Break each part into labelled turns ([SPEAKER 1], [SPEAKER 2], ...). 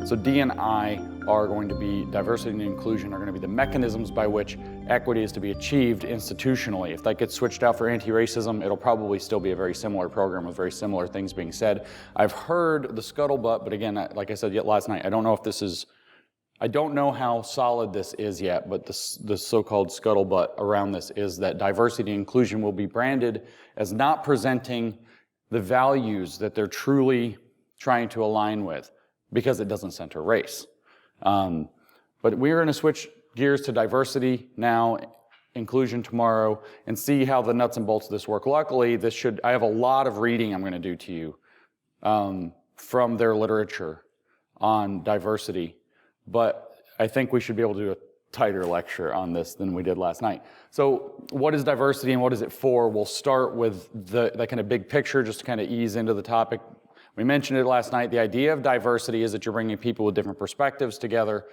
[SPEAKER 1] So D and I are going to be, diversity and inclusion are going to be the mechanisms by which equity is to be achieved institutionally. If that gets switched out for anti-racism, it'll probably still be a very similar program with very similar things being said. I've heard the scuttlebutt, but again, like I said last night, I don't know if this is, I don't know how solid this is yet, but the so-called scuttlebutt around this is that diversity and inclusion will be branded as not presenting the values that they're truly trying to align with, because it doesn't center race. But we're going to switch gears to diversity now, inclusion tomorrow, and see how the nuts and bolts of this work. Luckily, I have a lot of reading I'm going to do to you from their literature on diversity, but I think we should be able to do a tighter lecture on this than we did last night. So what is diversity and what is it for? We'll start with the kind of big picture just to kind of ease into the topic. We mentioned it last night. The idea of diversity is that you're bringing people with different perspectives together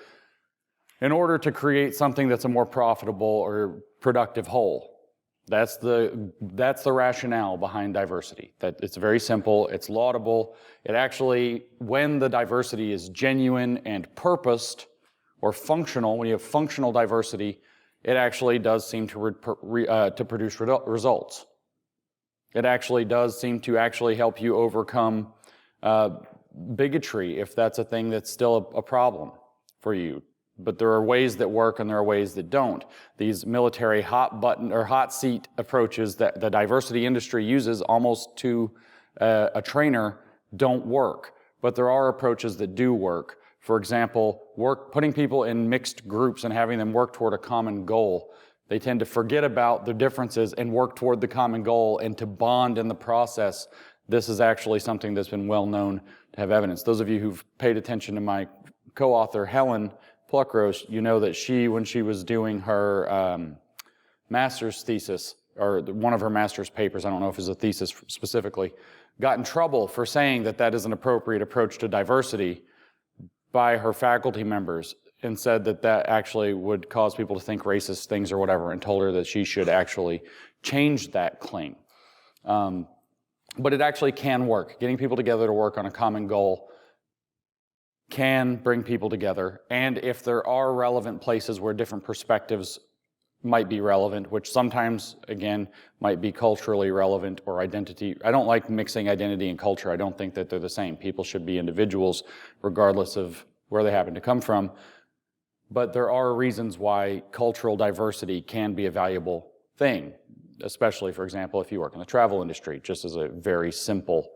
[SPEAKER 1] in order to create something that's a more profitable or productive whole. That's the rationale behind diversity. That it's very simple, it's laudable. It actually, when the diversity is genuine and purposed or functional, when you have functional diversity, it actually does seem to produce results. It actually does seem to actually help you overcome bigotry, if that's a thing that's still a problem for you. But there are ways that work and there are ways that don't. These military hot button or hot seat approaches that the diversity industry uses almost to a trainer don't work. But there are approaches that do work. For example, putting people in mixed groups and having them work toward a common goal. They tend to forget about the differences and work toward the common goal and to bond in the process. This is actually something that's been well known to have evidence. Those of you who've paid attention to my co-author, Helen Pluckroche, you know that when she was doing her master's thesis, or one of her master's papers, I don't know if it was a thesis specifically, got in trouble for saying that that is an appropriate approach to diversity by her faculty members, and said that that actually would cause people to think racist things or whatever, and told her that she should actually change that claim. But it actually can work. Getting people together to work on a common goal can bring people together. And if there are relevant places where different perspectives might be relevant, which sometimes, again, might be culturally relevant or identity. I don't like mixing identity and culture. I don't think that they're the same. People should be individuals regardless of where they happen to come from. But there are reasons why cultural diversity can be a valuable thing, especially, for example, if you work in the travel industry, just as a very simple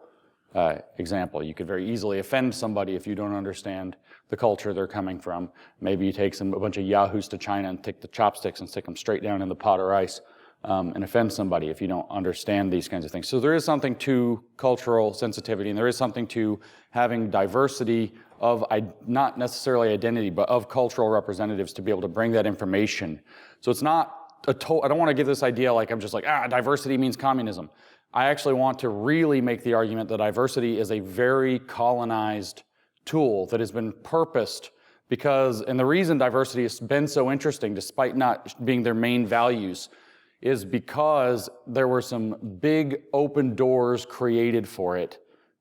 [SPEAKER 1] example. You could very easily offend somebody if you don't understand the culture they're coming from. Maybe you take a bunch of yahoos to China and take the chopsticks and stick them straight down in the pot of rice and offend somebody if you don't understand these kinds of things. So there is something to cultural sensitivity, and there is something to having diversity of not necessarily identity, but of cultural representatives to be able to bring that information. So it's not I don't want to give this idea like I'm just like, diversity means communism. I actually want to really make the argument that diversity is a very colonized tool that has been purposed because, and the reason diversity has been so interesting despite not being their main values is because there were some big open doors created for it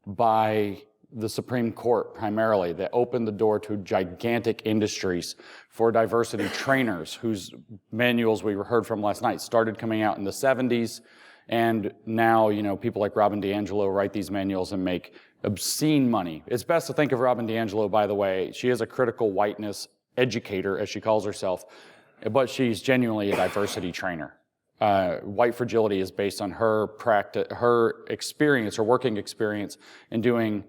[SPEAKER 1] by the Supreme Court primarily that opened the door to gigantic industries for diversity trainers whose manuals we heard from last night started coming out in the 70s. And now, people like Robin DiAngelo write these manuals and make obscene money. It's best to think of Robin DiAngelo, by the way. She is a critical whiteness educator, as she calls herself, but she's genuinely a diversity trainer. White fragility is based on her practice, her experience, her working experience in doing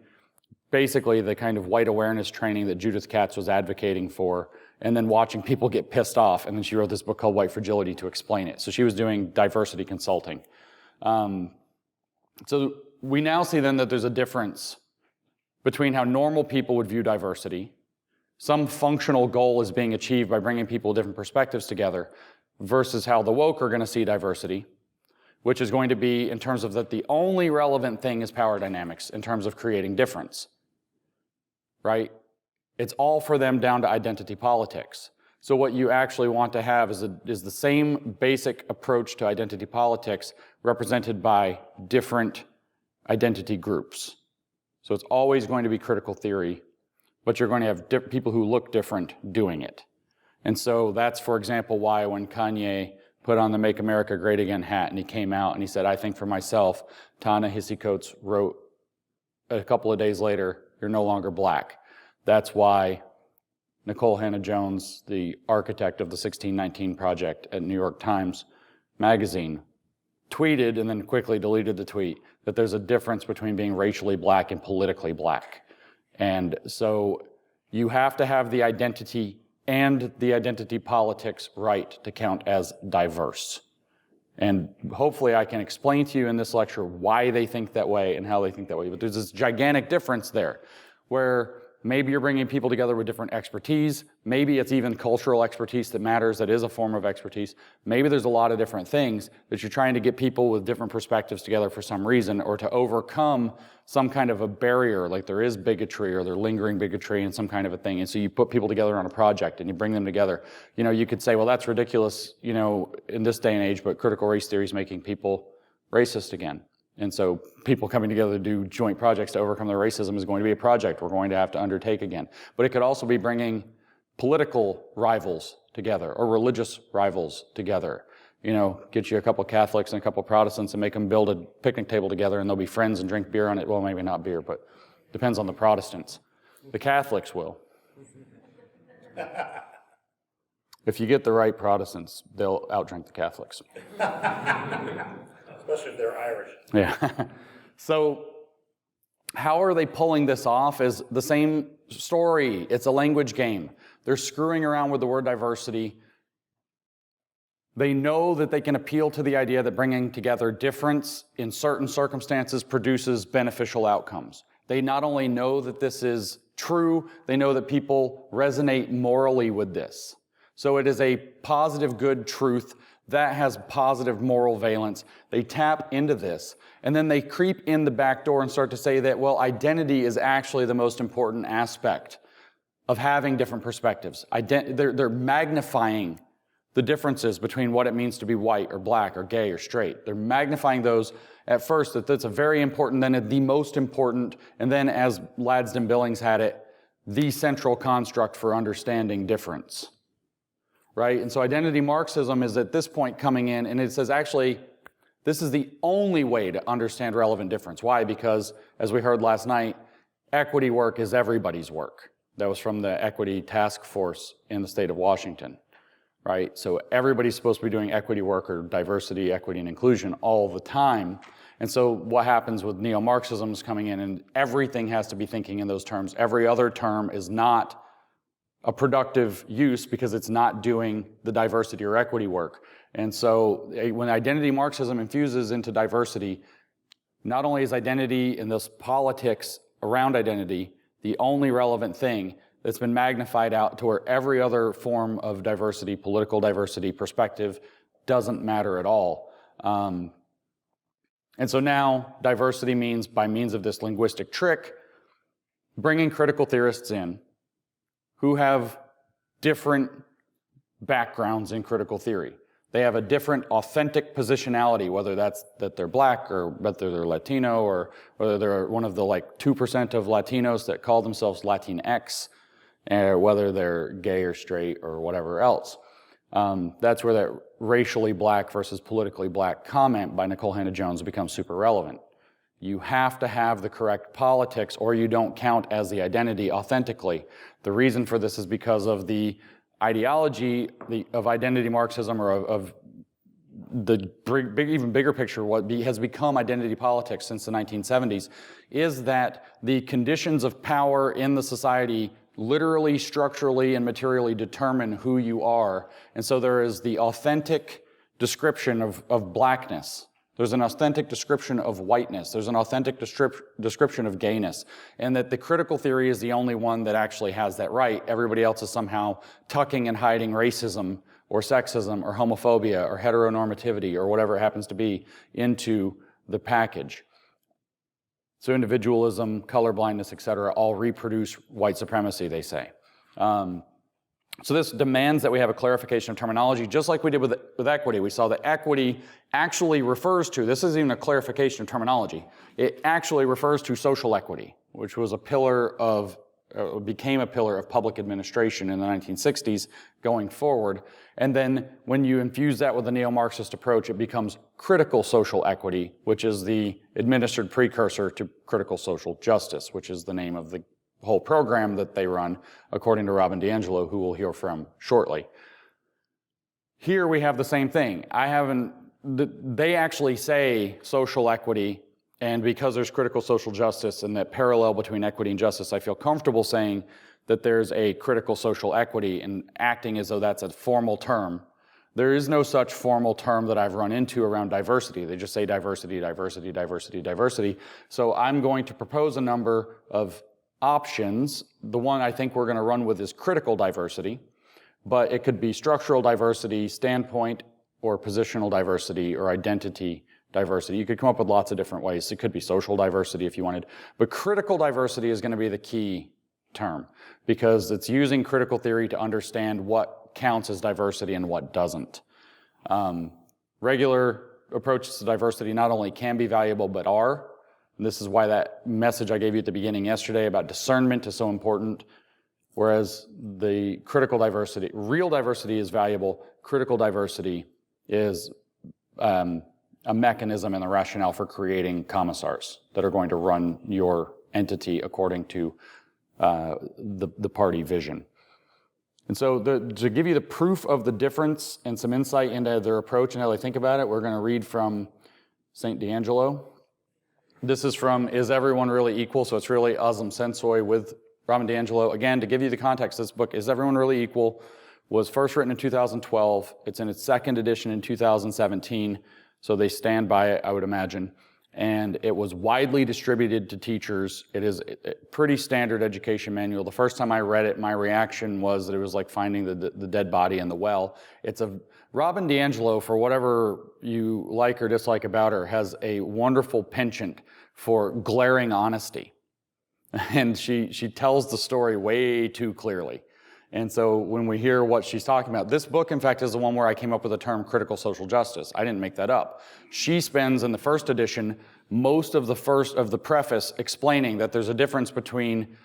[SPEAKER 1] basically the kind of white awareness training that Judith Katz was advocating for, and then watching people get pissed off. And then she wrote this book called White Fragility to explain it. So she was doing diversity consulting. So we now see then that there's a difference between how normal people would view diversity. Some functional goal is being achieved by bringing people with different perspectives together versus how the woke are going to see diversity, which is going to be in terms of that the only relevant thing is power dynamics in terms of creating difference, right? It's all for them down to identity politics. So what you actually want to have is the same basic approach to identity politics represented by different identity groups. So it's always going to be critical theory but you're going to have people who look different doing it. And so that's, for example, why when Kanye put on the Make America Great Again hat and he came out and he said, I think for myself, Ta-Nehisi Coates wrote a couple of days later, you're no longer black. That's why Nicole Hannah-Jones, the architect of the 1619 Project at New York Times Magazine, tweeted and then quickly deleted the tweet that there's a difference between being racially black and politically black. And so you have to have the identity and the identity politics right to count as diverse. And hopefully I can explain to you in this lecture why they think that way and how they think that way. But there's this gigantic difference there where maybe you're bringing people together with different expertise. Maybe it's even cultural expertise that matters. That is a form of expertise. Maybe there's a lot of different things that you're trying to get people with different perspectives together for some reason, or to overcome some kind of a barrier, like there is bigotry or there's lingering bigotry and some kind of a thing. And so you put people together on a project and you bring them together. You know, you could say, well, that's ridiculous, you know, in this day and age, but critical race theory is making people racist again. And so people coming together to do joint projects to overcome their racism is going to be a project we're going to have to undertake again. But it could also be bringing political rivals together or religious rivals together. You know, get you a couple Catholics and a couple Protestants and make them build a picnic table together and they'll be friends and drink beer on it. Well, maybe not beer, but depends on the Protestants. The Catholics will. If you get the right Protestants, they'll outdrink the Catholics.
[SPEAKER 2] Especially if they're Irish.
[SPEAKER 1] Yeah. So how are they pulling this off is the same story. It's a language game. They're screwing around with the word diversity. They know that they can appeal to the idea that bringing together difference in certain circumstances produces beneficial outcomes. They not only know that this is true, they know that people resonate morally with this. So it is a positive, good truth that has positive moral valence. They tap into this, and then they creep in the back door and start to say that, well, identity is actually the most important aspect of having different perspectives. They're magnifying the differences between what it means to be white or black or gay or straight. They're magnifying those at first, that's a very important, then the most important, and then as Ladsden Billings had it, the central construct for understanding difference. Right? And so identity Marxism is at this point coming in, and it says, actually, this is the only way to understand relevant difference. Why? Because, as we heard last night, equity work is everybody's work. That was from the Equity Task Force in the state of Washington. Right? So everybody's supposed to be doing equity work or diversity, equity, and inclusion all the time. And so what happens with neo-Marxism is coming in, and everything has to be thinking in those terms. Every other term is not a productive use because it's not doing the diversity or equity work. And so when identity Marxism infuses into diversity, not only is identity and this politics around identity the only relevant thing, that's been magnified out to where every other form of diversity, political diversity, perspective, doesn't matter at all. And so now diversity means, by means of this linguistic trick, bringing critical theorists in who have different backgrounds in critical theory. They have a different authentic positionality, whether that's that they're black or whether they're Latino or whether they're one of the 2% of Latinos that call themselves Latinx, or whether they're gay or straight or whatever else. That's where that racially black versus politically black comment by Nicole Hannah-Jones becomes super relevant. You have to have the correct politics or you don't count as the identity authentically. The reason for this is because of the ideology of identity Marxism, or of the even bigger picture, what has become identity politics since the 1970s, is that the conditions of power in the society literally, structurally, and materially determine who you are. And so there is the authentic description of blackness. There's an authentic description of whiteness. There's an authentic description of gayness. And that the critical theory is the only one that actually has that right. Everybody else is somehow tucking and hiding racism or sexism or homophobia or heteronormativity or whatever it happens to be into the package. So individualism, colorblindness, et cetera, all reproduce white supremacy, they say. So this demands that we have a clarification of terminology, just like we did with equity. We saw that equity actually refers to, this isn't even a clarification of terminology, it actually refers to social equity, which was a pillar of became a pillar of public administration in the 1960s going forward. And then when you infuse that with the neo-Marxist approach, it becomes critical social equity, which is the administered precursor to critical social justice, which is the name of the whole program that they run, according to Robin DiAngelo, who we'll hear from shortly. Here we have the same thing. They actually say social equity, and because there's critical social justice and that parallel between equity and justice, I feel comfortable saying that there's a critical social equity and acting as though that's a formal term. There is no such formal term that I've run into around diversity. They just say diversity, diversity, diversity, diversity. So I'm going to propose a number of options. The one I think we're going to run with is critical diversity, but it could be structural diversity, standpoint, or positional diversity, or identity diversity. You could come up with lots of different ways. It could be social diversity if you wanted, but critical diversity is going to be the key term because it's using critical theory to understand what counts as diversity and what doesn't. Regular approaches to diversity not only can be valuable, but are. And this is why that message I gave you at the beginning yesterday about discernment is so important. Whereas the critical diversity, real diversity is valuable, critical diversity is a mechanism and the rationale for creating commissars that are going to run your entity according to the party vision. And so to give you the proof of the difference and some insight into their approach and how they think about it, we're going to read from St. DiAngelo. This is from Is Everyone Really Equal? So it's really Aslam Sensoy with Robin DiAngelo. Again, to give you the context, this book, Is Everyone Really Equal?, was first written in 2012. It's in its second edition in 2017. So they stand by it, I would imagine. And it was widely distributed to teachers. It is a pretty standard education manual. The first time I read it, my reaction was that it was like finding the dead body in the well. Robin DiAngelo, for whatever you like or dislike about her, has a wonderful penchant for glaring honesty. And she tells the story way too clearly. And so when we hear what she's talking about, this book, in fact, is the one where I came up with the term critical social justice. I didn't make that up. She spends in the first edition most of the preface explaining that there's a difference between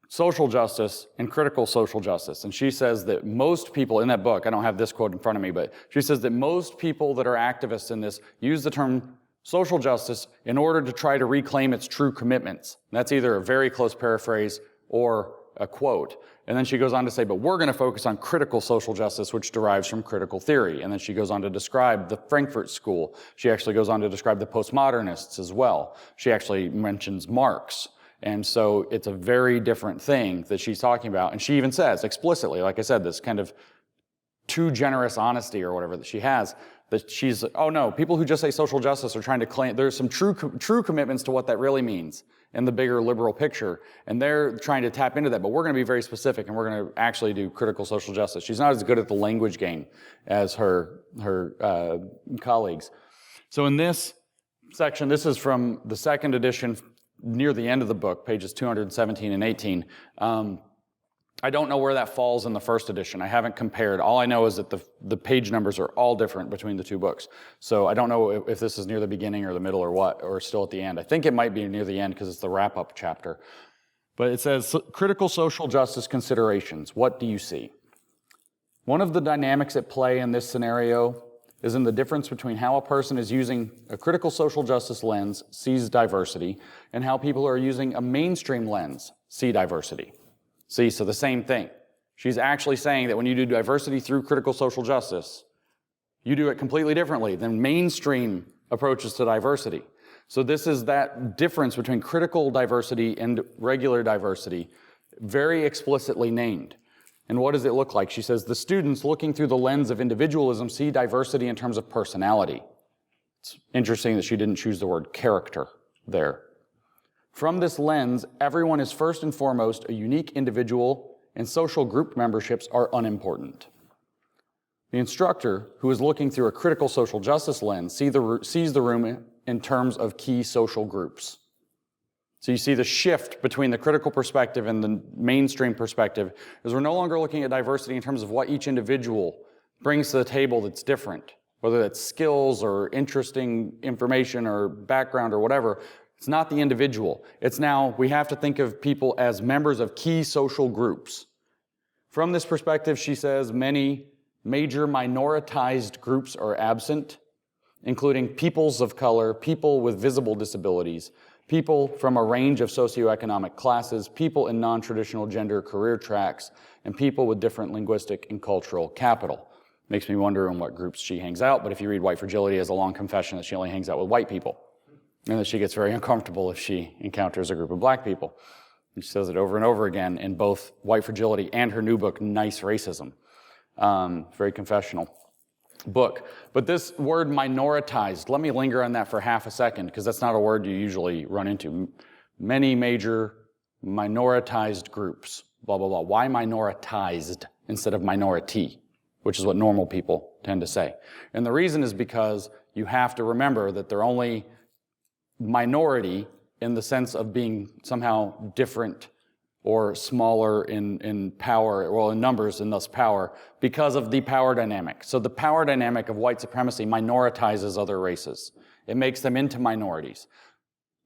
[SPEAKER 1] social justice and critical social justice. And she says that most people in that book, I don't have this quote in front of me, but she says that most people that are activists in this use the term social justice in order to try to reclaim its true commitments. And that's either a very close paraphrase or a quote. And then she goes on to say, but we're going to focus on critical social justice, which derives from critical theory. And then she goes on to describe the Frankfurt School. She actually goes on to describe the postmodernists as well. She actually mentions Marx. And so it's a very different thing that she's talking about. And she even says explicitly, like I said, this kind of too generous honesty or whatever that she has, that she's, oh no, people who just say social justice are trying to claim, there's some true commitments to what that really means in the bigger liberal picture, and they're trying to tap into that, but we're going to be very specific, and we're going to actually do critical social justice. She's not as good at the language game as her colleagues. So in this section, this is from the second edition, near the end of the book, pages 217 and 18. I don't know where that falls in the first edition. I haven't compared. All I know is that the page numbers are all different between the two books. So I don't know if this is near the beginning or the middle or what, or still at the end. I think it might be near the end because it's the wrap-up chapter. But it says, critical social justice considerations. What do you see? One of the dynamics at play in this scenario is in the difference between how a person is using a critical social justice lens, sees diversity, and how people are using a mainstream lens, see diversity. See, so the same thing. She's actually saying that when you do diversity through critical social justice, you do it completely differently than mainstream approaches to diversity. So this is that difference between critical diversity and regular diversity, very explicitly named. And what does it look like? She says, the students looking through the lens of individualism see diversity in terms of personality. It's interesting that she didn't choose the word character there. From this lens, everyone is first and foremost a unique individual, and social group memberships are unimportant. The instructor, who is looking through a critical social justice lens, sees the room in terms of key social groups. So you see the shift between the critical perspective and the mainstream perspective is we're no longer looking at diversity in terms of what each individual brings to the table that's different, whether that's skills or interesting information or background or whatever. It's not the individual. It's now we have to think of people as members of key social groups. From this perspective, she says many major minoritized groups are absent, including peoples of color, people with visible disabilities, people from a range of socioeconomic classes, people in non-traditional gender career tracks, and people with different linguistic and cultural capital. Makes me wonder in what groups she hangs out, but if you read White Fragility as a long confession that she only hangs out with white people, and that she gets very uncomfortable if she encounters a group of black people. And she says it over and over again in both White Fragility and her new book, Nice Racism. Very confessional book. But this word minoritized, let me linger on that for half a second, because that's not a word you usually run into. Many major minoritized groups, blah, blah, blah. Why minoritized instead of minority, which is what normal people tend to say? And the reason is because you have to remember that they're only minority in the sense of being somehow different or smaller in power, well, in numbers and thus power, because of the power dynamic. So the power dynamic of white supremacy minoritizes other races. It makes them into minorities.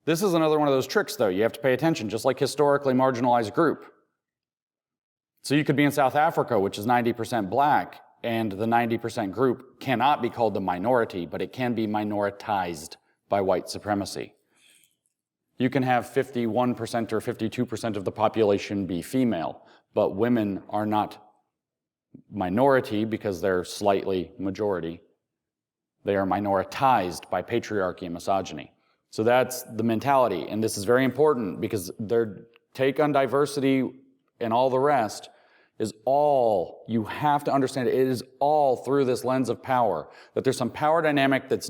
[SPEAKER 1] This is another one of those tricks, though. You have to pay attention, just like historically marginalized group. So you could be in South Africa, which is 90% black, and the 90% group cannot be called the minority, but it can be minoritized by white supremacy. You can have 51% or 52% of the population be female, but women are not minority because they're slightly majority. They are minoritized by patriarchy and misogyny. So that's the mentality, and this is very important because their take on diversity and all the rest is all, you have to understand it is all through this lens of power, that there's some power dynamic that's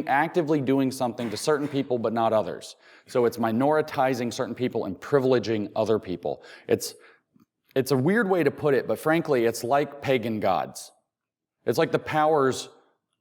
[SPEAKER 1] actively doing something to certain people but not others. So it's minoritizing certain people and privileging other people. It's a weird way to put it, but frankly, it's like pagan gods. It's like the power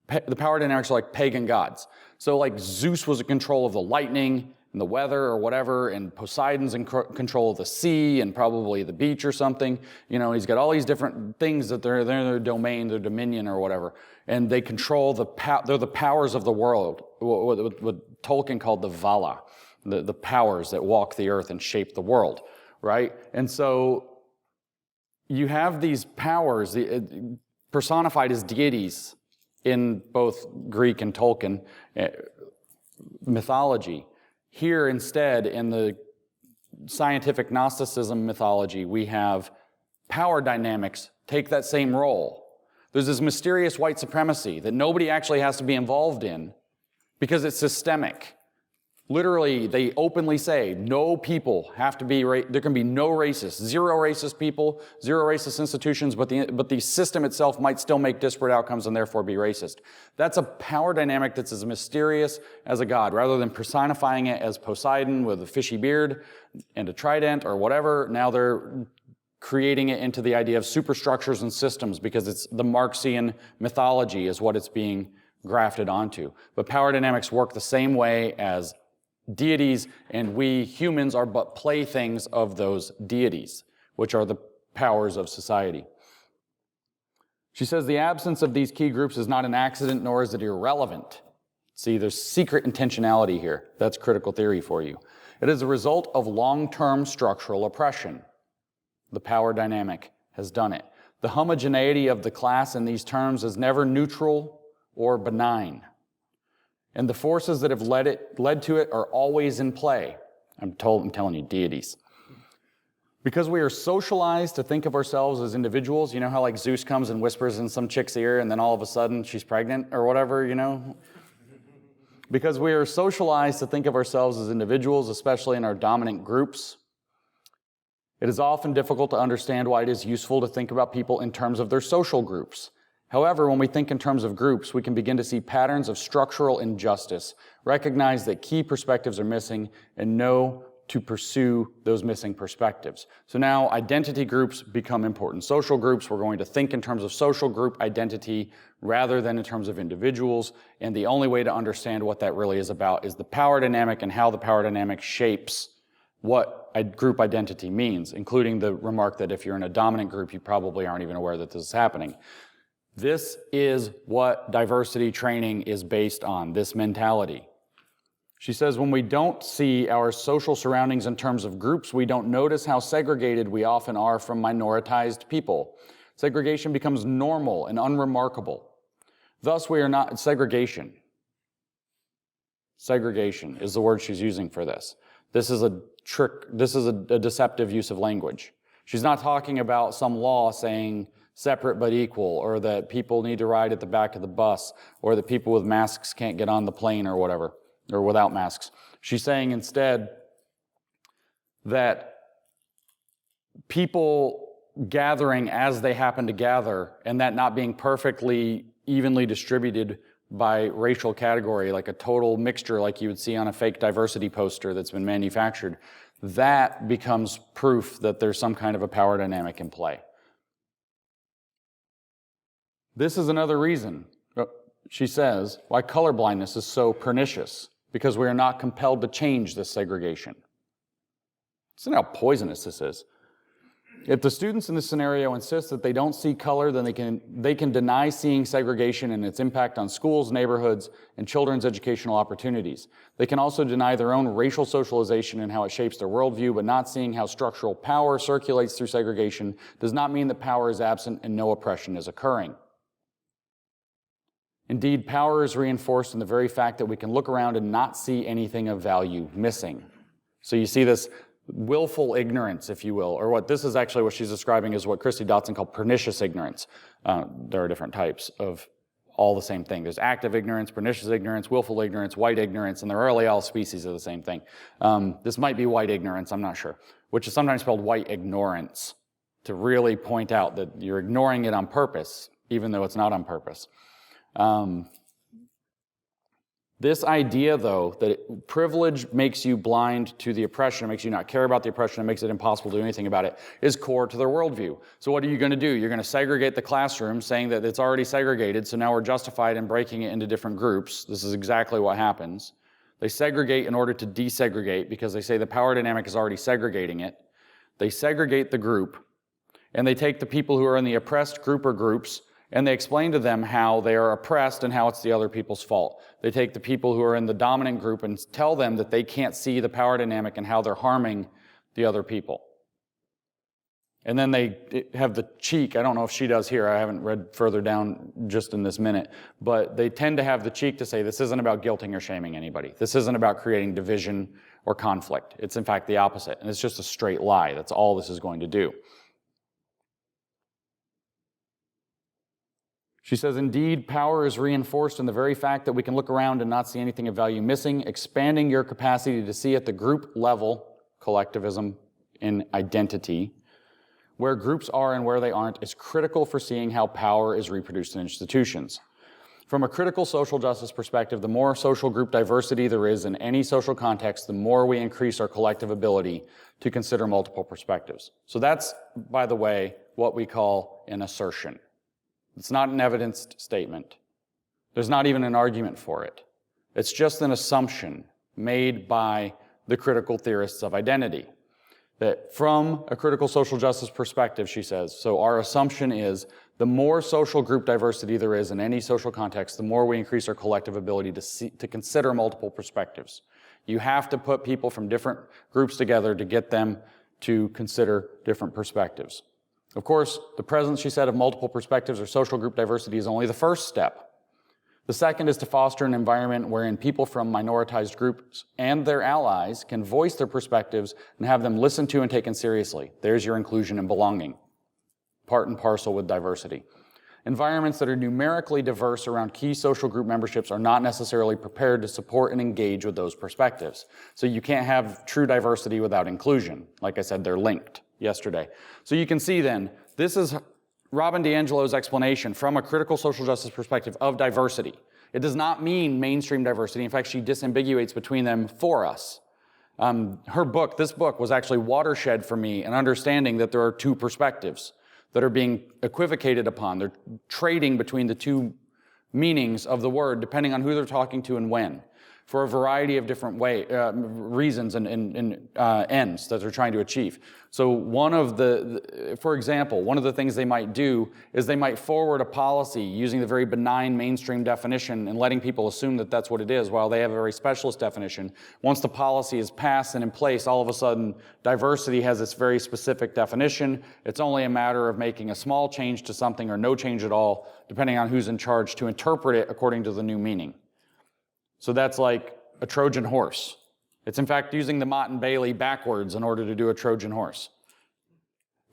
[SPEAKER 1] dynamics are like pagan gods. So like Zeus was in control of the lightning and the weather or whatever, and Poseidon's in control of the sea and probably the beach or something. You know, he's got all these different things that they're in their domain, their dominion or whatever, and they control they're the powers of the world, what Tolkien called the Vala, the powers that walk the earth and shape the world, right? And so you have these powers personified as deities in both Greek and Tolkien mythology. Here, instead, in the scientific Gnosticism mythology, we have power dynamics take that same role. There's this mysterious white supremacy that nobody actually has to be involved in because it's systemic. Literally, they openly say, no people have to be, there can be no racists, zero racist people, zero racist institutions, but the system itself might still make disparate outcomes and therefore be racist. That's a power dynamic that's as mysterious as a god. Rather than personifying it as Poseidon with a fishy beard and a trident or whatever, now they're creating it into the idea of superstructures and systems because it's the Marxian mythology is what it's being grafted onto. But power dynamics work the same way as deities, and we humans are but playthings of those deities, which are the powers of society. She says the absence of these key groups is not an accident, nor is it irrelevant. See, there's secret intentionality here. That's critical theory for you. It is a result of long-term structural oppression. The power dynamic has done it. The homogeneity of the class in these terms is never neutral or benign. And the forces that have led to it are always in play. I'm telling you, deities. Because we are socialized to think of ourselves as individuals, you know how like Zeus comes and whispers in some chick's ear and then all of a sudden she's pregnant or whatever, you know? Because we are socialized to think of ourselves as individuals, especially in our dominant groups, it is often difficult to understand why it is useful to think about people in terms of their social groups. However, when we think in terms of groups, we can begin to see patterns of structural injustice, recognize that key perspectives are missing, and know to pursue those missing perspectives. So now identity groups become important. Social groups, we're going to think in terms of social group identity rather than in terms of individuals, and the only way to understand what that really is about is the power dynamic and how the power dynamic shapes what a group identity means, including the remark that if you're in a dominant group, you probably aren't even aware that this is happening. This is what diversity training is based on, this mentality. She says, when we don't see our social surroundings in terms of groups, we don't notice how segregated we often are from minoritized people. Segregation becomes normal and unremarkable. Thus, we are not segregation. Segregation is the word she's using for this. This is a trick, this is a deceptive use of language. She's not talking about some law saying separate but equal, or that people need to ride at the back of the bus, or that people with masks can't get on the plane or whatever, or without masks. She's saying instead that people gathering as they happen to gather, and that not being perfectly evenly distributed by racial category, like a total mixture like you would see on a fake diversity poster that's been manufactured, that becomes proof that there's some kind of a power dynamic in play. This is another reason, she says, why colorblindness is so pernicious, because we are not compelled to change this segregation. Listen how poisonous this is. If the students in this scenario insist that they don't see color, then they can deny seeing segregation and its impact on schools, neighborhoods, and children's educational opportunities. They can also deny their own racial socialization and how it shapes their worldview, but not seeing how structural power circulates through segregation does not mean that power is absent and no oppression is occurring. Indeed, power is reinforced in the very fact that we can look around and not see anything of value missing. So you see this willful ignorance, if you will, or what this is actually what she's describing is what Christy Dotson called pernicious ignorance. There are different types of all the same thing. There's active ignorance, pernicious ignorance, willful ignorance, white ignorance, and they're really all species of the same thing. This might be white ignorance, I'm not sure, which is sometimes spelled white ignorance, to really point out that you're ignoring it on purpose, even though it's not on purpose. This idea, though, that privilege makes you blind to the oppression, it makes you not care about the oppression, it makes it impossible to do anything about it, is core to their worldview. So what are you going to do? You're going to segregate the classroom, saying that it's already segregated, so now we're justified in breaking it into different groups. This is exactly what happens. They segregate in order to desegregate, because they say the power dynamic is already segregating it. They segregate the group, and they take the people who are in the oppressed group or groups, and they explain to them how they are oppressed and how it's the other people's fault. They take the people who are in the dominant group and tell them that they can't see the power dynamic and how they're harming the other people. And then they have the cheek, I don't know if she does here, I haven't read further down just in this minute, but they tend to have the cheek to say this isn't about guilting or shaming anybody. This isn't about creating division or conflict. It's in fact the opposite, and it's just a straight lie. That's all this is going to do. She says, indeed, power is reinforced in the very fact that we can look around and not see anything of value missing. Expanding your capacity to see at the group level, collectivism in identity, where groups are and where they aren't, is critical for seeing how power is reproduced in institutions. From a critical social justice perspective, the more social group diversity there is in any social context, the more we increase our collective ability to consider multiple perspectives. So that's, by the way, what we call an assertion. It's not an evidenced statement. There's not even an argument for it. It's just an assumption made by the critical theorists of identity. That from a critical social justice perspective, she says, so our assumption is the more social group diversity there is in any social context, the more we increase our collective ability to consider multiple perspectives. You have to put people from different groups together to get them to consider different perspectives. Of course, the presence, she said, of multiple perspectives or social group diversity is only the first step. The second is to foster an environment wherein people from minoritized groups and their allies can voice their perspectives and have them listened to and taken seriously. There's your inclusion and belonging, part and parcel with diversity. Environments that are numerically diverse around key social group memberships are not necessarily prepared to support and engage with those perspectives. So you can't have true diversity without inclusion. Like I said, they're linked yesterday. So you can see then, this is Robin DiAngelo's explanation from a critical social justice perspective of diversity. It does not mean mainstream diversity. In fact, she disambiguates between them for us. This book was actually watershed for me in understanding that there are two perspectives that are being equivocated upon. They're trading between the two meanings of the word depending on who they're talking to and when. for a variety of different reasons and ends that they're trying to achieve. So for example, one of the things they might do is they might forward a policy using the very benign mainstream definition and letting people assume that that's what it is, while they have a very specialist definition. Once the policy is passed and in place, all of a sudden, diversity has this very specific definition. It's only a matter of making a small change to something or no change at all, depending on who's in charge, to interpret it according to the new meaning. So that's like a Trojan horse. It's in fact using the Mott and Bailey backwards in order to do a Trojan horse.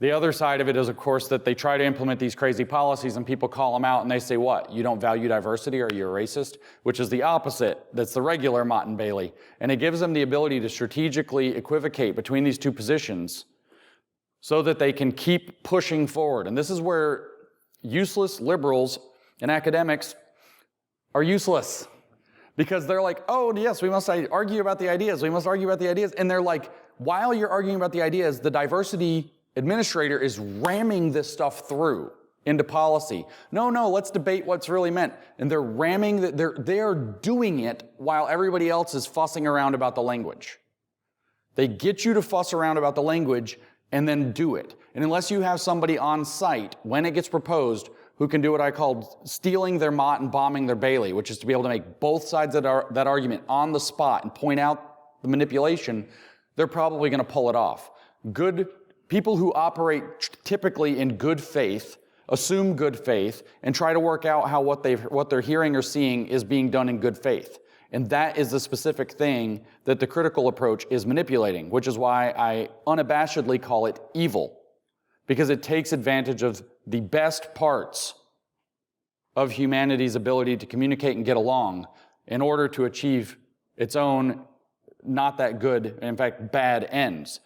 [SPEAKER 1] The other side of it is, of course, that they try to implement these crazy policies and people call them out and they say, what? You don't value diversity? Are you a racist? Which is the opposite. That's the regular Mott and Bailey. And it gives them the ability to strategically equivocate between these two positions so that they can keep pushing forward. And this is where useless liberals and academics are useless. Because they're like, oh, yes, we must argue about the ideas. We must argue about the ideas. And they're like, while you're arguing about the ideas, the diversity administrator is ramming this stuff through into policy. No, let's debate what's really meant. And they're ramming, they're doing it while everybody else is fussing around about the language. They get you to fuss around about the language and then do it. And unless you have somebody on site when it gets proposed who can do what I call stealing their Mott and bombing their Bailey, which is to be able to make both sides of that argument on the spot and point out the manipulation, they're probably going to pull it off. Good people who operate typically in good faith, assume good faith, and try to work out how what they're hearing or seeing is being done in good faith. And that is the specific thing that the critical approach is manipulating, which is why I unabashedly call it evil. Because it takes advantage of the best parts of humanity's ability to communicate and get along in order to achieve its own not that good, in fact, bad ends.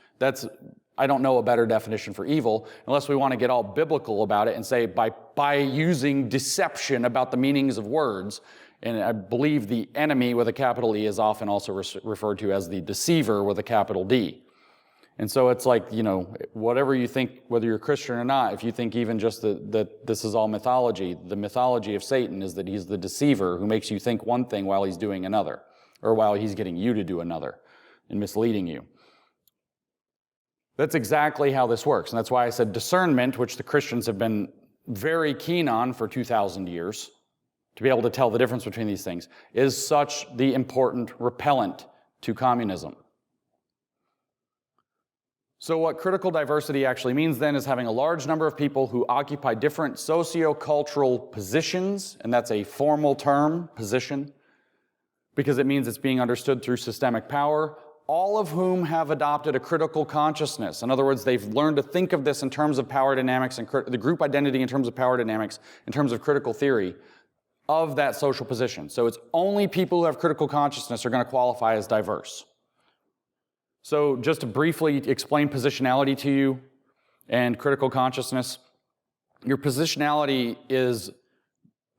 [SPEAKER 1] I don't know a better definition for evil, unless we want to get all biblical about it and say by using deception about the meanings of words. And I believe the enemy with a capital E is often also referred to as the deceiver with a capital D. And so it's like, whatever you think, whether you're Christian or not, if you think even just that this is all mythology, the mythology of Satan is that he's the deceiver who makes you think one thing while he's doing another, or while he's getting you to do another and misleading you. That's exactly how this works. And that's why I said discernment, which the Christians have been very keen on for 2,000 years, to be able to tell the difference between these things, is such the important repellent to communism. So what critical diversity actually means then is having a large number of people who occupy different socio-cultural positions, and that's a formal term, position, because it means it's being understood through systemic power, all of whom have adopted a critical consciousness. In other words, they've learned to think of this in terms of power dynamics and the group identity in terms of power dynamics, in terms of critical theory of that social position. So it's only people who have critical consciousness are going to qualify as diverse. So just to briefly explain positionality to you and critical consciousness, your positionality is,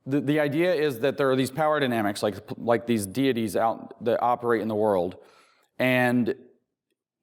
[SPEAKER 1] the idea is that there are these power dynamics, like these deities out that operate in the world, and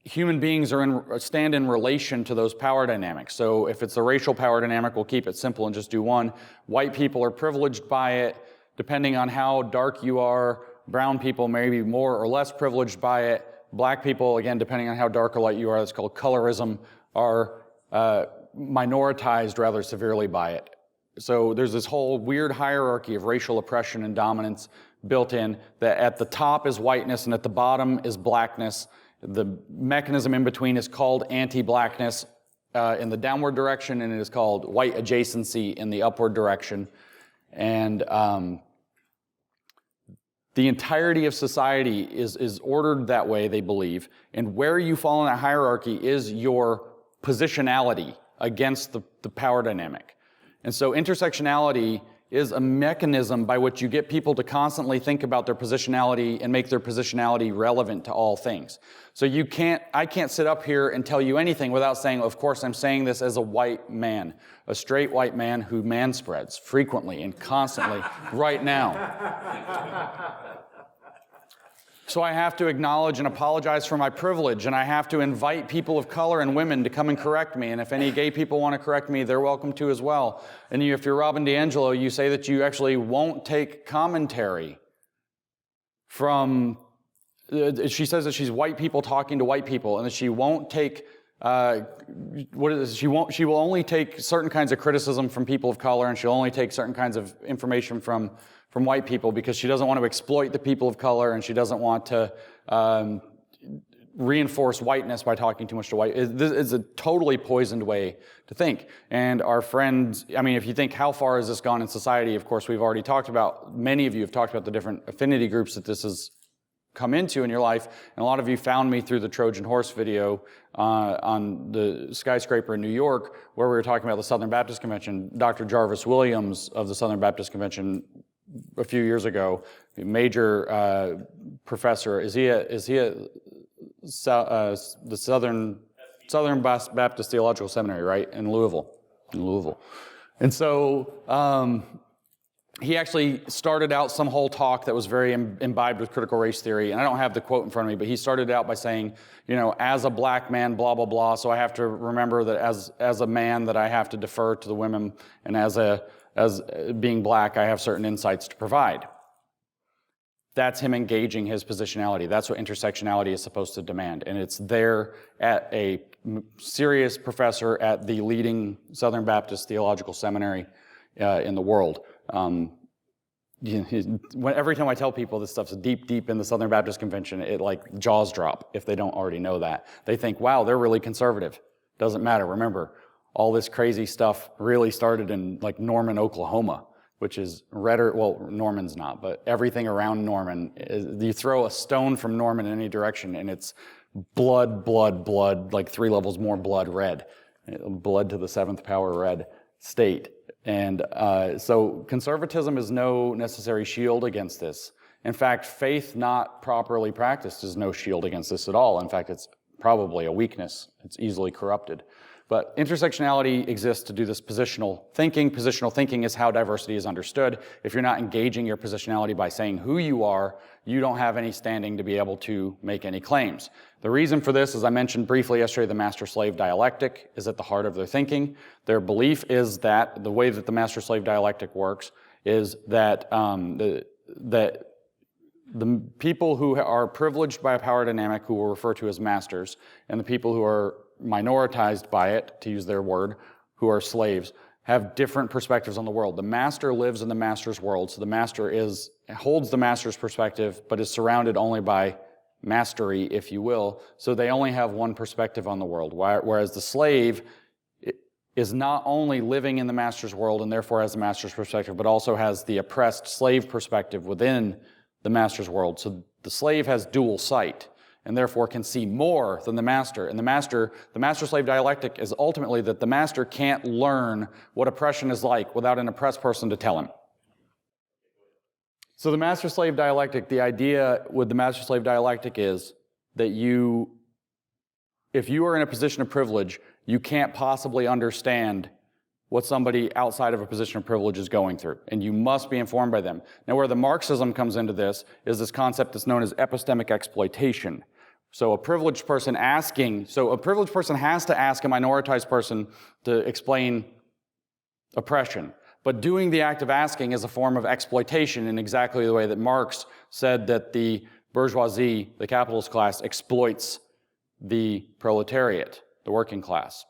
[SPEAKER 1] human beings stand in relation to those power dynamics. So if it's a racial power dynamic, we'll keep it simple and just do one. White people are privileged by it, depending on how dark you are. Brown people may be more or less privileged by it. Black people, again, depending on how dark or light you are, that's called colorism, are minoritized rather severely by it. So there's this whole weird hierarchy of racial oppression and dominance built in, that at the top is whiteness and at the bottom is blackness. The mechanism in between is called anti-blackness in the downward direction, and it is called white adjacency in the upward direction. And the entirety of society is ordered that way, they believe, and where you fall in that hierarchy is your positionality against the power dynamic. And so intersectionality is a mechanism by which you get people to constantly think about their positionality and make their positionality relevant to all things. So I can't sit up here and tell you anything without saying, of course, I'm saying this as a white man, a straight white man who manspreads frequently and constantly right now. So I have to acknowledge and apologize for my privilege, and I have to invite people of color and women to come and correct me. And if any gay people want to correct me, they're welcome to as well. And if you're Robin DiAngelo, you say that you actually won't take commentary she says that she's white people talking to white people, and that she won't take, she will only take certain kinds of criticism from people of color, and she'll only take certain kinds of information from white people because she doesn't want to exploit the people of color, and she doesn't want to reinforce whiteness by talking too much to white. This is a totally poisoned way to think. And our friends, I mean, if you think how far has this gone in society, of course, we've already talked about, many of you have talked about the different affinity groups that this has come into in your life, and a lot of you found me through the Trojan Horse video on the skyscraper in New York, where we were talking about the Southern Baptist Convention. Dr. Jarvis Williams of the Southern Baptist Convention a few years ago, a major professor. Is he the Southern Baptist Theological Seminary, right, in Louisville. And so he actually started out some whole talk that was very imbibed with critical race theory, and I don't have the quote in front of me, but he started out by saying, you know, as a black man, blah, blah, blah, so I have to remember that as a man that I have to defer to the women, and as being black, I have certain insights to provide. That's him engaging his positionality. That's what intersectionality is supposed to demand, and it's there at a serious professor at the leading Southern Baptist Theological Seminary in the world. Every time I tell people this stuff's deep in the Southern Baptist Convention, it like jaws drop if they don't already know that. They think, wow, they're really conservative. Doesn't matter. Remember, all this crazy stuff really started in like Norman, Oklahoma, which is redder. Well, Norman's not, but everything around Norman, you throw a stone from Norman in any direction and it's blood, like 3 levels more blood red. Blood to the 7th power red state. And so conservatism is no necessary shield against this. In fact, faith not properly practiced is no shield against this at all. In fact, it's probably a weakness. It's easily corrupted. But intersectionality exists to do this positional thinking. Positional thinking is how diversity is understood. If you're not engaging your positionality by saying who you are, you don't have any standing to be able to make any claims. The reason for this, as I mentioned briefly yesterday, the master-slave dialectic is at the heart of their thinking. Their belief is that the way that the master-slave dialectic works is that the people who are privileged by a power dynamic, who we'll refer to as masters, and the people who are minoritized by it, to use their word, who are slaves, have different perspectives on the world. The master lives in the master's world, so the master holds the master's perspective, but is surrounded only by mastery, if you will, so they only have one perspective on the world, whereas the slave is not only living in the master's world and therefore has the master's perspective, but also has the oppressed slave perspective within the master's world. So the slave has dual sight, and therefore can see more than the master. And the master-slave dialectic is ultimately that the master can't learn what oppression is like without an oppressed person to tell him. So the master-slave dialectic, the idea with the master-slave dialectic is that if you are in a position of privilege, you can't possibly understand what somebody outside of a position of privilege is going through, and you must be informed by them. Now, where the Marxism comes into this is this concept that's known as epistemic exploitation. So a privileged person has to ask a minoritized person to explain oppression. But doing the act of asking is a form of exploitation in exactly the way that Marx said that the bourgeoisie, the capitalist class, exploits the proletariat, the working class.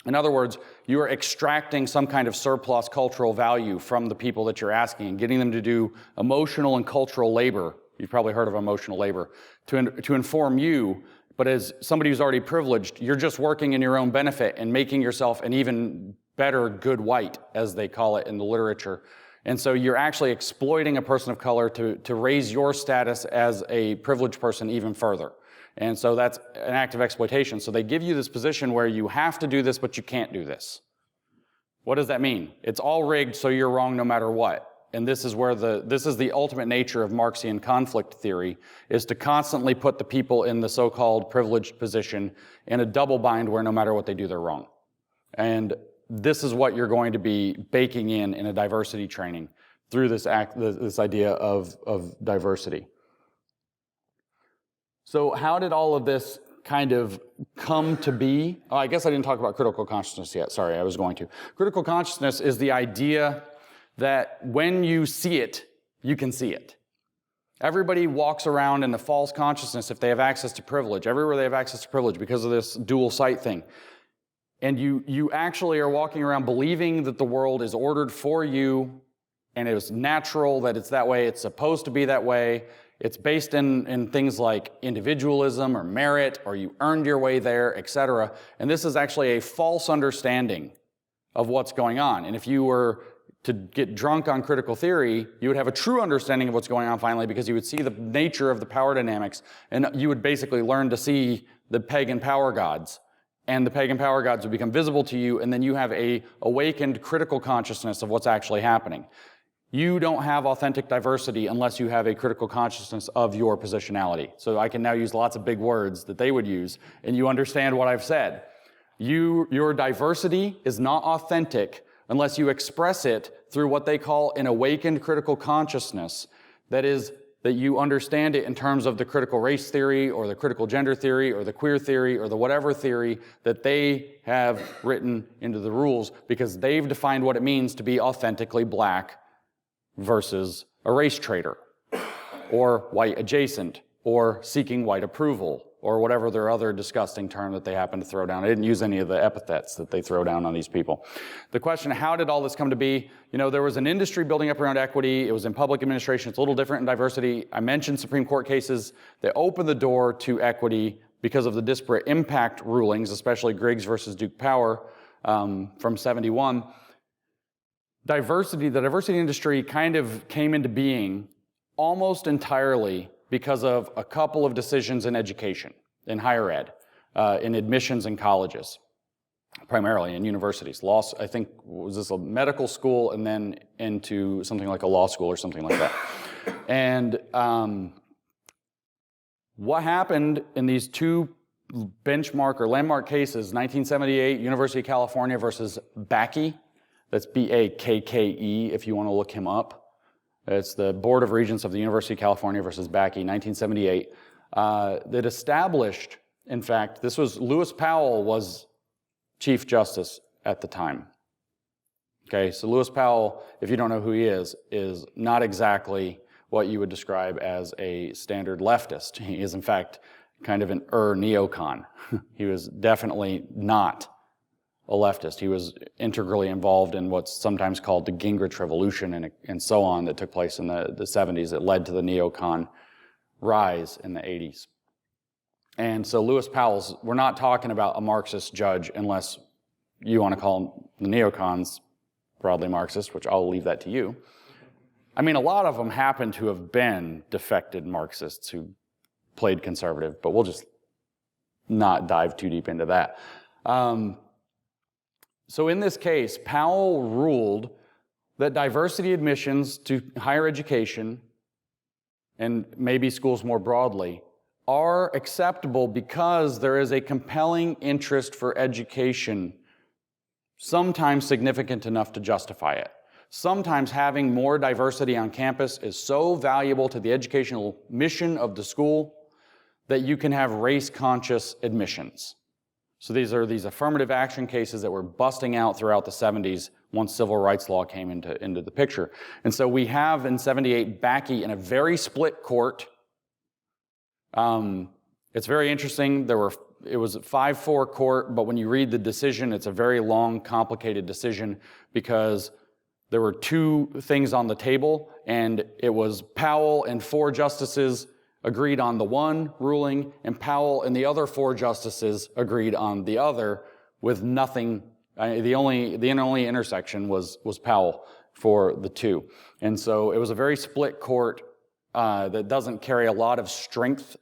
[SPEAKER 1] In other words, you are extracting some kind of surplus cultural value from the people that you're asking and getting them to do emotional and cultural labor. You've probably heard of emotional labor, to inform you, but as somebody who's already privileged, you're just working in your own benefit and making yourself an even better good white, as they call it in the literature. And so you're actually exploiting a person of color to raise your status as a privileged person even further. And so that's an act of exploitation. So they give you this position where you have to do this, but you can't do this. What does that mean? It's all rigged, so you're wrong no matter what. And this is where this is the ultimate nature of Marxian conflict theory, is to constantly put the people in the so-called privileged position in a double bind where no matter what they do, they're wrong. And this is what you're going to be baking in a diversity training through this idea of diversity. So how did all of this kind of come to be? Oh, I guess I didn't talk about critical consciousness yet. Sorry, I was going to. Critical consciousness is the idea that when you see it, you can see it. Everybody walks around in a false consciousness if they have access to privilege. Everywhere they have access to privilege because of this dual sight thing. And you actually are walking around believing that the world is ordered for you and it was natural that it's that way, it's supposed to be that way. It's based in things like individualism or merit, or you earned your way there, etc. And this is actually a false understanding of what's going on. And if you were to get drunk on critical theory, you would have a true understanding of what's going on finally, because you would see the nature of the power dynamics, and you would basically learn to see the pagan power gods. And the pagan power gods would become visible to you, and then you have a awakened critical consciousness of what's actually happening. You don't have authentic diversity unless you have a critical consciousness of your positionality. So I can now use lots of big words that they would use, and you understand what I've said. Your diversity is not authentic unless you express it through what they call an awakened critical consciousness. That is, that you understand it in terms of the critical race theory, or the critical gender theory, or the queer theory, or the whatever theory that they have written into the rules, because they've defined what it means to be authentically black versus a race traitor, or white adjacent, or seeking white approval, or whatever their other disgusting term that they happen to throw down. I didn't use any of the epithets that they throw down on these people. The question, how did all this come to be? You know, there was an industry building up around equity. It was in public administration. It's a little different in diversity. I mentioned Supreme Court cases that opened the door to equity because of the disparate impact rulings, especially Griggs versus Duke Power from 71. The diversity industry kind of came into being almost entirely because of a couple of decisions in education, in higher ed, in admissions in colleges, primarily in universities. I think, was this a medical school and then into something like a law school or something like that. And what happened in these two benchmark or landmark cases, 1978, University of California versus Bakke, that's B-A-K-K-E if you want to look him up. It's the Board of Regents of the University of California versus Bakke, 1978, that established, in fact, this was Lewis Powell was Chief Justice at the time. Okay, so Lewis Powell, if you don't know who he is not exactly what you would describe as a standard leftist. He is, in fact, kind of an neocon. He was definitely not a leftist. He was integrally involved in what's sometimes called the Gingrich Revolution and so on that took place in the 70s that led to the neocon rise in the 80s. And so Lewis Powell's, we're not talking about a Marxist judge unless you want to call the neocons broadly Marxist, which I'll leave that to you. I mean, a lot of them happen to have been defected Marxists who played conservative, but we'll just not dive too deep into that. So in this case, Powell ruled that diversity admissions to higher education, and maybe schools more broadly, are acceptable because there is a compelling interest for education, sometimes significant enough to justify it. Sometimes having more diversity on campus is so valuable to the educational mission of the school that you can have race-conscious admissions. So these are these affirmative action cases that were busting out throughout the 70s once civil rights law came into the picture. And so we have in 78 Bakke in a very split court. It's very interesting. It was a 5-4 court, but when you read the decision, it's a very long, complicated decision because there were two things on the table, and it was Powell and 4 justices agreed on the one ruling, and Powell and the other 4 justices agreed on the other, with nothing. The only intersection was Powell for the two. And so it was a very split court that doesn't carry a lot of strength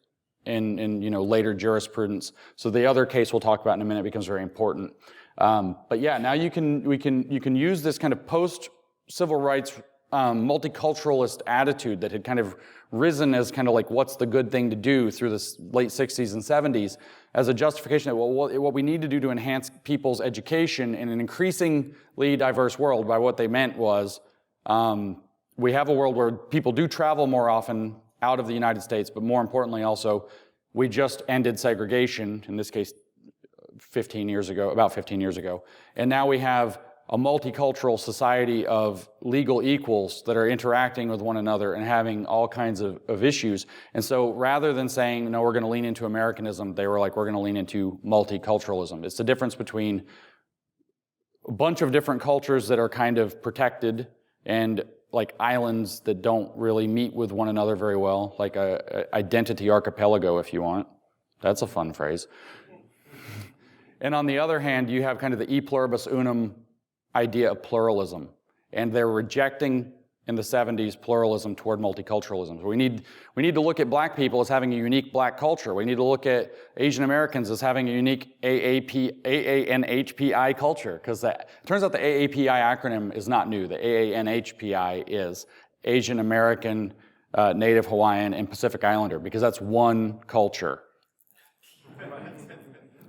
[SPEAKER 1] in later jurisprudence. So the other case we'll talk about in a minute becomes very important. But yeah, now you can use this kind of post-civil rights multiculturalist attitude that had kind of risen as kind of like what's the good thing to do through the late 60s and 70s as a justification that what we need to do to enhance people's education in an increasingly diverse world. By what they meant was we have a world where people do travel more often out of the United States, but more importantly also, we just ended segregation, in this case about 15 years ago, and now we have a multicultural society of legal equals that are interacting with one another and having all kinds of issues. And so rather than saying, no, we're going to lean into Americanism, they were like, we're going to lean into multiculturalism. It's the difference between a bunch of different cultures that are kind of protected and like islands that don't really meet with one another very well, like a identity archipelago, if you want. That's a fun phrase. And on the other hand, you have kind of the e pluribus unum idea of pluralism. And they're rejecting, in the 70s, pluralism toward multiculturalism. So we need to look at black people as having a unique black culture. We need to look at Asian Americans as having a unique AANHPI culture, because it turns out the AAPI acronym is not new. The AANHPI is Asian American, Native Hawaiian, and Pacific Islander, because that's one culture.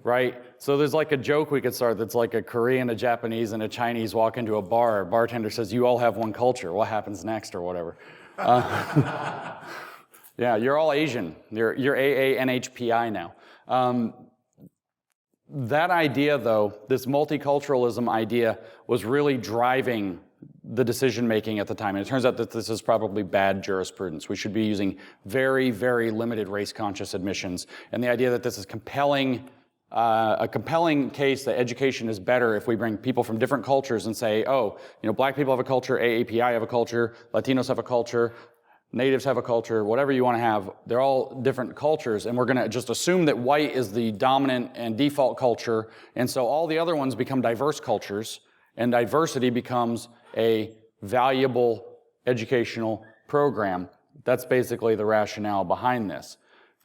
[SPEAKER 1] Right? So there's like a joke we could start that's like a Korean, a Japanese, and a Chinese walk into a bar. A bartender says, you all have one culture. What happens next or whatever? Yeah, you're all Asian. You're AANHPI now. That idea, though, this multiculturalism idea, was really driving the decision-making at the time. And it turns out that this is probably bad jurisprudence. We should be using very, very limited race-conscious admissions. And the idea that this is a compelling case that education is better if we bring people from different cultures and say, oh, black people have a culture, AAPI have a culture, Latinos have a culture, natives have a culture, whatever you want to have, they're all different cultures, and we're going to just assume that white is the dominant and default culture, and so all the other ones become diverse cultures, and diversity becomes a valuable educational program. That's basically the rationale behind this.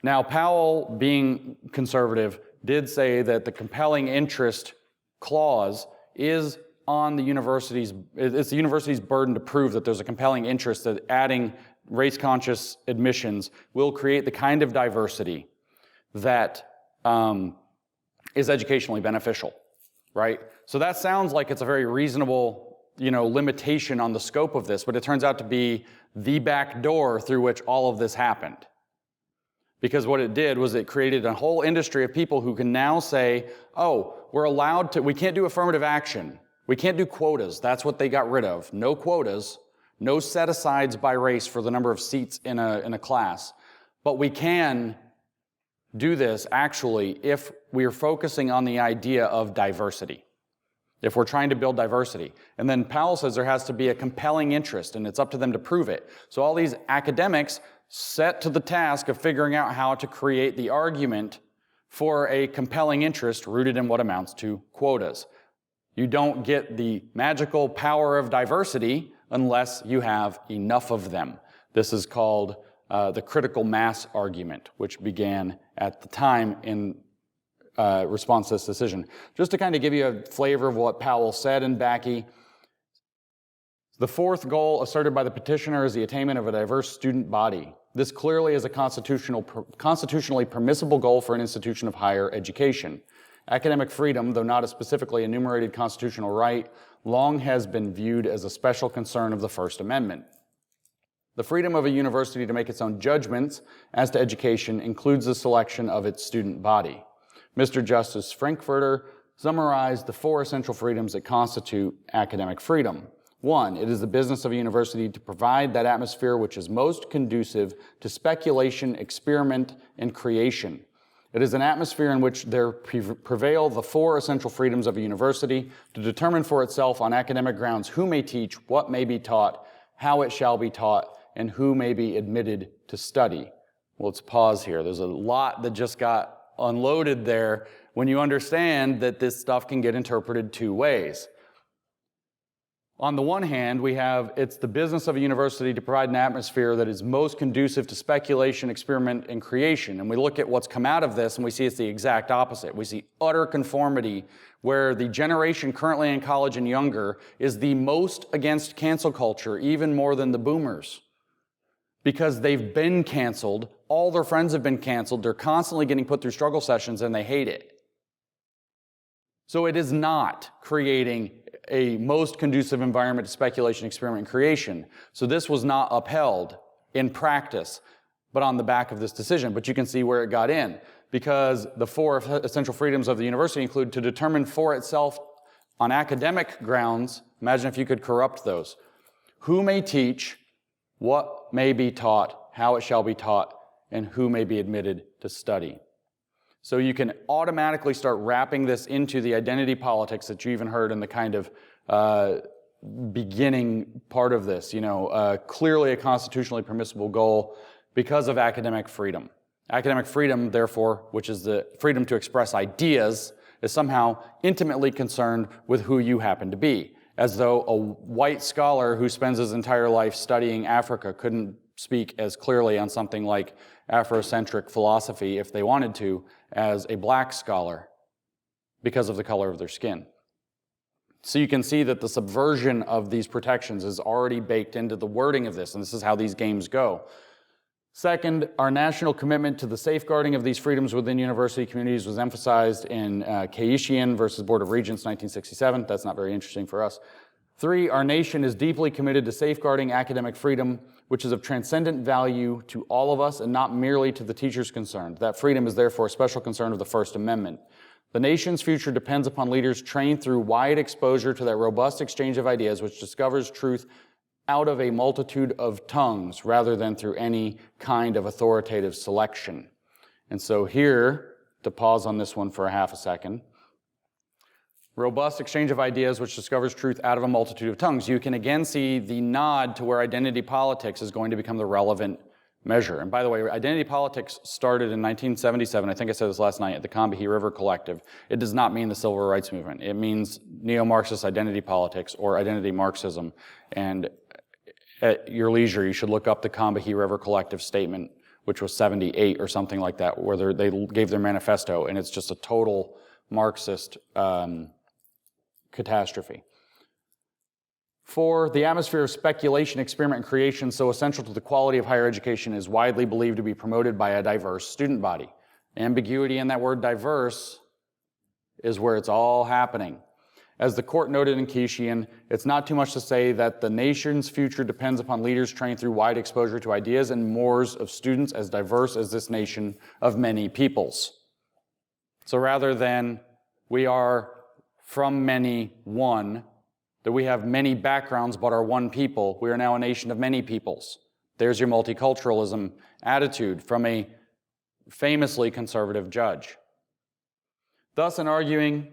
[SPEAKER 1] Now, Powell, being conservative, did say that the compelling interest clause is on the university's, it's the university's burden to prove that there's a compelling interest that adding race-conscious admissions will create the kind of diversity that is educationally beneficial, right? So that sounds like it's a very reasonable, limitation on the scope of this, but it turns out to be the back door through which all of this happened. Because what it did was it created a whole industry of people who can now say, oh, we can't do affirmative action. We can't do quotas. That's what they got rid of. No quotas, no set-asides by race for the number of seats in a class. But we can do this, actually, if we are focusing on the idea of diversity, if we're trying to build diversity. And then Powell says there has to be a compelling interest, and it's up to them to prove it. So all these academics set to the task of figuring out how to create the argument for a compelling interest rooted in what amounts to quotas. You don't get the magical power of diversity unless you have enough of them. This is called the critical mass argument, which began at the time in response to this decision. Just to kind of give you a flavor of what Powell said in Bakke, the fourth goal asserted by the petitioner is the attainment of a diverse student body. This clearly is a constitutionally permissible goal for an institution of higher education. Academic freedom, though not a specifically enumerated constitutional right, long has been viewed as a special concern of the First Amendment. The freedom of a university to make its own judgments as to education includes the selection of its student body. Mr. Justice Frankfurter summarized the four essential freedoms that constitute academic freedom. 1, it is the business of a university to provide that atmosphere which is most conducive to speculation, experiment, and creation. It is an atmosphere in which there prevail the four essential freedoms of a university to determine for itself on academic grounds who may teach, what may be taught, how it shall be taught, and who may be admitted to study. Well, let's pause here. There's a lot that just got unloaded there when you understand that this stuff can get interpreted two ways. On the one hand, we have, it's the business of a university to provide an atmosphere that is most conducive to speculation, experiment, and creation. And we look at what's come out of this and we see it's the exact opposite. We see utter conformity where the generation currently in college and younger is the most against cancel culture, even more than the boomers. Because they've been canceled, all their friends have been canceled, they're constantly getting put through struggle sessions and they hate it. So it is not creating a most conducive environment to speculation, experiment, and creation. So this was not upheld in practice, but on the back of this decision. But you can see where it got in, because the four essential freedoms of the university include to determine for itself On academic grounds, imagine if you could corrupt those. Who may teach, what may be taught, how it shall be taught, and who may be admitted to study. So you can automatically start wrapping this into the identity politics that you even heard in the kind of beginning part of this, clearly a constitutionally permissible goal because of academic freedom. Academic freedom, therefore, which is the freedom to express ideas, is somehow intimately concerned with who you happen to be, as though a white scholar who spends his entire life studying Africa couldn't speak as clearly on something like Afrocentric philosophy, if they wanted to, as a black scholar because of the color of their skin. So you can see that the subversion of these protections is already baked into the wording of this, and this is how these games go. Second, our national commitment to the safeguarding of these freedoms within university communities was emphasized in Keishian versus Board of Regents, 1967. That's not very interesting for us. 3, our nation is deeply committed to safeguarding academic freedom, which is of transcendent value to all of us and not merely to the teachers concerned. That freedom is therefore a special concern of the First Amendment. The nation's future depends upon leaders trained through wide exposure to that robust exchange of ideas which discovers truth out of a multitude of tongues rather than through any kind of authoritative selection. And so here, to pause on this one for a half a second, robust exchange of ideas which discovers truth out of a multitude of tongues. You can again see the nod to where identity politics is going to become the relevant measure. And by the way, identity politics started in 1977, I think I said this last night, at the Combahee River Collective. It does not mean the Civil Rights Movement. It means neo-Marxist identity politics or identity Marxism. And at your leisure, you should look up the Combahee River Collective statement, which was 78 or something like that, where they gave their manifesto, and it's just a total Marxist catastrophe. 4, the atmosphere of speculation, experiment, and creation so essential to the quality of higher education is widely believed to be promoted by a diverse student body. Ambiguity in that word diverse is where it's all happening. As the court noted in Keishian, it's not too much to say that the nation's future depends upon leaders trained through wide exposure to ideas and mores of students as diverse as this nation of many peoples. So rather than we are from many one, that we have many backgrounds but are one people, we are now a nation of many peoples. There's your multiculturalism attitude from a famously conservative judge. Thus, in arguing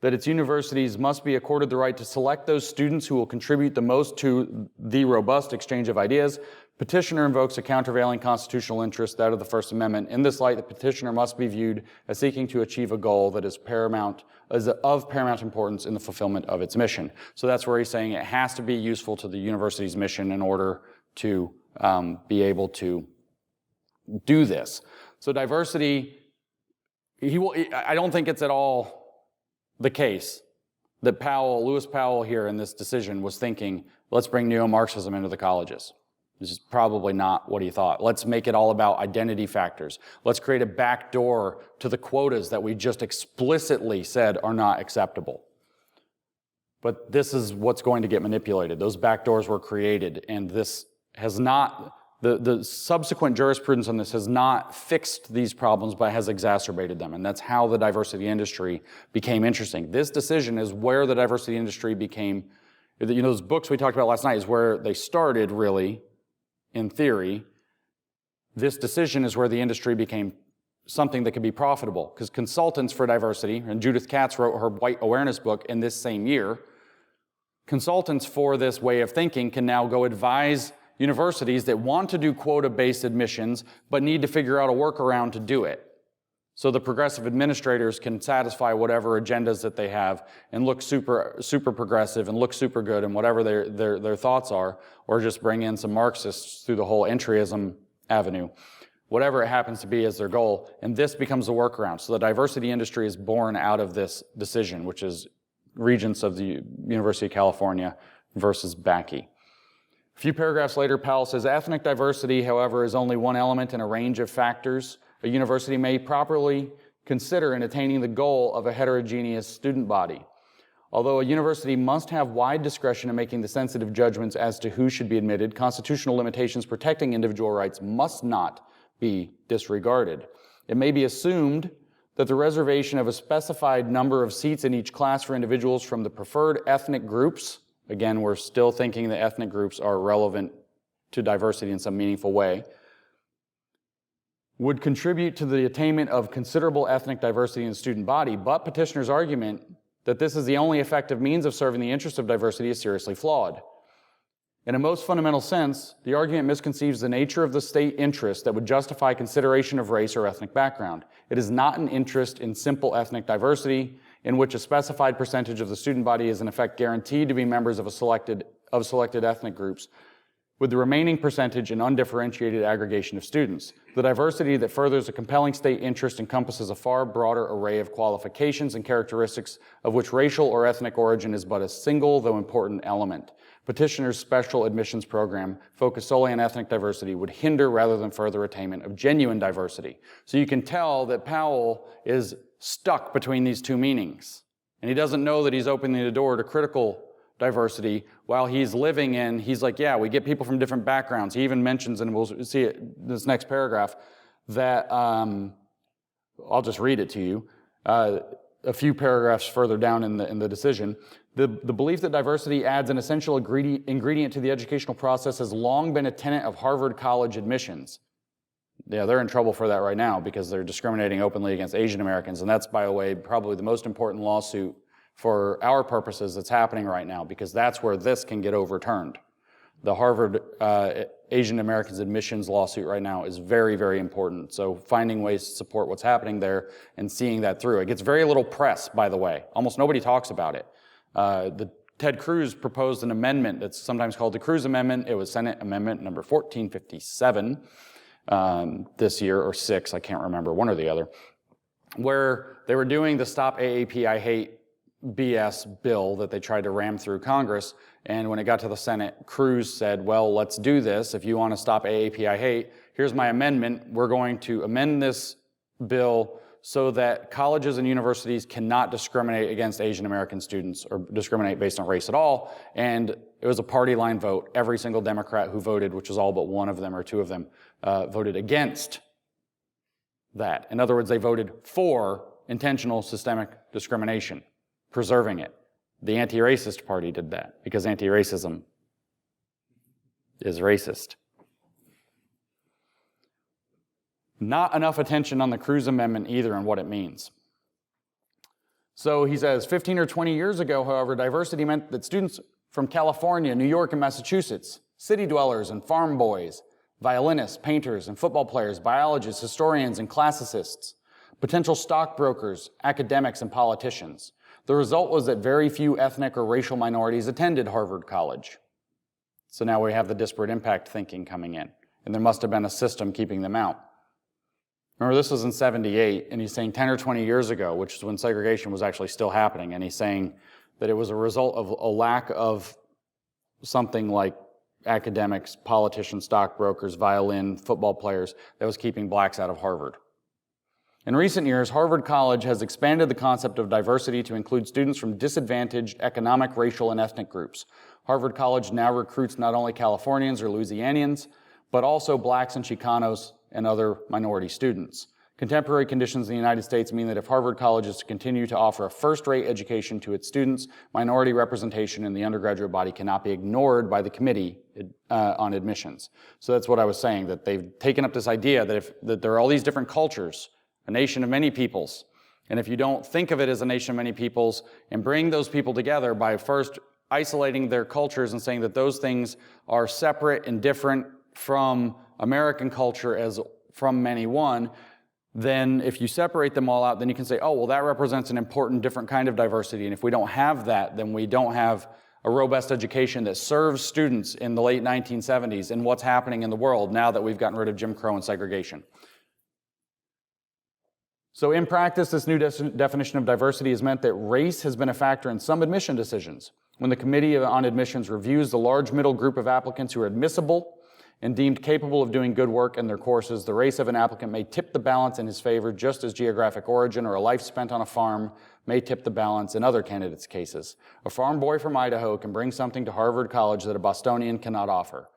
[SPEAKER 1] that its universities must be accorded the right to select those students who will contribute the most to the robust exchange of ideas, petitioner invokes a countervailing constitutional interest, that of the First Amendment. In this light, the petitioner must be viewed as seeking to achieve a goal that is of paramount importance in the fulfillment of its mission. So that's where he's saying it has to be useful to the university's mission in order to be able to do this. So diversity, I don't think it's at all the case that Lewis Powell here in this decision was thinking, let's bring neo-Marxism into the colleges. This is probably not what he thought. Let's make it all about identity factors. Let's create a back door to the quotas that we just explicitly said are not acceptable. But this is what's going to get manipulated. Those back doors were created, and this has not, the subsequent jurisprudence on this has not fixed these problems, but has exacerbated them. And that's how the diversity industry became interesting. This decision is where the diversity industry became, those books we talked about last night is where they started, really, in theory. This decision is where the industry became something that could be profitable. Because consultants for diversity, and Judith Katz wrote her White Awareness book in this same year, consultants for this way of thinking can now go advise universities that want to do quota-based admissions but need to figure out a workaround to do it. So the progressive administrators can satisfy whatever agendas that they have and look super progressive and look super good and whatever their thoughts are, or just bring in some Marxists through the whole entryism avenue. Whatever it happens to be as their goal, and this becomes a workaround. So the diversity industry is born out of this decision, which is Regents of the University of California versus Bakke. A few paragraphs later, Powell says, ethnic diversity, however, is only one element in a range of factors a university may properly consider in attaining the goal of a heterogeneous student body. Although a university must have wide discretion in making the sensitive judgments as to who should be admitted, constitutional limitations protecting individual rights must not be disregarded. It may be assumed that the reservation of a specified number of seats in each class for individuals from the preferred ethnic groups, again, we're still thinking that ethnic groups are relevant to diversity in some meaningful way, would contribute to the attainment of considerable ethnic diversity in the student body, but petitioners' argument that this is the only effective means of serving the interests of diversity is seriously flawed. In a most fundamental sense, the argument misconceives the nature of the state interest that would justify consideration of race or ethnic background. It is not an interest in simple ethnic diversity, in which a specified percentage of the student body is in effect guaranteed to be members of selected ethnic groups, with the remaining percentage in undifferentiated aggregation of students. The diversity that furthers a compelling state interest encompasses a far broader array of qualifications and characteristics of which racial or ethnic origin is but a single, though important, element. Petitioners' special admissions program, focused solely on ethnic diversity, would hinder rather than further attainment of genuine diversity. So you can tell that Powell is stuck between these two meanings. And he doesn't know that he's opening the door to critical diversity while he's living in, he's like, yeah, we get people from different backgrounds. He even mentions, and we'll see it in this next paragraph, that, I'll just read it to you, a few paragraphs further down in the decision. The belief that diversity adds an essential ingredient to the educational process has long been a tenet of Harvard College admissions. Yeah, they're in trouble for that right now because they're discriminating openly against Asian Americans, and that's, by the way, probably the most important lawsuit for our purposes that's happening right now, because that's where this can get overturned. The Harvard Asian Americans admissions lawsuit right now is very, very important. So finding ways to support what's happening there and seeing that through. It gets very little press, by the way. Almost nobody talks about it. Ted Cruz proposed an amendment that's sometimes called the Cruz Amendment. It was Senate Amendment number 1457 this year, or 6, I can't remember, one or the other, where they were doing the Stop AAP I Hate BS bill that they tried to ram through Congress, and when it got to the Senate, Cruz said, well, let's do this. If you want to stop AAP I Hate, here's my amendment. We're going to amend this bill so that colleges and universities cannot discriminate against Asian American students or discriminate based on race at all. And it was a party line vote. Every single Democrat who voted, which was all but one of them or two of them, voted against that. In other words, they voted for intentional systemic discrimination, preserving it. The anti-racist party did that because anti-racism is racist. Not enough attention on the Cruz Amendment either and what it means. So he says, 15 or 20 years ago, however, diversity meant that students from California, New York, and Massachusetts, city dwellers and farm boys, violinists, painters, and football players, biologists, historians, and classicists, potential stockbrokers, academics, and politicians. The result was that very few ethnic or racial minorities attended Harvard College. So now we have the disparate impact thinking coming in, and there must have been a system keeping them out. Remember, this was in 78, and he's saying 10 or 20 years ago, which is when segregation was actually still happening, and he's saying that it was a result of a lack of something like academics, politicians, stockbrokers, violin, football players that was keeping blacks out of Harvard. In recent years, Harvard College has expanded the concept of diversity to include students from disadvantaged economic, racial, and ethnic groups. Harvard College now recruits not only Californians or Louisianians, but also blacks and Chicanos and other minority students. Contemporary conditions in the United States mean that if Harvard College is to continue to offer a first-rate education to its students, minority representation in the undergraduate body cannot be ignored by the Committee on Admissions. So that's what I was saying, that they've taken up this idea that there are all these different cultures, a nation of many peoples, and if you don't think of it as a nation of many peoples and bring those people together by first isolating their cultures and saying that those things are separate and different from American culture as from many one, then if you separate them all out, then you can say, oh, well, that represents an important different kind of diversity. And if we don't have that, then we don't have a robust education that serves students in the late 1970s and what's happening in the world now that we've gotten rid of Jim Crow and segregation. So in practice, this new definition of diversity has meant that race has been a factor in some admission decisions. When the Committee on Admissions reviews the large middle group of applicants who are admissible and deemed capable of doing good work in their courses, the race of an applicant may tip the balance in his favor, just as geographic origin or a life spent on a farm may tip the balance in other candidates' cases. A farm boy from Idaho can bring something to Harvard College that a Bostonian cannot offer.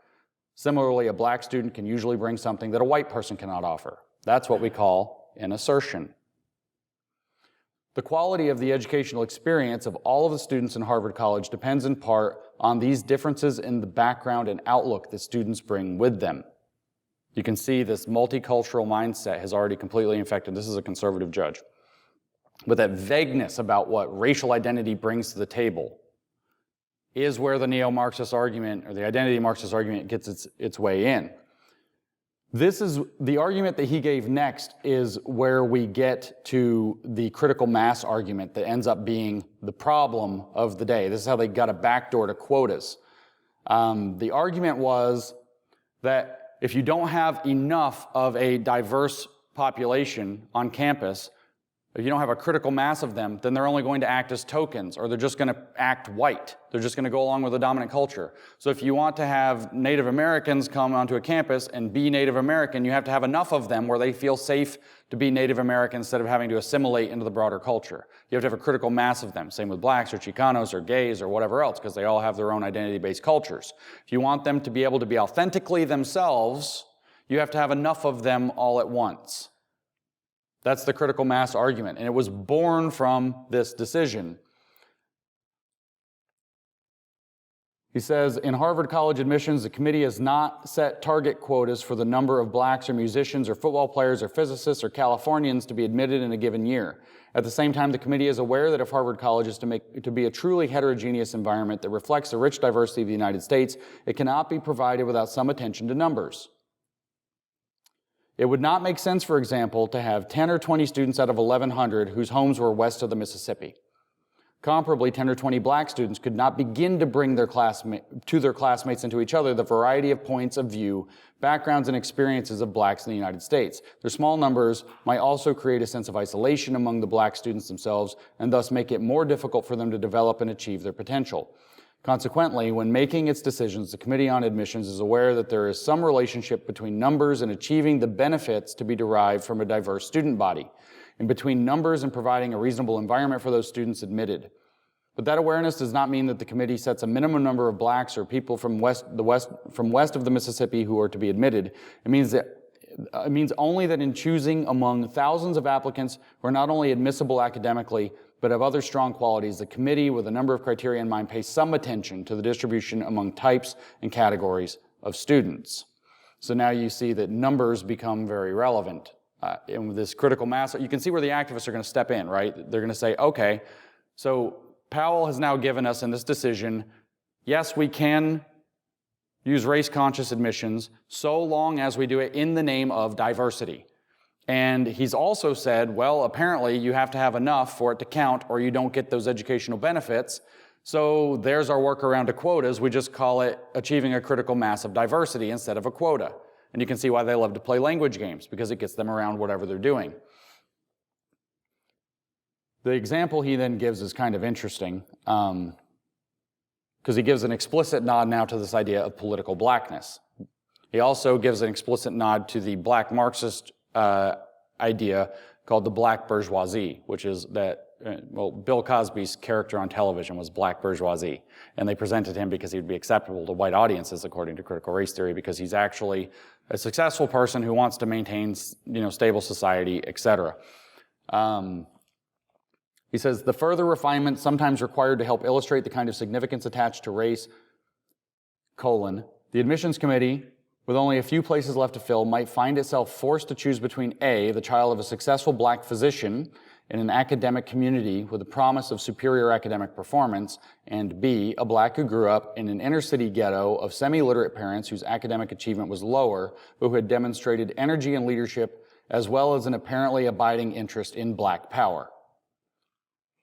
[SPEAKER 1] Similarly, a black student can usually bring something that a white person cannot offer. That's what we call an assertion. The quality of the educational experience of all of the students in Harvard College depends in part on these differences in the background and outlook that students bring with them. You can see this multicultural mindset has already completely infected. This is a conservative judge. But that vagueness about what racial identity brings to the table is where the neo-Marxist argument, or the identity Marxist argument, gets its way in. This is the argument that he gave next is where we get to the critical mass argument that ends up being the problem of the day. This is how they got a backdoor to quotas. The argument was that if you don't have enough of a diverse population on campus, if you don't have a critical mass of them, then they're only going to act as tokens, or they're just going to act white. They're just going to go along with the dominant culture. So if you want to have Native Americans come onto a campus and be Native American, you have to have enough of them where they feel safe to be Native American instead of having to assimilate into the broader culture. You have to have a critical mass of them. Same with blacks or Chicanos or gays or whatever else, because they all have their own identity-based cultures. If you want them to be able to be authentically themselves, you have to have enough of them all at once. That's the critical mass argument, and it was born from this decision. He says, in Harvard College admissions, the committee has not set target quotas for the number of blacks or musicians or football players or physicists or Californians to be admitted in a given year. At the same time, the committee is aware that if Harvard College is to be a truly heterogeneous environment that reflects the rich diversity of the United States, it cannot be provided without some attention to numbers. It would not make sense, for example, to have 10 or 20 students out of 1,100 whose homes were west of the Mississippi. Comparably, 10 or 20 black students could not begin to bring their classmates into each other the variety of points of view, backgrounds, and experiences of blacks in the United States. Their small numbers might also create a sense of isolation among the black students themselves and thus make it more difficult for them to develop and achieve their potential. Consequently, when making its decisions, the Committee on Admissions is aware that there is some relationship between numbers and achieving the benefits to be derived from a diverse student body, and between numbers and providing a reasonable environment for those students admitted. But that awareness does not mean that the committee sets a minimum number of blacks or people from west of the Mississippi who are to be admitted. It means only that in choosing among thousands of applicants who are not only admissible academically, but have other strong qualities, the committee, with a number of criteria in mind, pays some attention to the distribution among types and categories of students. So now you see that numbers become very relevant. In this critical mass, you can see where the activists are going to step in, right? They're going to say, okay, so Powell has now given us in this decision, yes, we can use race-conscious admissions so long as we do it in the name of diversity. And he's also said, well, apparently you have to have enough for it to count or you don't get those educational benefits. So there's our workaround to quotas. We just call it achieving a critical mass of diversity instead of a quota. And you can see why they love to play language games, because it gets them around whatever they're doing. The example he then gives is kind of interesting, because he gives an explicit nod now to this idea of political blackness. He also gives an explicit nod to the black Marxist idea called the black bourgeoisie, which is that, Bill Cosby's character on television was black bourgeoisie, and they presented him because he would be acceptable to white audiences according to critical race theory, because he's actually a successful person who wants to maintain, stable society, etc. He says, the further refinement sometimes required to help illustrate the kind of significance attached to race, the admissions committee, with only a few places left to fill, might find itself forced to choose between A, the child of a successful black physician in an academic community with the promise of superior academic performance, and B, a black who grew up in an inner-city ghetto of semi-literate parents whose academic achievement was lower, but who had demonstrated energy and leadership, as well as an apparently abiding interest in black power.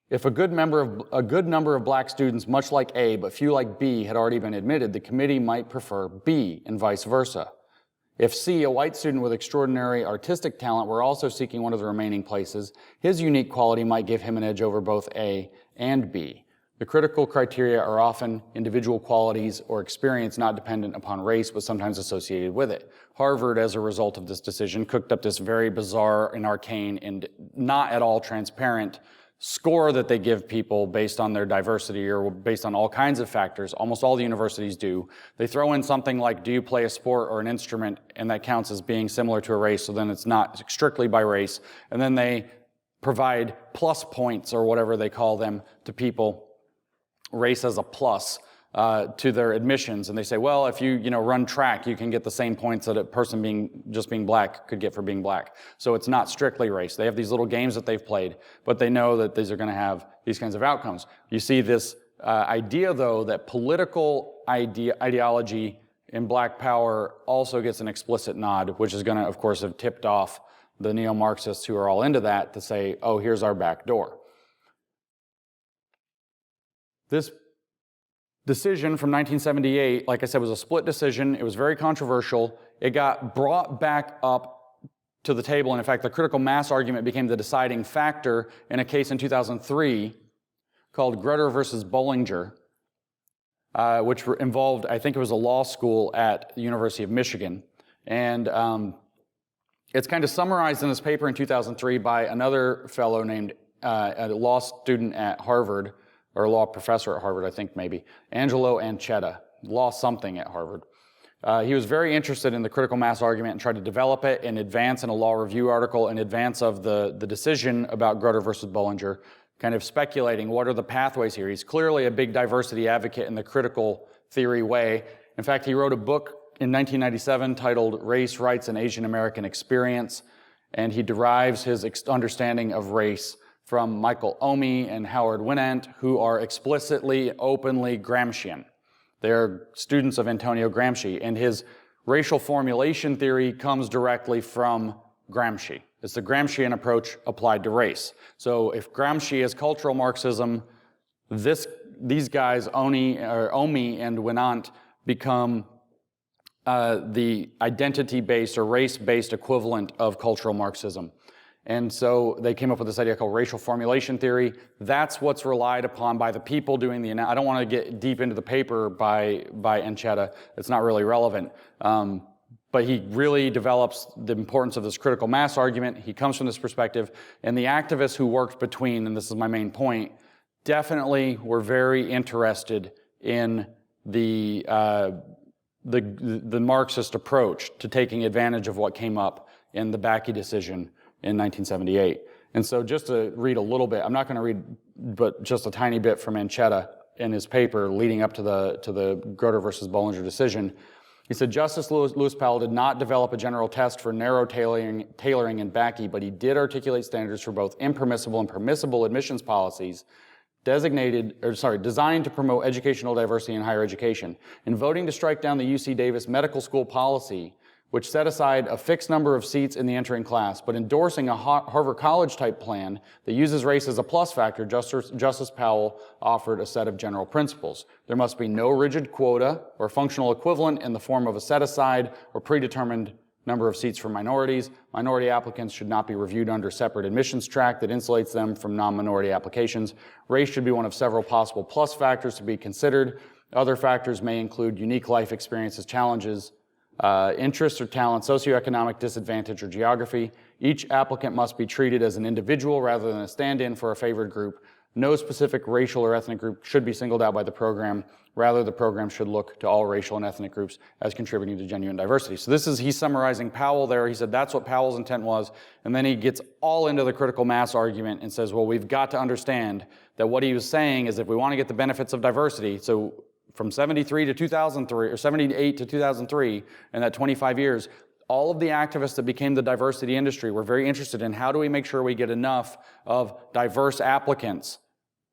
[SPEAKER 1] If a good number of black students, much like A, but few like B, had already been admitted, the committee might prefer B, and vice versa. If C, a white student with extraordinary artistic talent, were also seeking one of the remaining places, his unique quality might give him an edge over both A and B. The critical criteria are often individual qualities or experience not dependent upon race, but sometimes associated with it. Harvard, as a result of this decision, cooked up this very bizarre and arcane and not at all transparent score that they give people based on their diversity or based on all kinds of factors. Almost all the universities do. They throw in something like, do you play a sport or an instrument, and that counts as being similar to a race, so then it's not strictly by race. And then they provide plus points or whatever they call them to people, race as a plus to their admissions. And they say, well, if you run track, you can get the same points that a person just being black could get for being black. So it's not strictly race. They have these little games that they've played, but they know that these are going to have these kinds of outcomes. You see this idea, though, that political ideology in black power also gets an explicit nod, which is going to, of course, have tipped off the neo-Marxists who are all into that to say, oh, here's our back door. This decision from 1978, like I said, was a split decision. It was very controversial. It got brought back up to the table, and in fact, the critical mass argument became the deciding factor in a case in 2003 called Grutter versus Bollinger, which involved, I think it was a law school at the University of Michigan. And it's kind of summarized in this paper in 2003 by another fellow named, a law student at Harvard, or a law professor at Harvard, I think maybe, Angelo Anchetta, law something at Harvard. He was very interested in the critical mass argument and tried to develop it in advance in a law review article in advance of the decision about Grutter versus Bollinger, kind of speculating what are the pathways here. He's clearly a big diversity advocate in the critical theory way. In fact, he wrote a book in 1997 titled Race, Rights, and Asian American Experience, and he derives his understanding of race from Michael Omi and Howard Winant, who are explicitly, openly Gramscian. They're students of Antonio Gramsci, and his racial formulation theory comes directly from Gramsci. It's the Gramscian approach applied to race. So if Gramsci is cultural Marxism, these guys, Omi and Winant, become the identity-based or race-based equivalent of cultural Marxism. And so they came up with this idea called racial formulation theory. That's what's relied upon by the people doing the analysis. I don't want to get deep into the paper by Anchetta. It's not really relevant. But he really develops the importance of this critical mass argument. He comes from this perspective. And the activists who worked between, and this is my main point, definitely were very interested in the Marxist approach to taking advantage of what came up in the Bakke decision in 1978. And so just to read a little bit, I'm not going to read but just a tiny bit from Anchetta in his paper leading up to the Grutter versus Bollinger decision. He said, Justice Lewis Powell did not develop a general test for narrow tailoring in Bakke, but he did articulate standards for both impermissible and permissible admissions policies designed to promote educational diversity in higher education. In voting to strike down the UC Davis medical school policy, which set aside a fixed number of seats in the entering class, but endorsing a Harvard College-type plan that uses race as a plus factor, Justice Powell offered a set of general principles. There must be no rigid quota or functional equivalent in the form of a set-aside or predetermined number of seats for minorities. Minority applicants should not be reviewed under a separate admissions track that insulates them from non-minority applications. Race should be one of several possible plus factors to be considered. Other factors may include unique life experiences, challenges, interests or talent, socioeconomic disadvantage, or geography. Each applicant must be treated as an individual rather than a stand-in for a favored group. No specific racial or ethnic group should be singled out by the program. Rather, the program should look to all racial and ethnic groups as contributing to genuine diversity. So he's summarizing Powell there. He said that's what Powell's intent was. And then he gets all into the critical mass argument and says, well, we've got to understand that what he was saying is if we want to get the benefits of diversity, so from 73 to 2003, or 78 to 2003, in that 25 years, all of the activists that became the diversity industry were very interested in how do we make sure we get enough of diverse applicants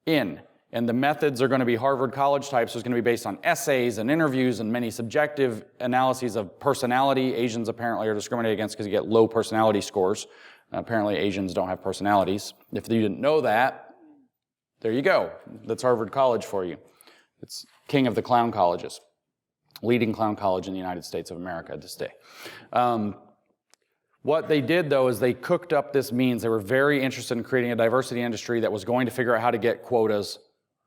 [SPEAKER 1] in. And the methods are going to be Harvard College types. So it's going to be based on essays and interviews and many subjective analyses of personality. Asians apparently are discriminated against because you get low personality scores. Apparently Asians don't have personalities. If you didn't know that, there you go. That's Harvard College for you. It's king of the clown colleges, leading clown college in the United States of America this day. What they did, though, is they cooked up this means. They were very interested in creating a diversity industry that was going to figure out how to get quotas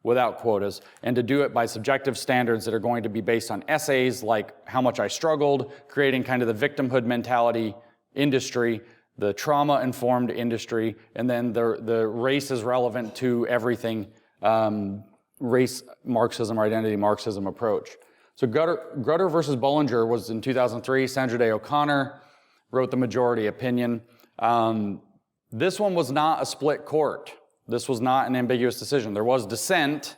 [SPEAKER 1] without quotas, and to do it by subjective standards that are going to be based on essays like how much I struggled, creating kind of the victimhood mentality industry, the trauma-informed industry, and then the race is relevant to everything, race Marxism or identity Marxism approach. So Grutter versus Bollinger was in 2003. Sandra Day O'Connor wrote the majority opinion. This one was not a split court. This was not an ambiguous decision. There was dissent,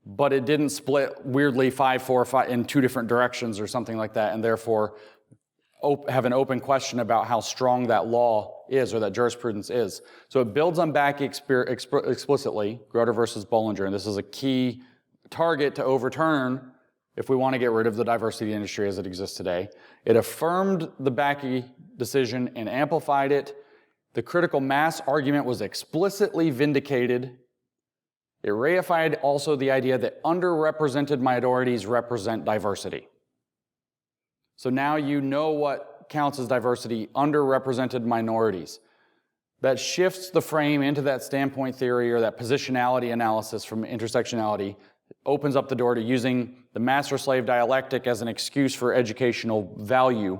[SPEAKER 1] but it didn't split weirdly 5-4 in two different directions or something like that, and therefore have an open question about how strong that law is or that jurisprudence is. So it builds on back explicitly, Groter versus Bollinger, and this is a key target to overturn if we want to get rid of the diversity industry as it exists today. It affirmed the Bakke decision and amplified it. The critical mass argument was explicitly vindicated. It reified also the idea that underrepresented minorities represent diversity. So now you know what counts as diversity, underrepresented minorities. That shifts the frame into that standpoint theory or that positionality analysis from intersectionality, opens up the door to using the master-slave dialectic as an excuse for educational value,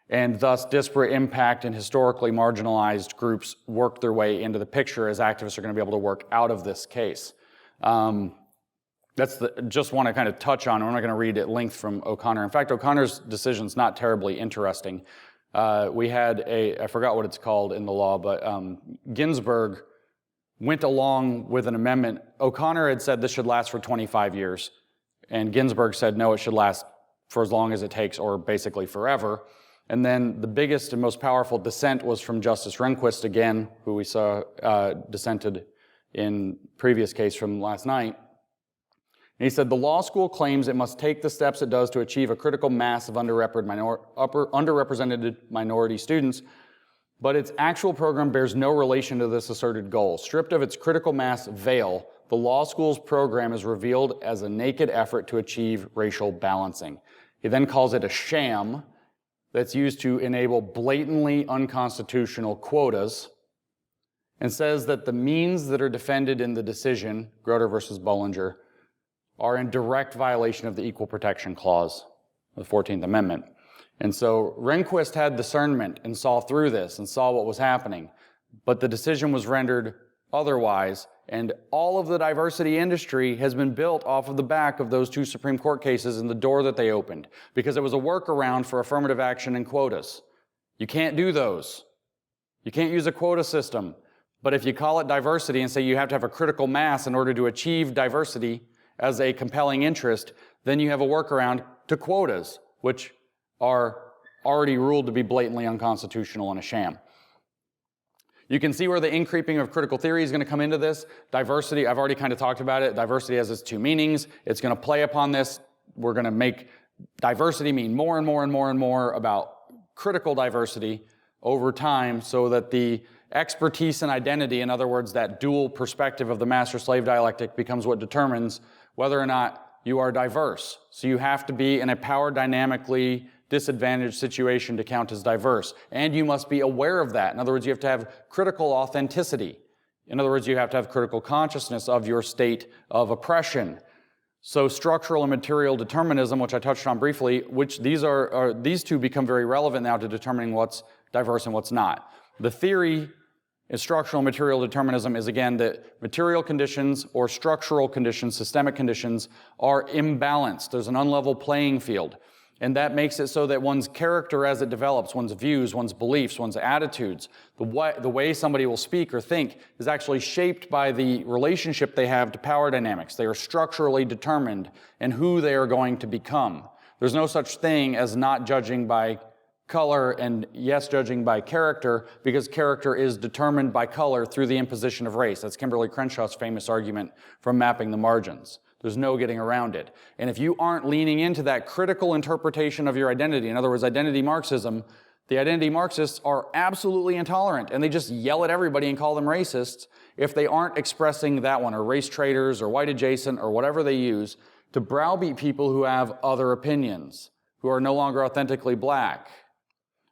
[SPEAKER 1] and thus disparate impact and historically marginalized groups work their way into the picture as activists are going to be able to work out of this case. Just want to kind of touch on, I'm not going to read at length from O'Connor. In fact, O'Connor's decision's not terribly interesting. We had I forgot what it's called in the law, but Ginsburg went along with an amendment. O'Connor had said this should last for 25 years, and Ginsburg said no, it should last for as long as it takes, or basically forever. And then the biggest and most powerful dissent was from Justice Rehnquist again, who we saw dissented in previous case from last night. And he said, the law school claims it must take the steps it does to achieve a critical mass of underrepresented minority students, but its actual program bears no relation to this asserted goal. Stripped of its critical mass veil, the law school's program is revealed as a naked effort to achieve racial balancing. He then calls it a sham that's used to enable blatantly unconstitutional quotas, and says that the means that are defended in the decision, Groter versus Bollinger, are in direct violation of the Equal Protection Clause of the 14th Amendment. And so Rehnquist had discernment and saw through this and saw what was happening, but the decision was rendered otherwise, and all of the diversity industry has been built off of the back of those two Supreme Court cases and the door that they opened, because it was a workaround for affirmative action and quotas. You can't do those. You can't use a quota system. But if you call it diversity and say you have to have a critical mass in order to achieve diversity as a compelling interest, then you have a workaround to quotas, which are already ruled to be blatantly unconstitutional and a sham. You can see where the increeping of critical theory is going to come into this. Diversity, I've already kind of talked about it. Diversity has its two meanings. It's going to play upon this. We're going to make diversity mean more and more and more and more about critical diversity over time, so that the expertise and identity, in other words, that dual perspective of the master-slave dialectic, becomes what determines whether or not you are diverse. So you have to be in a power dynamically disadvantaged situation to count as diverse. And you must be aware of that. In other words, you have to have critical authenticity. In other words, you have to have critical consciousness of your state of oppression. So structural and material determinism, which I touched on briefly, which these two become very relevant now to determining what's diverse and what's not. The theory in structural and material determinism is, again, that material conditions or structural conditions, systemic conditions, are imbalanced. There's an unlevel playing field. And that makes it so that one's character as it develops, one's views, one's beliefs, one's attitudes, the way somebody will speak or think is actually shaped by the relationship they have to power dynamics. They are structurally determined in who they are going to become. There's no such thing as not judging by color and yes, judging by character, because character is determined by color through the imposition of race. That's Kimberly Crenshaw's famous argument from Mapping the Margins. There's no getting around it. And if you aren't leaning into that critical interpretation of your identity, in other words, identity Marxism, the identity Marxists are absolutely intolerant, and they just yell at everybody and call them racists if they aren't expressing that one, or race traitors, or white adjacent, or whatever they use to browbeat people who have other opinions, who are no longer authentically black.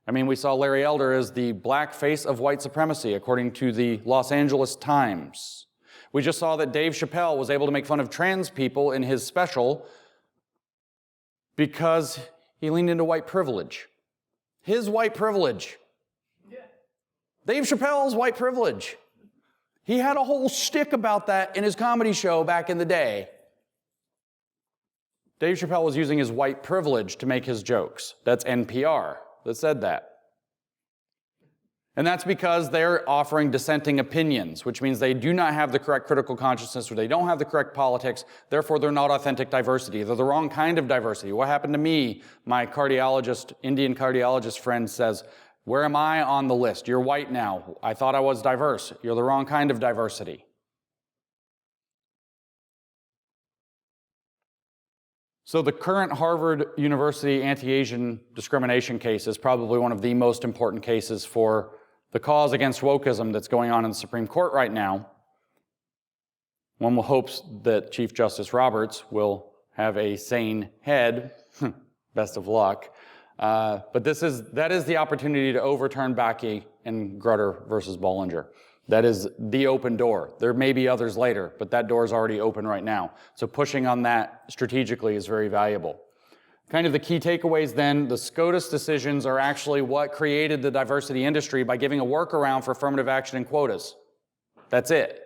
[SPEAKER 1] I mean, we saw Larry Elder as the black face of white supremacy, according to the Los Angeles Times. We just saw that Dave Chappelle was able to make fun of trans people in his special because he leaned into white privilege. His white privilege. Yeah. Dave Chappelle's white privilege. He had a whole shtick about that in his comedy show back in the day. Dave Chappelle was using his white privilege to make his jokes. That's NPR that said that. And that's because they're offering dissenting opinions, which means they do not have the correct critical consciousness or they don't have the correct politics. Therefore, they're not authentic diversity. They're the wrong kind of diversity. What happened to me? My cardiologist, Indian cardiologist friend says, where am I on the list? You're white now. I thought I was diverse. You're the wrong kind of diversity. So the current Harvard University anti-Asian discrimination case is probably one of the most important cases for the cause against wokeism that's going on in the Supreme Court right now. One hopes that Chief Justice Roberts will have a sane head. Best of luck. But that is the opportunity to overturn Bakke and Grutter versus Bollinger. That is the open door. There may be others later, but that door is already open right now. So pushing on that strategically is very valuable. Kind of the key takeaways then, the SCOTUS decisions are actually what created the diversity industry by giving a workaround for affirmative action and quotas. That's it.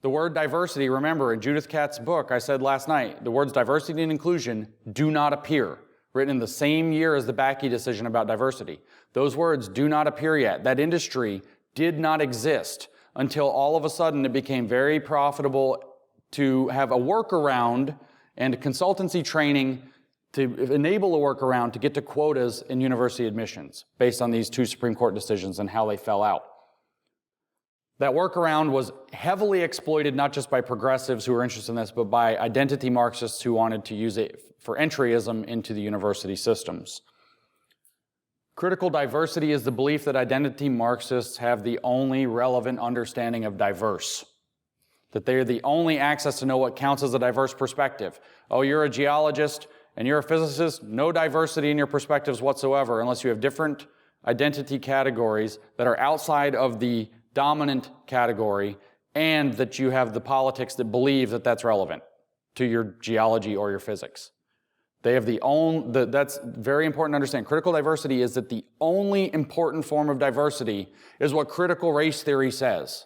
[SPEAKER 1] The word diversity, remember, in Judith Katz's book, I said last night, the words diversity and inclusion do not appear, written in the same year as the Bakke decision about diversity. Those words do not appear yet. That industry did not exist until all of a sudden it became very profitable to have a workaround and consultancy training to enable a workaround to get to quotas in university admissions based on these two Supreme Court decisions and how they fell out. That workaround was heavily exploited not just by progressives who were interested in this, but by identity Marxists who wanted to use it for entryism into the university systems. Critical diversity is the belief that identity Marxists have the only relevant understanding of diverse, that they are the only access to know what counts as a diverse perspective. Oh, you're a geologist and you're a physicist, no diversity in your perspectives whatsoever unless you have different identity categories that are outside of the dominant category and that you have the politics that believe that that's relevant to your geology or your physics. They have that's very important to understand. Critical diversity is that the only important form of diversity is what critical race theory says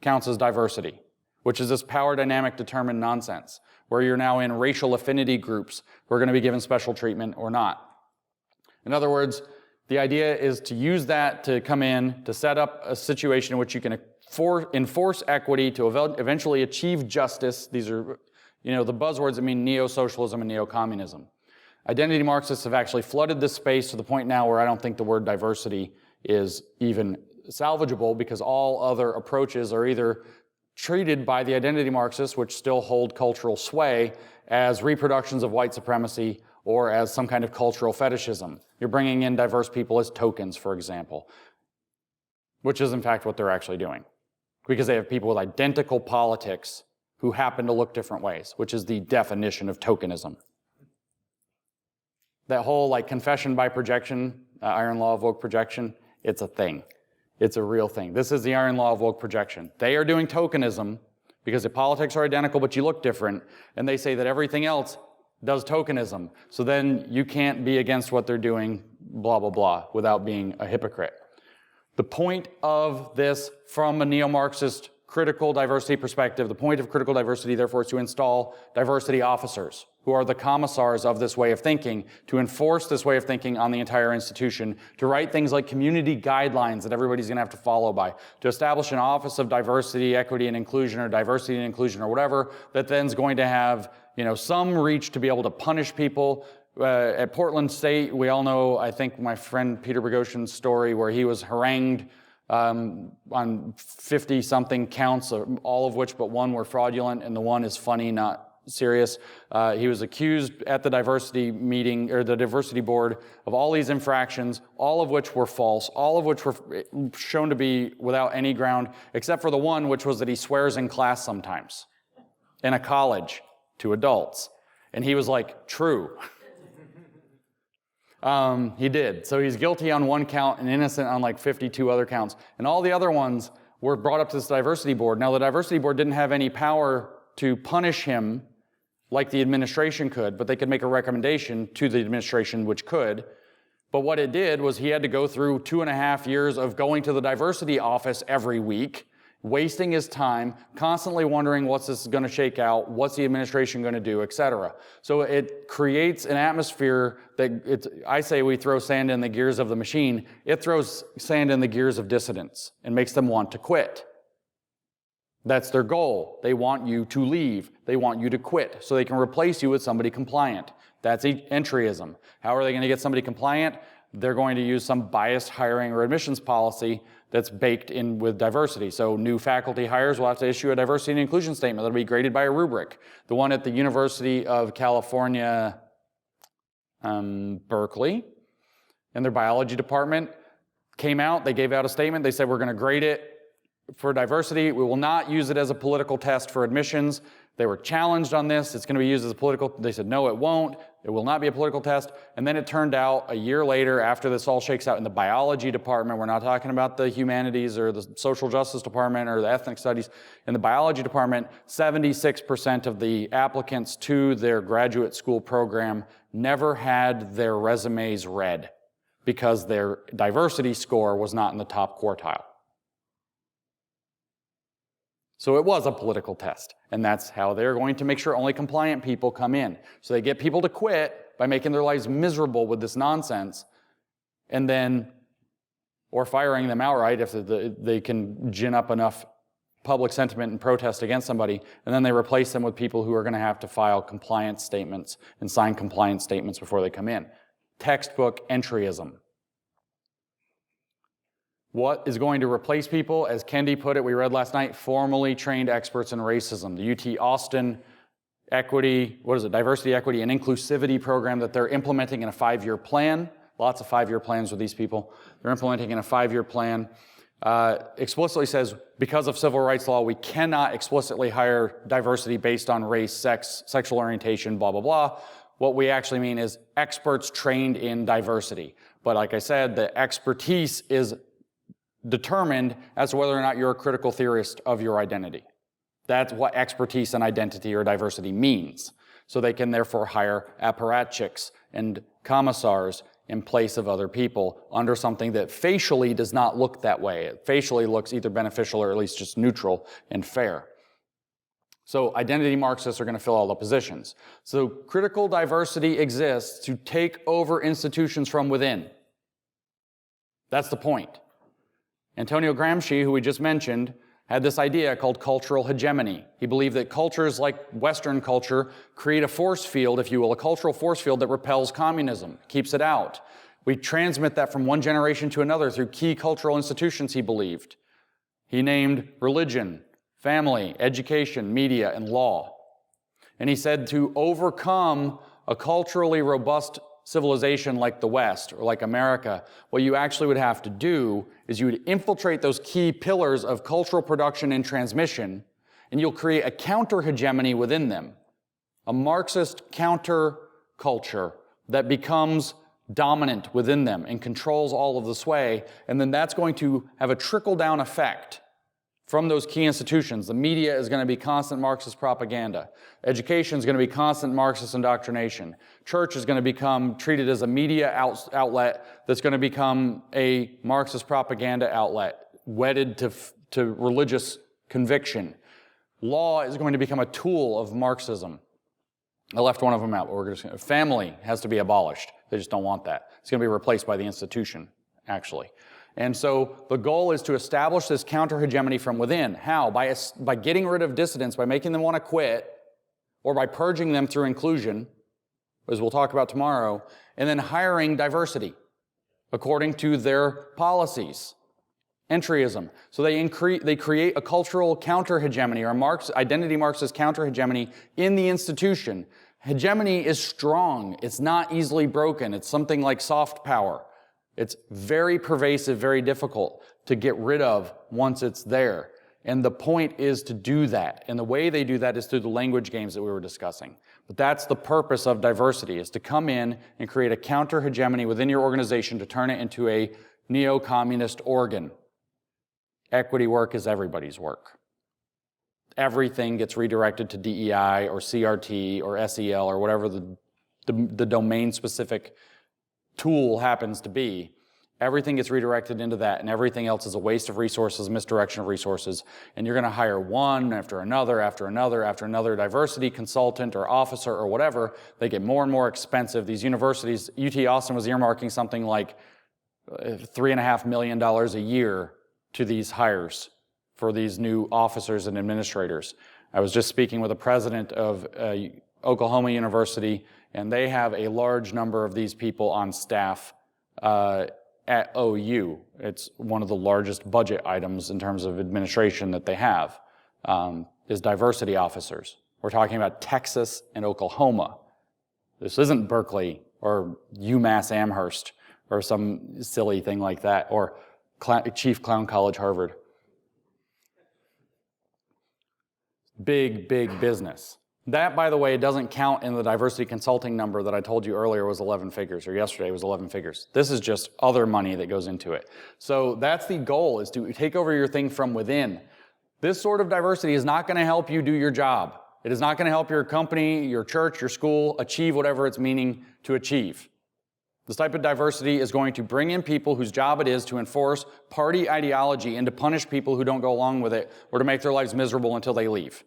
[SPEAKER 1] counts as diversity, which is this power dynamic determined nonsense, where you're now in racial affinity groups who are going to be given special treatment or not. In other words, the idea is to use that to come in, to set up a situation in which you can enforce equity to eventually achieve justice. These are, the buzzwords that mean neo-socialism and neo-communism. Identity Marxists have actually flooded this space to the point now where I don't think the word diversity is even salvageable because all other approaches are either treated by the identity Marxists, which still hold cultural sway, as reproductions of white supremacy or as some kind of cultural fetishism. You're bringing in diverse people as tokens, for example, which is in fact what they're actually doing, because they have people with identical politics who happen to look different ways, which is the definition of tokenism. That whole confession by projection, iron law of woke projection, it's a thing. It's a real thing. This is the iron law of woke projection. They are doing tokenism because the politics are identical, but you look different, and they say that everything else does tokenism. So then you can't be against what they're doing, blah, blah, blah, without being a hypocrite. The point of this from a neo-Marxist critical diversity perspective, the point of critical diversity, therefore, is to install diversity officers, who are the commissars of this way of thinking, to enforce this way of thinking on the entire institution, to write things like community guidelines that everybody's going to have to follow by, to establish an office of diversity, equity, and inclusion, or diversity and inclusion, or whatever, that then's going to have, some reach to be able to punish people. At Portland State, we all know, I think, my friend Peter Boghossian's story where he was harangued on 50-something counts, all of which but one were fraudulent, and the one is funny, not serious. He was accused at the diversity meeting, or the diversity board, of all these infractions, all of which were false, all of which were shown to be without any ground, except for the one, which was that he swears in class sometimes, in a college, to adults. And he was like, true. He did. So he's guilty on one count and innocent on 52 other counts. And all the other ones were brought up to this diversity board. Now, the diversity board didn't have any power to punish him like the administration could, but they could make a recommendation to the administration, which could. But what it did was he had to go through 2.5 years of going to the diversity office every week, wasting his time, constantly wondering what's this going to shake out, what's the administration going to do, etc. So it creates an atmosphere that I say we throw sand in the gears of the machine. It throws sand in the gears of dissidents and makes them want to quit. That's their goal. They want you to leave. They want you to quit so they can replace you with somebody compliant. That's entryism. How are they going to get somebody compliant? They're going to use some biased hiring or admissions policy that's baked in with diversity. So new faculty hires will have to issue a diversity and inclusion statement that'll be graded by a rubric. The one at the University of California, Berkeley, in their biology department came out, they gave out a statement, they said we're going to grade it for diversity. We will not use it as a political test for admissions. They were challenged on this. It's going to be used as a political. They said, no, it won't. It will not be a political test. And then it turned out a year later, after this all shakes out in the biology department, we're not talking about the humanities or the social justice department or the ethnic studies. In the biology department, 76% of the applicants to their graduate school program never had their resumes read because their diversity score was not in the top quartile. So it was a political test, and that's how they're going to make sure only compliant people come in. So they get people to quit by making their lives miserable with this nonsense, and then, or firing them outright if they can gin up enough public sentiment and protest against somebody, and then they replace them with people who are going to have to file compliance statements and sign compliance statements before they come in. Textbook entryism. What is going to replace people? As Kendi put it, we read last night, formally trained experts in racism. The UT Austin diversity, equity, and inclusivity program that they're implementing in a 5-year plan. Lots of 5-year plans with these people. They're implementing in a 5-year plan. Explicitly says, because of civil rights law, we cannot explicitly hire diversity based on race, sex, sexual orientation, blah, blah, blah. What we actually mean is experts trained in diversity. But like I said, the expertise is determined as to whether or not you're a critical theorist of your identity. That's what expertise and identity or diversity means. So they can therefore hire apparatchiks and commissars in place of other people under something that facially does not look that way. It facially looks either beneficial or at least just neutral and fair. So identity Marxists are going to fill all the positions. So critical diversity exists to take over institutions from within. That's the point. Antonio Gramsci, who we just mentioned, had this idea called cultural hegemony. He believed that cultures like Western culture create a force field, if you will, a cultural force field that repels communism, keeps it out. We transmit that from one generation to another through key cultural institutions, he believed. He named religion, family, education, media, and law. And he said to overcome a culturally robust civilization like the West or like America, what you actually would have to do is you would infiltrate those key pillars of cultural production and transmission, and you'll create a counter-hegemony within them, a Marxist counter-culture that becomes dominant within them and controls all of the sway, and then that's going to have a trickle-down effect from those key institutions. The media is going to be constant Marxist propaganda. Education is going to be constant Marxist indoctrination. Church is going to become treated as a media outlet that's going to become a Marxist propaganda outlet, wedded to religious conviction. Law is going to become a tool of Marxism. I left one of them out, but we're just family has to be abolished. They just don't want that. It's going to be replaced by the institution, actually. And so the goal is to establish this counter-hegemony from within. How? By getting rid of dissidents, by making them want to quit, or by purging them through inclusion, as we'll talk about tomorrow, and then hiring diversity according to their policies. Entryism. So they create a cultural counter-hegemony, or identity Marxist counter-hegemony in the institution. Hegemony is strong. It's not easily broken. It's something like soft power. It's very pervasive, very difficult to get rid of once it's there. And the point is to do that. And the way they do that is through the language games that we were discussing. But that's the purpose of diversity, is to come in and create a counter-hegemony within your organization to turn it into a neo-communist organ. Equity work is everybody's work. Everything gets redirected to DEI or CRT or SEL or whatever the domain-specific tool happens to be. Everything gets redirected into that, and everything else is a waste of resources, misdirection of resources. And you're going to hire one after another, after another, after another diversity consultant or officer or whatever. They get more and more expensive. These universities, UT Austin was earmarking something like $3.5 million a year to these hires for these new officers and administrators. I was just speaking with the president of Oklahoma University, and they have a large number of these people on staff at OU. It's one of the largest budget items in terms of administration that they have, is diversity officers. We're talking about Texas and Oklahoma. This isn't Berkeley or UMass Amherst or some silly thing like that, or Chief Clown College, Harvard. Big, big business. That, by the way, doesn't count in the diversity consulting number that I told you earlier was 11 figures, or yesterday was 11 figures. This is just other money that goes into it. So that's the goal, is to take over your thing from within. This sort of diversity is not going to help you do your job. It is not going to help your company, your church, your school achieve whatever it's meaning to achieve. This type of diversity is going to bring in people whose job it is to enforce party ideology and to punish people who don't go along with it, or to make their lives miserable until they leave.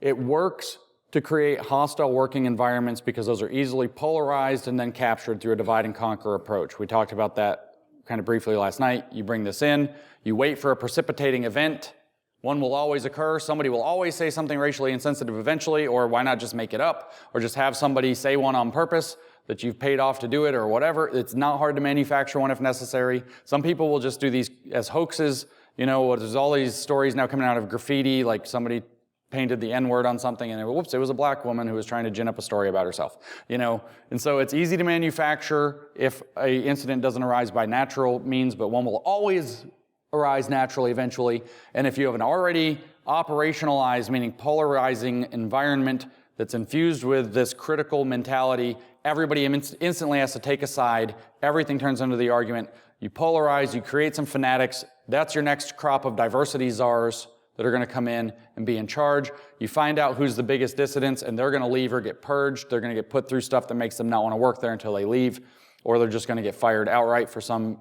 [SPEAKER 1] It works to create hostile working environments because those are easily polarized and then captured through a divide and conquer approach. We talked about that kind of briefly last night. You bring this in, you wait for a precipitating event. One will always occur. Somebody will always say something racially insensitive eventually, or why not just make it up, or just have somebody say one on purpose that you've paid off to do it or whatever. It's not hard to manufacture one if necessary. Some people will just do these as hoaxes. You know, there's all these stories now coming out of graffiti, like somebody painted the N-word on something, and whoops, it was a black woman who was trying to gin up a story about herself, you know. And so it's easy to manufacture if an incident doesn't arise by natural means, but one will always arise naturally eventually. And if you have an already operationalized, meaning polarizing environment that's infused with this critical mentality, everybody instantly has to take a side, everything turns into the argument. You polarize, you create some fanatics, that's your next crop of diversity czars that are going to come in and be in charge. You find out who's the biggest dissidents, and they're going to leave or get purged. They're going to get put through stuff that makes them not want to work there until they leave, or they're just going to get fired outright for some,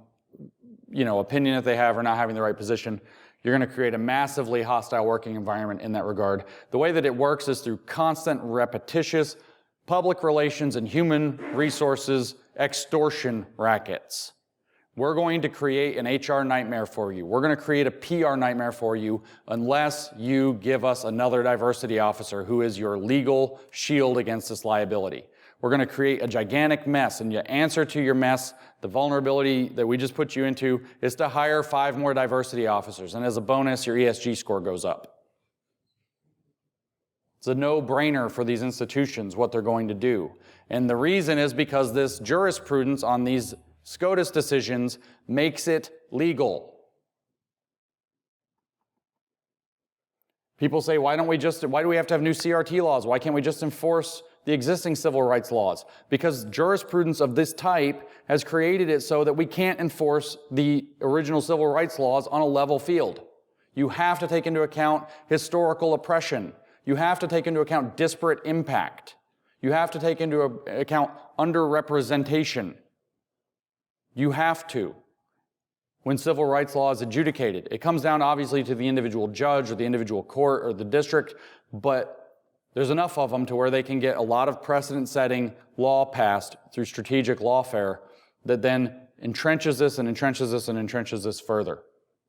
[SPEAKER 1] you know, opinion that they have or not having the right position. You're going to create a massively hostile working environment in that regard. The way that it works is through constant, repetitious public relations and human resources extortion rackets. We're going to create an HR nightmare for you. We're going to create a PR nightmare for you unless you give us another diversity officer who is your legal shield against this liability. We're going to create a gigantic mess, and the answer to your mess, the vulnerability that we just put you into, is to hire 5 more diversity officers, and as a bonus, your ESG score goes up. It's a no-brainer for these institutions what they're going to do. And the reason is because this jurisprudence on these SCOTUS decisions makes it legal. People say, why do we have to have new CRT laws? Why can't we just enforce the existing civil rights laws? Because jurisprudence of this type has created it so that we can't enforce the original civil rights laws on a level field. You have to take into account historical oppression. You have to take into account disparate impact. You have to take into account underrepresentation. You have to. When civil rights law is adjudicated, it comes down obviously to the individual judge or the individual court or the district, but there's enough of them to where they can get a lot of precedent-setting law passed through strategic lawfare that then entrenches this and entrenches this and entrenches this further.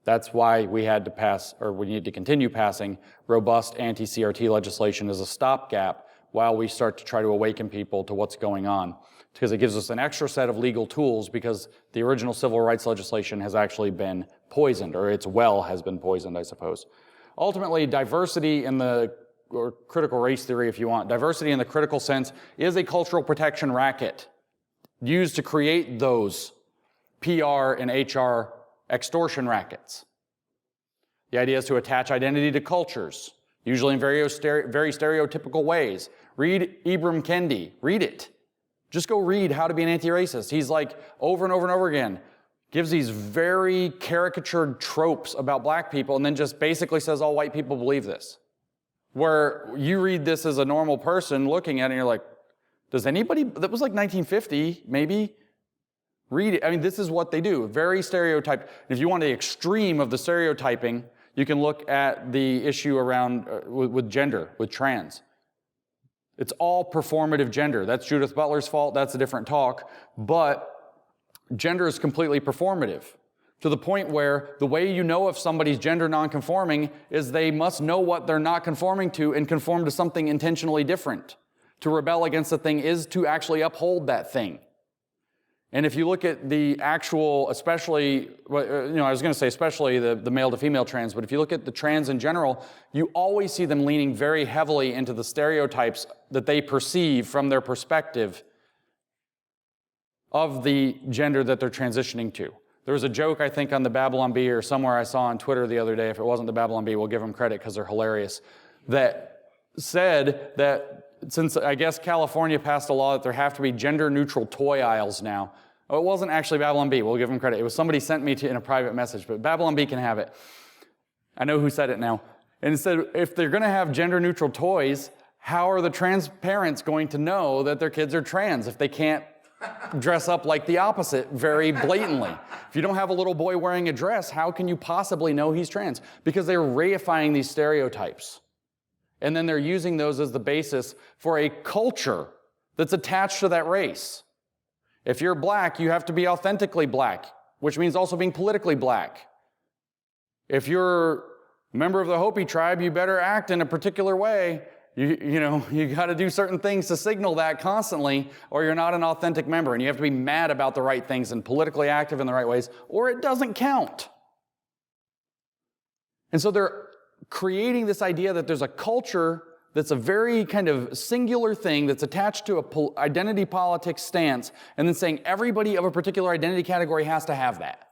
[SPEAKER 1] That's why we had to pass, or we need to continue passing, robust anti-CRT legislation as a stopgap while we start to try to awaken people to what's going on. Because it gives us an extra set of legal tools, because the original civil rights legislation has actually been poisoned, or its well has been poisoned, I suppose. Ultimately, diversity in the, or critical race theory if you want, diversity in the critical sense is a cultural protection racket used to create those PR and HR extortion rackets. The idea is to attach identity to cultures, usually in very stereotypical ways. Read Ibram Kendi, read it. Just go read How to Be an Anti-Racist. He's like, over and over and over again, gives these very caricatured tropes about black people and then just basically says all white people believe this. Where you read this as a normal person looking at it and you're like, Does anybody, that was like 1950, maybe, read it? I mean, this is what they do, very stereotyped. If you want the extreme of the stereotyping, you can look at the issue around with gender, with trans. It's all performative gender. That's Judith Butler's fault, that's a different talk, but gender is completely performative, to the point where the way you know if somebody's gender nonconforming is they must know what they're not conforming to and conform to something intentionally different. To rebel against a thing is to actually uphold that thing. And if you look at the actual, especially, I was going to say especially the male to female trans, but if you look at the trans in general, you always see them leaning very heavily into the stereotypes that they perceive from their perspective of the gender that they're transitioning to. There was a joke, I think, on the Babylon Bee or somewhere I saw on Twitter the other day. If it wasn't the Babylon Bee, we'll give them credit because they're hilarious, that said that since I guess California passed a law that there have to be gender-neutral toy aisles now. Oh, it wasn't actually Babylon Bee. We'll give them credit. It was somebody sent me in a private message, but Babylon Bee can have it. I know who said it now. And it said, if they're going to have gender-neutral toys, how are the trans parents going to know that their kids are trans if they can't dress up like the opposite very blatantly? If you don't have a little boy wearing a dress, how can you possibly know he's trans? Because they're reifying these stereotypes. And then they're using those as the basis for a culture that's attached to that race. If you're black, you have to be authentically black, which means also being politically black. If you're a member of the Hopi tribe, you better act in a particular way. You got to do certain things to signal that constantly, or you're not an authentic member, and you have to be mad about the right things and politically active in the right ways, or it doesn't count. And so they're creating this idea that there's a culture that's a very kind of singular thing that's attached to a identity politics stance, and then saying everybody of a particular identity category has to have that.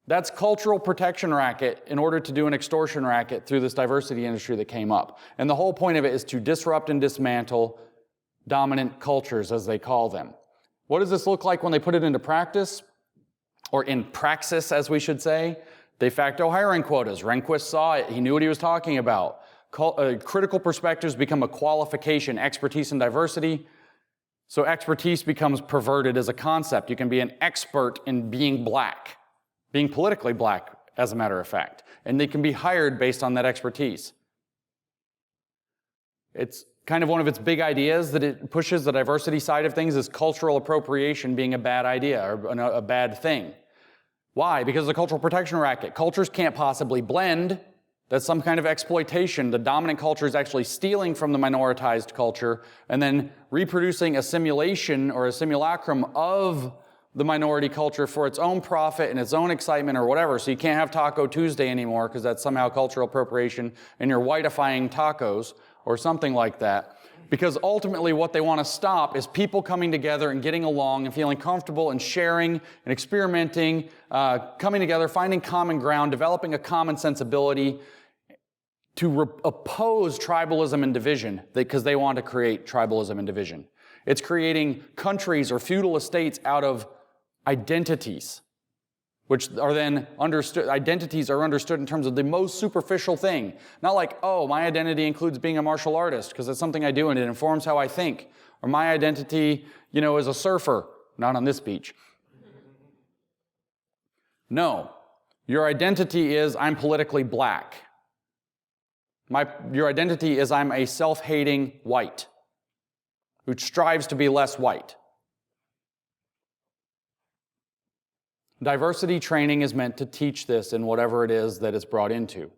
[SPEAKER 1] That's cultural protection racket in order to do an extortion racket through this diversity industry that came up. And the whole point of it is to disrupt and dismantle dominant cultures, as they call them. What does this look like when they put it into practice? Or in praxis, as we should say? De facto hiring quotas. Rehnquist saw it. He knew what he was talking about. Critical perspectives become a qualification, expertise and diversity. So expertise becomes perverted as a concept. You can be an expert in being black, being politically black, as a matter of fact. And they can be hired based on that expertise. It's kind of one of its big ideas that it pushes, the diversity side of things, is cultural appropriation being a bad idea or a bad thing. Why? Because of the cultural protection racket. Cultures can't possibly blend. That's some kind of exploitation. The dominant culture is actually stealing from the minoritized culture and then reproducing a simulation or a simulacrum of the minority culture for its own profit and its own excitement or whatever. So you can't have Taco Tuesday anymore because that's somehow cultural appropriation and you're whiteifying tacos or something like that. Because ultimately what they want to stop is people coming together and getting along and feeling comfortable and sharing and experimenting, coming together, finding common ground, developing a common sensibility to oppose tribalism and division, because they want to create tribalism and division. It's creating countries or feudal estates out of identities, which are then understood. Identities are understood in terms of the most superficial thing. Not like, oh, my identity includes being a martial artist because it's something I do and it informs how I think. Or my identity, is a surfer. Not on this beach. No. Your identity is I'm politically black. Your identity is I'm a self-hating white who strives to be less white. Diversity training is meant to teach this in whatever it is that it's brought into.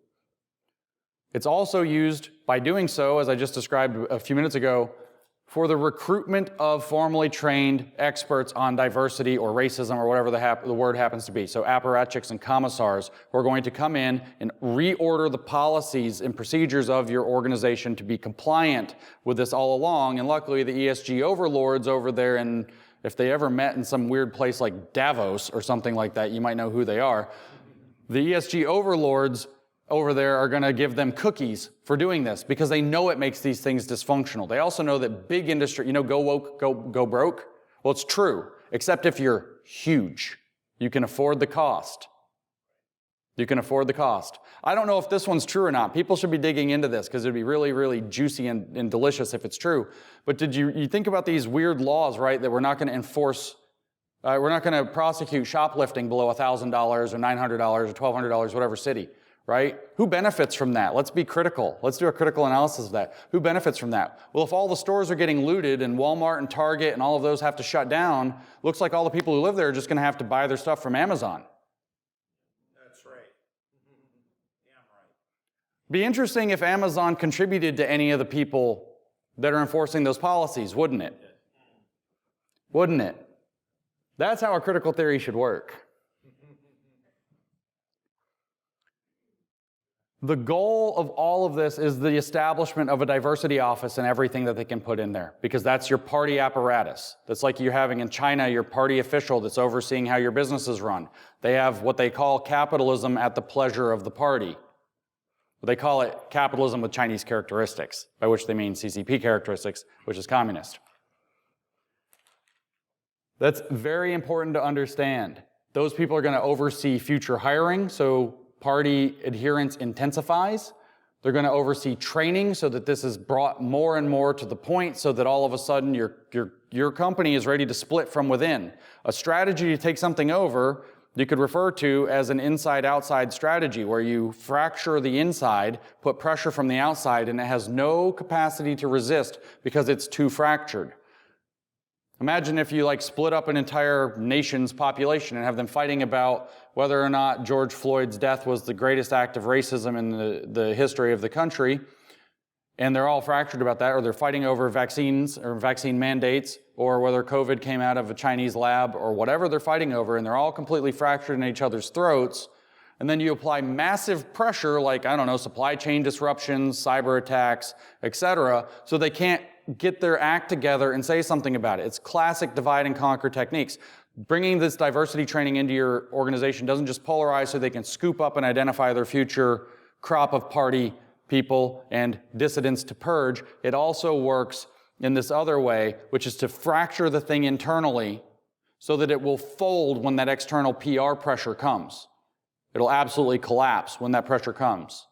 [SPEAKER 1] It's also used, by doing so, as I just described a few minutes ago, for the recruitment of formally trained experts on diversity or racism or whatever the word happens to be. So apparatchiks and commissars who are going to come in and reorder the policies and procedures of your organization to be compliant with this all along. And luckily the ESG overlords over there, and if they ever met in some weird place like Davos or something like that, you might know who they are. The ESG overlords over there are going to give them cookies for doing this because they know it makes these things dysfunctional. They also know that big industry, go woke, go broke. Well, it's true, except if you're huge. You can afford the cost. You can afford the cost. I don't know if this one's true or not. People should be digging into this because it'd be really, really juicy and delicious if it's true. But did you think about these weird laws, right, that we're not going to enforce, we're not going to prosecute shoplifting below $1,000 or $900 or $1,200, whatever city, right? Who benefits from that? Let's be critical. Let's do a critical analysis of that. Who benefits from that? Well, if all the stores are getting looted and Walmart and Target and all of those have to shut down, looks like all the people who live there are just going to have to buy their stuff from Amazon. Be interesting if Amazon contributed to any of the people that are enforcing those policies, wouldn't it? Wouldn't it? That's how a critical theory should work. The goal of all of this is the establishment of a diversity office and everything that they can put in there, because that's your party apparatus. That's like you're having in China, your party official that's overseeing how your business is run. They have what they call capitalism at the pleasure of the party. They call it capitalism with Chinese characteristics, by which they mean CCP characteristics, which is communist. That's very important to understand. Those people are going to oversee future hiring, so party adherence intensifies. They're going to oversee training so that this is brought more and more to the point so that all of a sudden your company is ready to split from within. A strategy to take something over you could refer to as an inside-outside strategy where you fracture the inside, put pressure from the outside, and it has no capacity to resist because it's too fractured. Imagine if you split up an entire nation's population and have them fighting about whether or not George Floyd's death was the greatest act of racism in the history of the country, and they're all fractured about that, or they're fighting over vaccines or vaccine mandates, or whether COVID came out of a Chinese lab, or whatever they're fighting over, and they're all completely fractured in each other's throats, and then you apply massive pressure like, I don't know, supply chain disruptions, cyber attacks, etc., so they can't get their act together and say something about it. It's classic divide and conquer techniques. Bringing this diversity training into your organization doesn't just polarize so they can scoop up and identify their future crop of party people and dissidents to purge. It also works in this other way, which is to fracture the thing internally so that it will fold when that external PR pressure comes. It'll absolutely collapse when that pressure comes.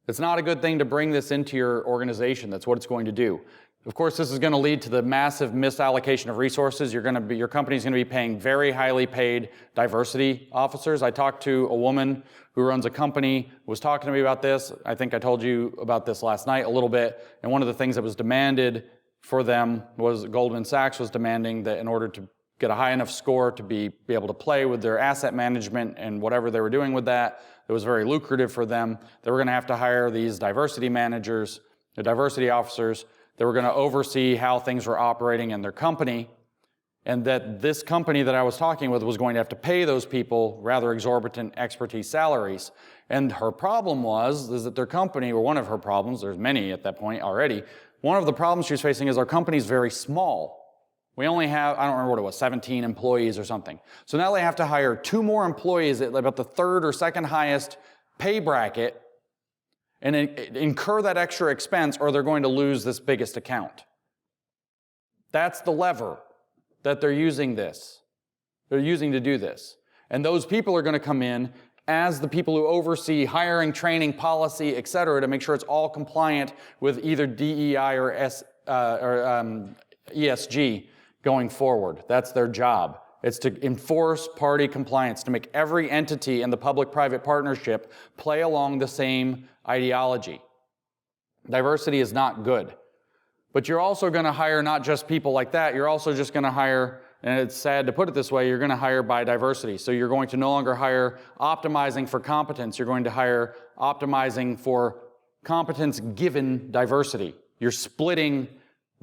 [SPEAKER 1] It's not a good thing to bring this into your organization. That's what it's going to do. Of course, this is going to lead to the massive misallocation of resources. Your company's going to be paying very highly paid diversity officers. I talked to a woman who runs a company, was talking to me about this. I think I told you about this last night a little bit. And one of the things that was demanded for them was Goldman Sachs was demanding that in order to get a high enough score to be able to play with their asset management and whatever they were doing with that, it was very lucrative for them. They were going to have to hire these diversity managers, the diversity officers. They were going to oversee how things were operating in their company, and that this company that I was talking with was going to have to pay those people rather exorbitant expertise salaries. And her problem is that their company, or one of her problems, there's many at that point already, one of the problems she was facing is our company's very small. We only have, I don't remember what it was, 17 employees or something. So now they have to hire 2 more employees at about the 3rd or 2nd highest pay bracket and incur that extra expense, or they're going to lose this biggest account. That's the lever that they're using to do this. And those people are going to come in as the people who oversee hiring, training, policy, etc., to make sure it's all compliant with either DEI or ESG going forward. That's their job. It's to enforce party compliance, to make every entity in the public-private partnership play along the same ideology. Diversity is not good. But you're also going to hire not just people like that, you're also just going to hire, and it's sad to put it this way, you're going to hire by diversity. So you're going to no longer hire optimizing for competence, you're going to hire optimizing for competence given diversity. You're splitting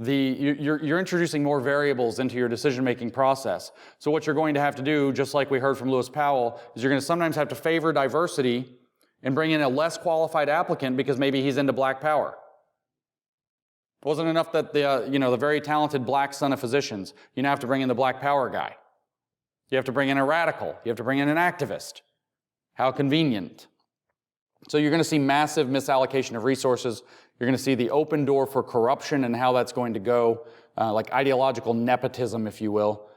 [SPEAKER 1] you're introducing more variables into your decision-making process. So what you're going to have to do, just like we heard from Lewis Powell, is you're going to sometimes have to favor diversity and bring in a less qualified applicant because maybe he's into black power. It wasn't enough that the very talented black son of physicians. You now have to bring in the black power guy. You have to bring in a radical. You have to bring in an activist. How convenient. So you're going to see massive misallocation of resources. You're going to see the open door for corruption and how that's going to go, like ideological nepotism, if you will.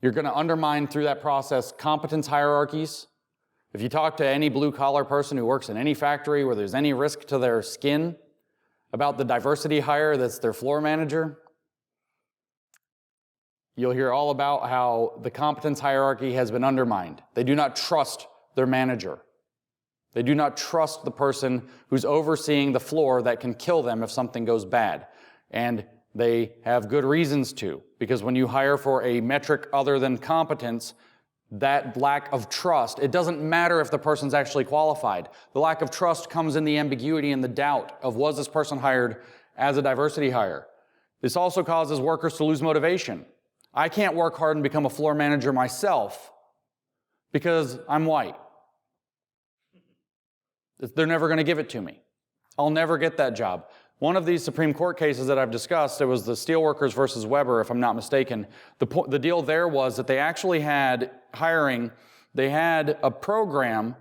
[SPEAKER 1] You're going to undermine through that process competence hierarchies. If you talk to any blue-collar person who works in any factory where there's any risk to their skin about the diversity hire that's their floor manager, you'll hear all about how the competence hierarchy has been undermined. They do not trust their manager. They do not trust the person who's overseeing the floor that can kill them if something goes bad. And they have good reasons to, because when you hire for a metric other than competence, that lack of trust, it doesn't matter if the person's actually qualified. The lack of trust comes in the ambiguity and the doubt of, was this person hired as a diversity hire? This also causes workers to lose motivation. I can't work hard and become a floor manager myself because I'm white. They're never going to give it to me. I'll never get that job. One of these Supreme Court cases that I've discussed, it was the Steelworkers versus Weber, if I'm not mistaken. The deal there was that they actually had hiring, they had a program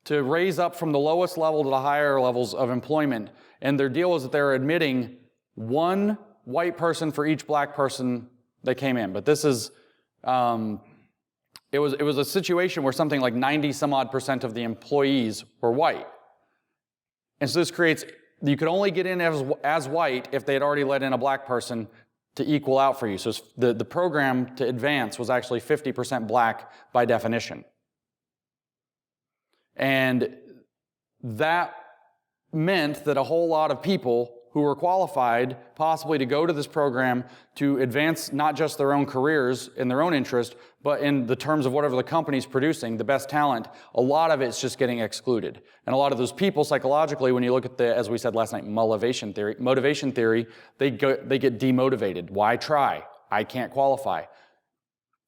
[SPEAKER 1] to raise up from the lowest level to the higher levels of employment. And their deal was that they were admitting one white person for each black person that came in. But this is, it was a situation where something like 90-some-odd% of the employees were white. And so this creates, you could only get in as white if they had already let in a black person to equal out for you. So the program to advance was actually 50% black by definition. And that meant that a whole lot of people who were qualified possibly to go to this program to advance not just their own careers in their own interest, but in the terms of whatever the company's producing, the best talent, a lot of it's just getting excluded. And a lot of those people psychologically, when you look at the, as we said last night, motivation theory, they get demotivated. Why try? I can't qualify.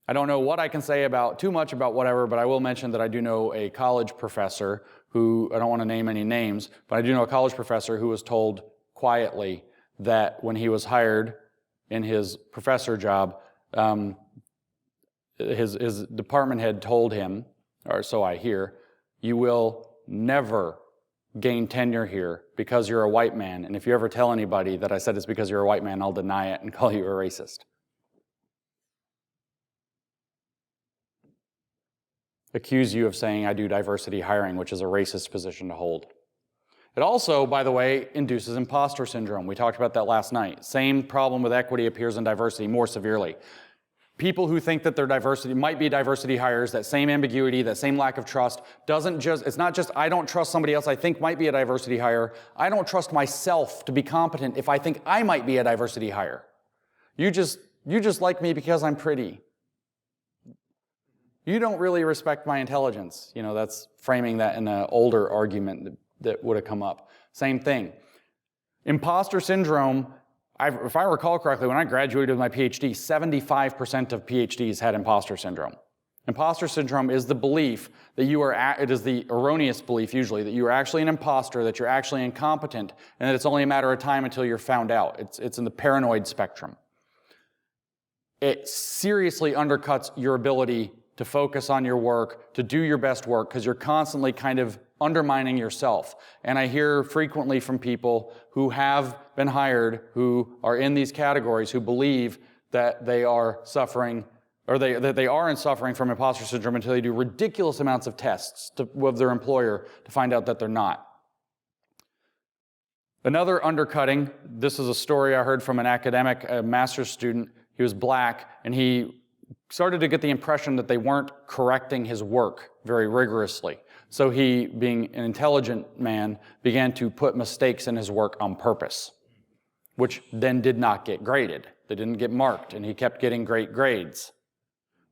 [SPEAKER 1] I don't know what I can say about too much about whatever, but I will mention that I do know a college professor who, I don't want to name any names, but I do know a college professor who was told quietly that when he was hired in his professor job, his department head told him, or so I hear, you will never gain tenure here because you're a white man, and if you ever tell anybody that I said it's because you're a white man, I'll deny it and call you a racist. Accuse you of saying I do diversity hiring, which is a racist position to hold. It also, by the way, induces imposter syndrome. We talked about that last night. Same problem with equity appears in diversity more severely. People who think that their diversity might be diversity hires, that same ambiguity, that same lack of trust, it's not just I don't trust somebody else I think might be a diversity hire. I don't trust myself to be competent if I think I might be a diversity hire. You just like me because I'm pretty. You don't really respect my intelligence. You know, that's framing that in an older argument that would have come up. Same thing. Imposter syndrome, if I recall correctly, when I graduated with my PhD, 75% of PhDs had imposter syndrome. Imposter syndrome is the belief that it is the erroneous belief usually, that you are actually an imposter, that you're actually incompetent, and that it's only a matter of time until you're found out. It's in the paranoid spectrum. It seriously undercuts your ability to focus on your work, to do your best work, because you're constantly kind of undermining yourself. And I hear frequently from people who have been hired, who are in these categories, who believe that they are suffering, or that they are suffering from imposter syndrome until they do ridiculous amounts of tests with their employer to find out that they're not. Another undercutting, this is a story I heard from an academic, a master's student. He was black, and he started to get the impression that they weren't correcting his work very rigorously. So he, being an intelligent man, began to put mistakes in his work on purpose, which then did not get graded. They didn't get marked, and he kept getting great grades.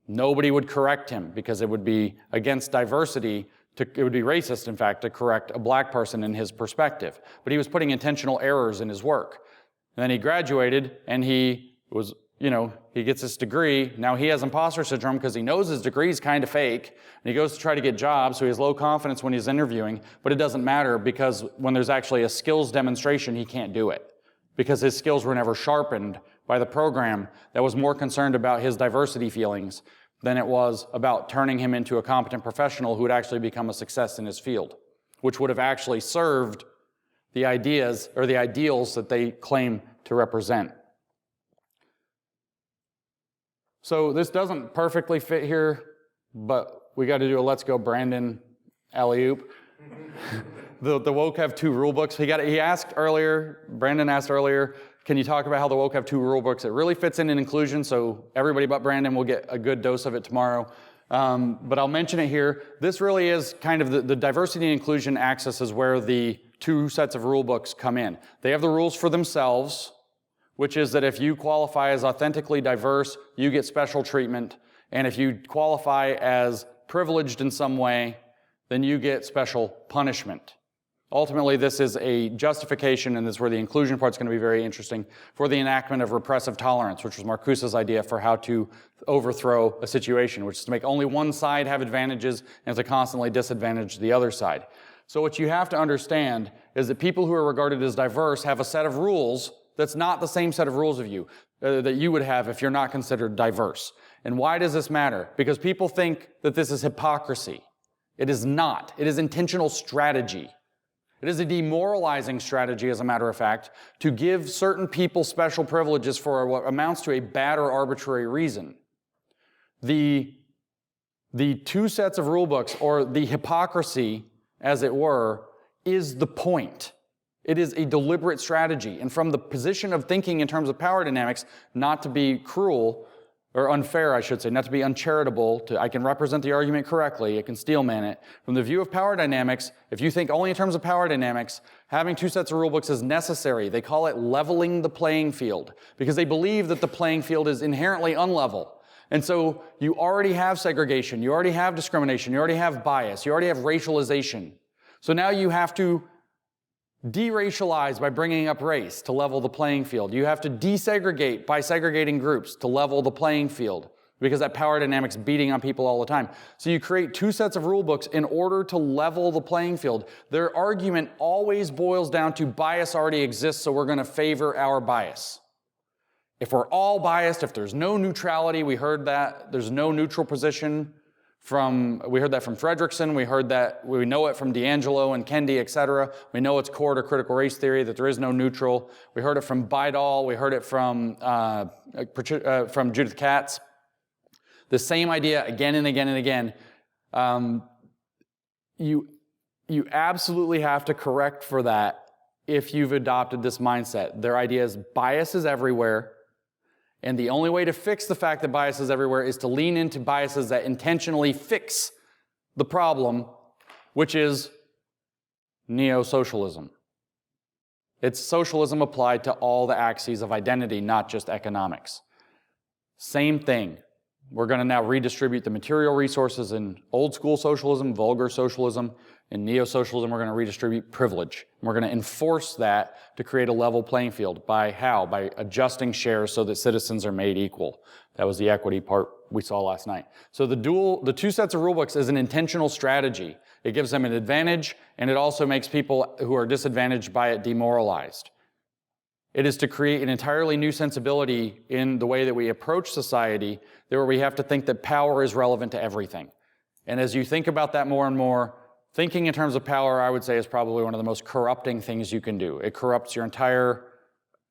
[SPEAKER 1] Nobody would correct him because it would be against diversity, it would be racist, in fact, to correct a black person in his perspective. But he was putting intentional errors in his work. And then he graduated, and he was, he gets his degree. Now he has imposter syndrome because he knows his degree is kind of fake, and he goes to try to get jobs, so he has low confidence when he's interviewing, but it doesn't matter because when there's actually a skills demonstration, he can't do it because his skills were never sharpened by the program that was more concerned about his diversity feelings than it was about turning him into a competent professional who would actually become a success in his field, which would have actually served the ideas or the ideals that they claim to represent. So this doesn't perfectly fit here, but we got to do a let's go Brandon alley-oop. The woke have 2 rule books. Brandon asked earlier, can you talk about how the woke have 2 rule books? It really fits in inclusion, so everybody but Brandon will get a good dose of it tomorrow. But I'll mention it here. This really is kind of the diversity and inclusion axis is where the 2 sets of rule books come in. They have the rules for themselves, which is that if you qualify as authentically diverse, you get special treatment. And if you qualify as privileged in some way, then you get special punishment. Ultimately, this is a justification, and this is where the inclusion part is going to be very interesting, for the enactment of repressive tolerance, which was Marcuse's idea for how to overthrow a situation, which is to make only one side have advantages and to constantly disadvantage the other side. So what you have to understand is that people who are regarded as diverse have a set of rules that's not the same set of rules of you that you would have if you're not considered diverse. And why does this matter? Because people think that this is hypocrisy. It is not. It is intentional strategy. It is a demoralizing strategy, as a matter of fact, to give certain people special privileges for what amounts to a bad or arbitrary reason. The 2 sets of rule books, or the hypocrisy, as it were, is the point. It is a deliberate strategy. And from the position of thinking in terms of power dynamics, not to be cruel, or unfair, I should say, not to be uncharitable, I can represent the argument correctly, I can steelman it. From the view of power dynamics, if you think only in terms of power dynamics, having 2 sets of rule books is necessary. They call it leveling the playing field, because they believe that the playing field is inherently unlevel. And so you already have segregation, you already have discrimination, you already have bias, you already have racialization. So now you have to deracialize by bringing up race to level the playing field. You have to desegregate by segregating groups to level the playing field, because that power dynamic's beating on people all the time. So you create 2 sets of rule books in order to level the playing field. Their argument always boils down to bias already exists, so we're going to favor our bias. If we're all biased, if there's no neutrality, we heard that, there's no neutral position. We heard that from Fredrickson, we know it from D'Angelo and Kendi, etc. We know it's core to critical race theory that there is no neutral. We heard it from Bidall, we heard it from Judith Katz. The same idea again and again and again. You absolutely have to correct for that if you've adopted this mindset. Their idea is bias is everywhere. And the only way to fix the fact that bias is everywhere is to lean into biases that intentionally fix the problem, which is neo-socialism. It's socialism applied to all the axes of identity, not just economics. Same thing. We're going to now redistribute the material resources in old school socialism, vulgar socialism. In neo-socialism, we're going to redistribute privilege. And we're going to enforce that to create a level playing field. By how? By adjusting shares so that citizens are made equal. That was the equity part we saw last night. So the 2 sets of rulebooks is an intentional strategy. It gives them an advantage, and it also makes people who are disadvantaged by it demoralized. It is to create an entirely new sensibility in the way that we approach society, where we have to think that power is relevant to everything. And as you think about that more and more, thinking in terms of power, I would say, is probably one of the most corrupting things you can do. It corrupts your entire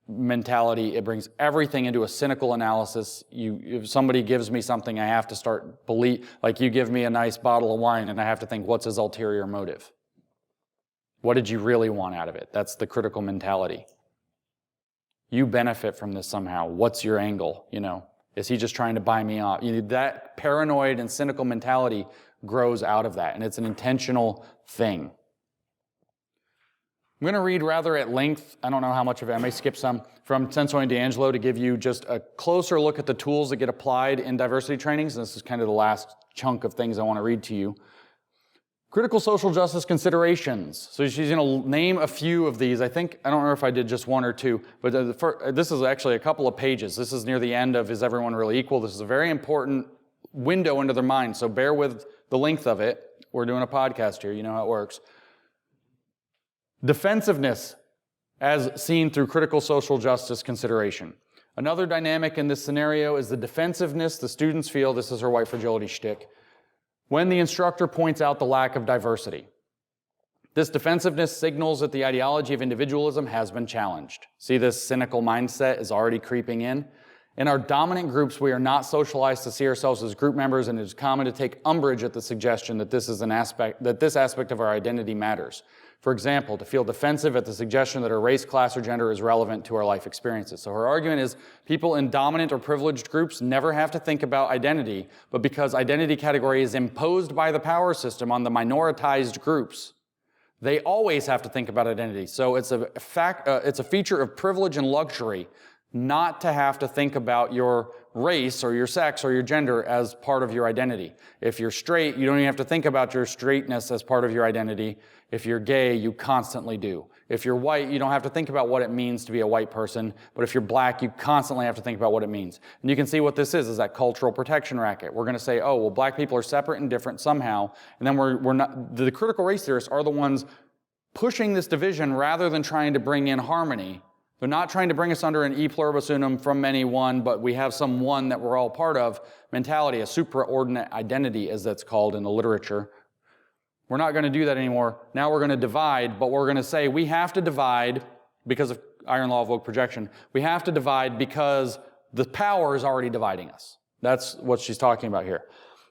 [SPEAKER 1] mentality. It brings everything into a cynical analysis. If somebody gives me something, I have to start like you give me a nice bottle of wine, and I have to think, what's his ulterior motive? What did you really want out of it? That's the critical mentality. You benefit from this somehow. What's your angle? Is he just trying to buy me off? That paranoid and cynical mentality grows out of that, and it's an intentional thing. I'm going to read rather at length, I don't know how much of it, I may skip some, from Sensoy and D'Angelo to give you just a closer look at the tools that get applied in diversity trainings, and this is kind of the last chunk of things I want to read to you. Critical social justice considerations. So she's going to name a few of these. I don't know if I did just 1 or 2, but this is actually a couple of pages. This is near the end of Is Everyone Really Equal? This is a very important window into their mind, so bear with the length of it. We're doing a podcast here, you know how it works. Defensiveness as seen through critical social justice consideration. Another dynamic in this scenario is the defensiveness the students feel, this is her white fragility shtick, when the instructor points out the lack of diversity. This defensiveness signals that the ideology of individualism has been challenged. See, this cynical mindset is already creeping in. In our dominant groups, we are not socialized to see ourselves as group members, and it is common to take umbrage at the suggestion that this aspect of our identity matters. For example, to feel defensive at the suggestion that our race, class, or gender is relevant to our life experiences. So her argument is people in dominant or privileged groups never have to think about identity, but because identity category is imposed by the power system on the minoritized groups, they always have to think about identity. So it's a feature of privilege and luxury not to have to think about your race or your sex or your gender as part of your identity. If you're straight, you don't even have to think about your straightness as part of your identity. If you're gay, you constantly do. If you're white, you don't have to think about what it means to be a white person, but if you're black, you constantly have to think about what it means. And you can see what this is that cultural protection racket. We're going to say, oh, well, black people are separate and different somehow, and then we're not, the critical race theorists are the ones pushing this division rather than trying to bring in harmony. They're not trying to bring us under an e pluribus unum from many one, but we have some one that we're all part of mentality, a supraordinate identity, as that's called in the literature. We're not going to do that anymore. Now we're going to divide, but we're going to say we have to divide because of iron law of woke projection. We have to divide because the power is already dividing us. That's what she's talking about here.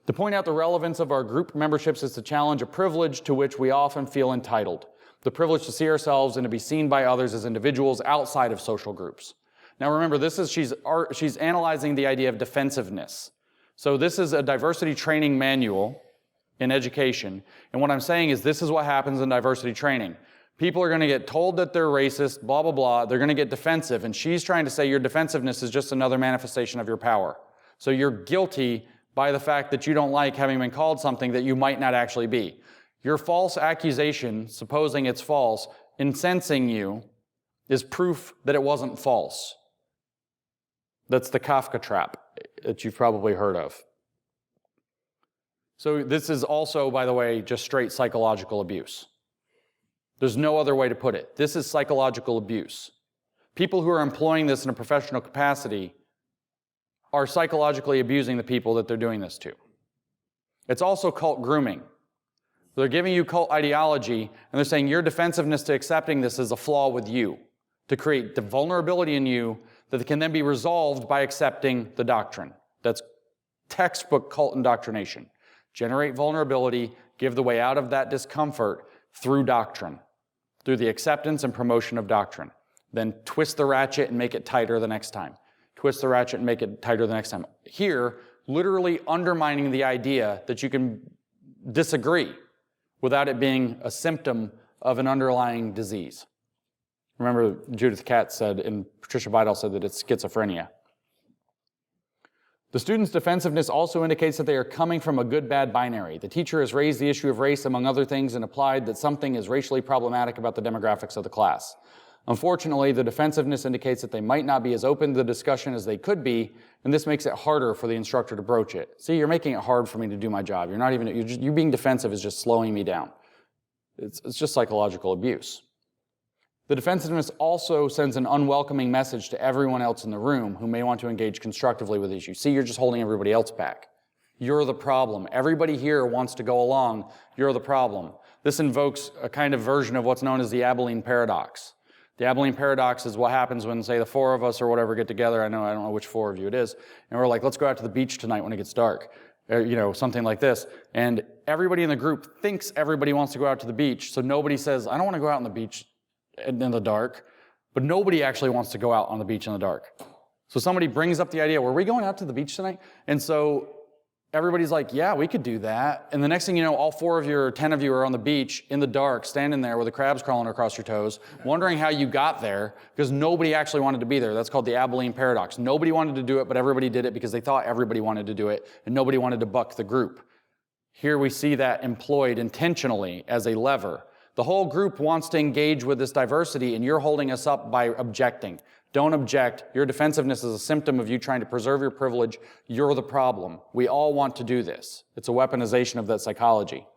[SPEAKER 1] To point out the relevance of our group memberships is to challenge a privilege to which we often feel entitled. The privilege to see ourselves and to be seen by others as individuals outside of social groups. Now remember, she's analyzing the idea of defensiveness. So this is a diversity training manual in education. And what I'm saying is this is what happens in diversity training. People are going to get told that they're racist, blah, blah, blah. They're going to get defensive. And she's trying to say your defensiveness is just another manifestation of your power. So you're guilty by the fact that you don't like having been called something that you might not actually be. Your false accusation, supposing it's false, incensing you, is proof that it wasn't false. That's the Kafka trap that you've probably heard of. So this is also, by the way, just straight psychological abuse. There's no other way to put it. This is psychological abuse. People who are employing this in a professional capacity are psychologically abusing the people that they're doing this to. It's also cult grooming. They're giving you cult ideology, and they're saying your defensiveness to accepting this is a flaw with you, to create the vulnerability in you that can then be resolved by accepting the doctrine. That's textbook cult indoctrination. Generate vulnerability, give the way out of that discomfort through doctrine, through the acceptance and promotion of doctrine. Then twist the ratchet and make it tighter the next time. Twist the ratchet and make it tighter the next time. Here, literally undermining the idea that you can disagree without it being a symptom of an underlying disease. Remember, Judith Katz said, and Patricia Vidal said that it's schizophrenia. The student's defensiveness also indicates that they are coming from a good-bad binary. The teacher has raised the issue of race, among other things, and implied that something is racially problematic about the demographics of the class. Unfortunately, the defensiveness indicates that they might not be as open to the discussion as they could be, and this makes it harder for the instructor to broach it. See, you're making it hard for me to do my job. You being defensive is just slowing me down. It's just psychological abuse. The defensiveness also sends an unwelcoming message to everyone else in the room who may want to engage constructively with the issue. See, you're just holding everybody else back. You're the problem. Everybody here wants to go along. You're the problem. This invokes a kind of version of what's known as the Abilene paradox. The Abilene paradox is what happens when, say, the four of us or whatever get together. I don't know which four of you it is. And we're like, let's go out to the beach tonight when it gets dark. Something like this. And everybody in the group thinks everybody wants to go out to the beach. So nobody says, I don't want to go out on the beach in the dark. But nobody actually wants to go out on the beach in the dark. So somebody brings up the idea, were we going out to the beach tonight? And so everybody's like, yeah, we could do that. And the next thing you know, all 4 of you or 10 of you are on the beach in the dark, standing there with the crabs crawling across your toes, wondering how you got there, because nobody actually wanted to be there. That's called the Abilene paradox. Nobody wanted to do it, but everybody did it because they thought everybody wanted to do it, and nobody wanted to buck the group. Here we see that employed intentionally as a lever. The whole group wants to engage with this diversity, and you're holding us up by objecting. Don't object. Your defensiveness is a symptom of you trying to preserve your privilege. You're the problem. We all want to do this. It's a weaponization of that psychology.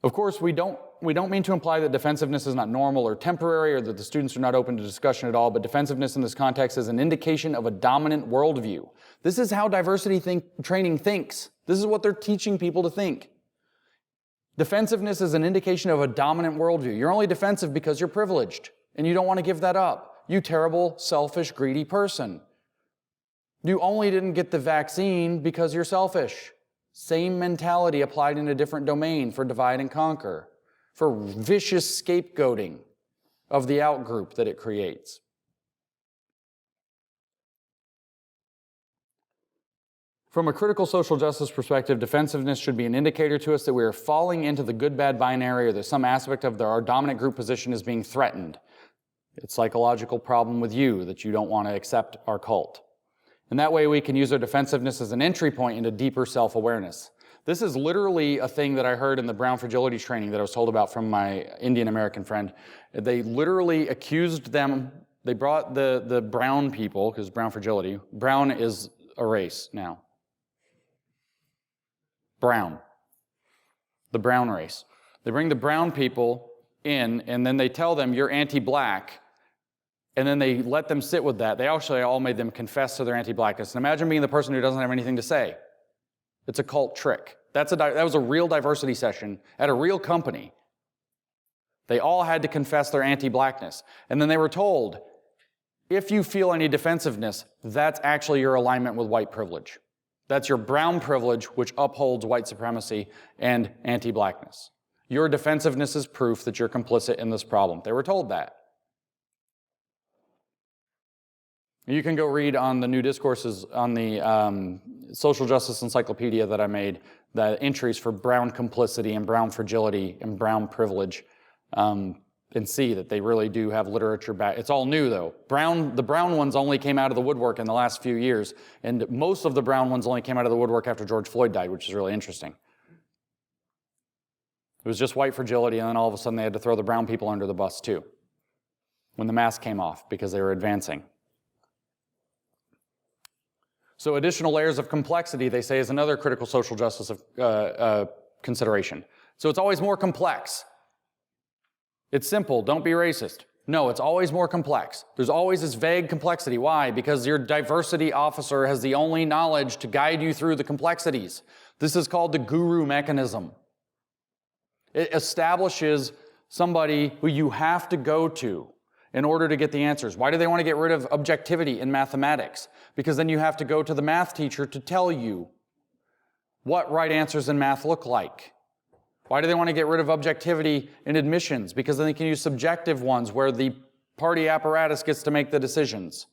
[SPEAKER 1] Of course, we don't mean to imply that defensiveness is not normal or temporary, or that the students are not open to discussion at all, but defensiveness in this context is an indication of a dominant worldview. This is how diversity training thinks. This is what they're teaching people to think. Defensiveness is an indication of a dominant worldview. You're only defensive because you're privileged. And you don't want to give that up. You terrible, selfish, greedy person. You only didn't get the vaccine because you're selfish. Same mentality applied in a different domain for divide and conquer, for vicious scapegoating of the outgroup that it creates. From a critical social justice perspective, defensiveness should be an indicator to us that we are falling into the good-bad binary, or that some aspect of our dominant group position is being threatened. It's a psychological problem with you that you don't want to accept our cult. And that way we can use our defensiveness as an entry point into deeper self-awareness. This is literally a thing that I heard in the Brown fragility training that I was told about from my Indian American friend. They literally accused them, they brought the brown people, because brown fragility, brown is a race now. Brown. The brown race. They bring the brown people in, and then they tell them, you're anti-black, and then they let them sit with that. They actually all made them confess to their anti-blackness. And imagine being the person who doesn't have anything to say. It's a cult trick. That was a real diversity session at a real company. They all had to confess their anti-blackness. And then they were told, if you feel any defensiveness, that's actually your alignment with white privilege. That's your brown privilege, which upholds white supremacy and anti-blackness. Your defensiveness is proof that you're complicit in this problem. They were told that. You can go read on the new discourses on the social justice encyclopedia that I made, the entries for brown complicity and brown fragility and brown privilege, and see that they really do have literature back. It's all new though. The brown ones only came out of the woodwork in the last few years, and most of the brown ones only came out of the woodwork after George Floyd died, which is really interesting. It was just white fragility, and then all of a sudden they had to throw the brown people under the bus too, when the mask came off, because they were advancing. So additional layers of complexity, they say, is another critical social justice consideration. So it's always more complex. It's simple, don't be racist. No, it's always more complex. There's always this vague complexity. Why? Because your diversity officer has the only knowledge to guide you through the complexities. This is called the guru mechanism. It establishes somebody who you have to go to in order to get the answers. Why do they want to get rid of objectivity in mathematics? Because then you have to go to the math teacher to tell you what right answers in math look like. Why do they want to get rid of objectivity in admissions? Because then they can use subjective ones where the party apparatus gets to make the decisions.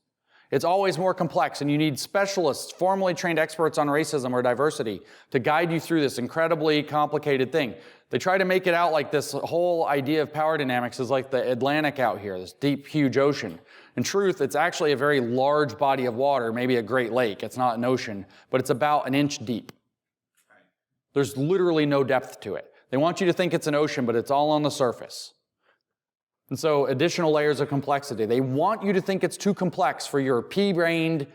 [SPEAKER 1] It's always more complex, and you need specialists, formally trained experts on racism or diversity to guide you through this incredibly complicated thing. They try to make it out like this whole idea of power dynamics is like the Atlantic out here, this deep, huge ocean. In truth, it's actually a very large body of water, maybe a Great Lake. It's not an ocean, but it's about an inch deep. There's literally no depth to it. They want you to think it's an ocean, but it's all on the surface. And so additional layers of complexity. They want you to think it's too complex for your pea-brained,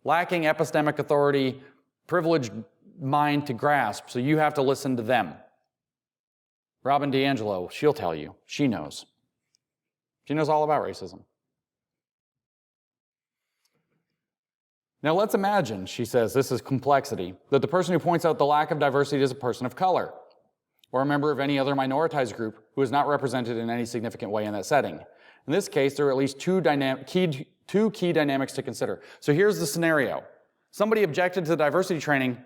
[SPEAKER 1] lacking epistemic authority, privileged mind to grasp, so you have to listen to them. Robin DiAngelo, she'll tell you. She knows. She knows all about racism. Now let's imagine, she says, this is complexity, that the person who points out the lack of diversity is a person of color, or a member of any other minoritized group who is not represented in any significant way in that setting. In this case, there are at least two key dynamics to consider. So here's the scenario. Somebody objected to the diversity training,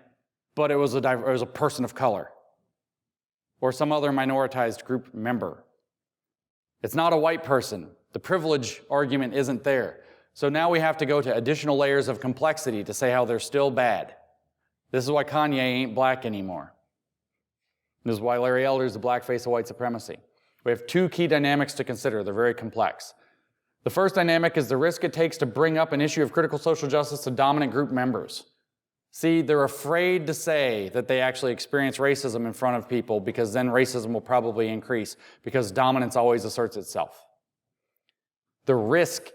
[SPEAKER 1] but it was a person of color, or some other minoritized group member. It's not a white person. The privilege argument isn't there. So now we have to go to additional layers of complexity to say how they're still bad. This is why Kanye ain't black anymore. This is why Larry Elder is the black face of white supremacy. We have two key dynamics to consider. They're very complex. The first dynamic is the risk it takes to bring up an issue of critical social justice to dominant group members. See, they're afraid to say that they actually experience racism in front of people, because then racism will probably increase, because dominance always asserts itself. The risk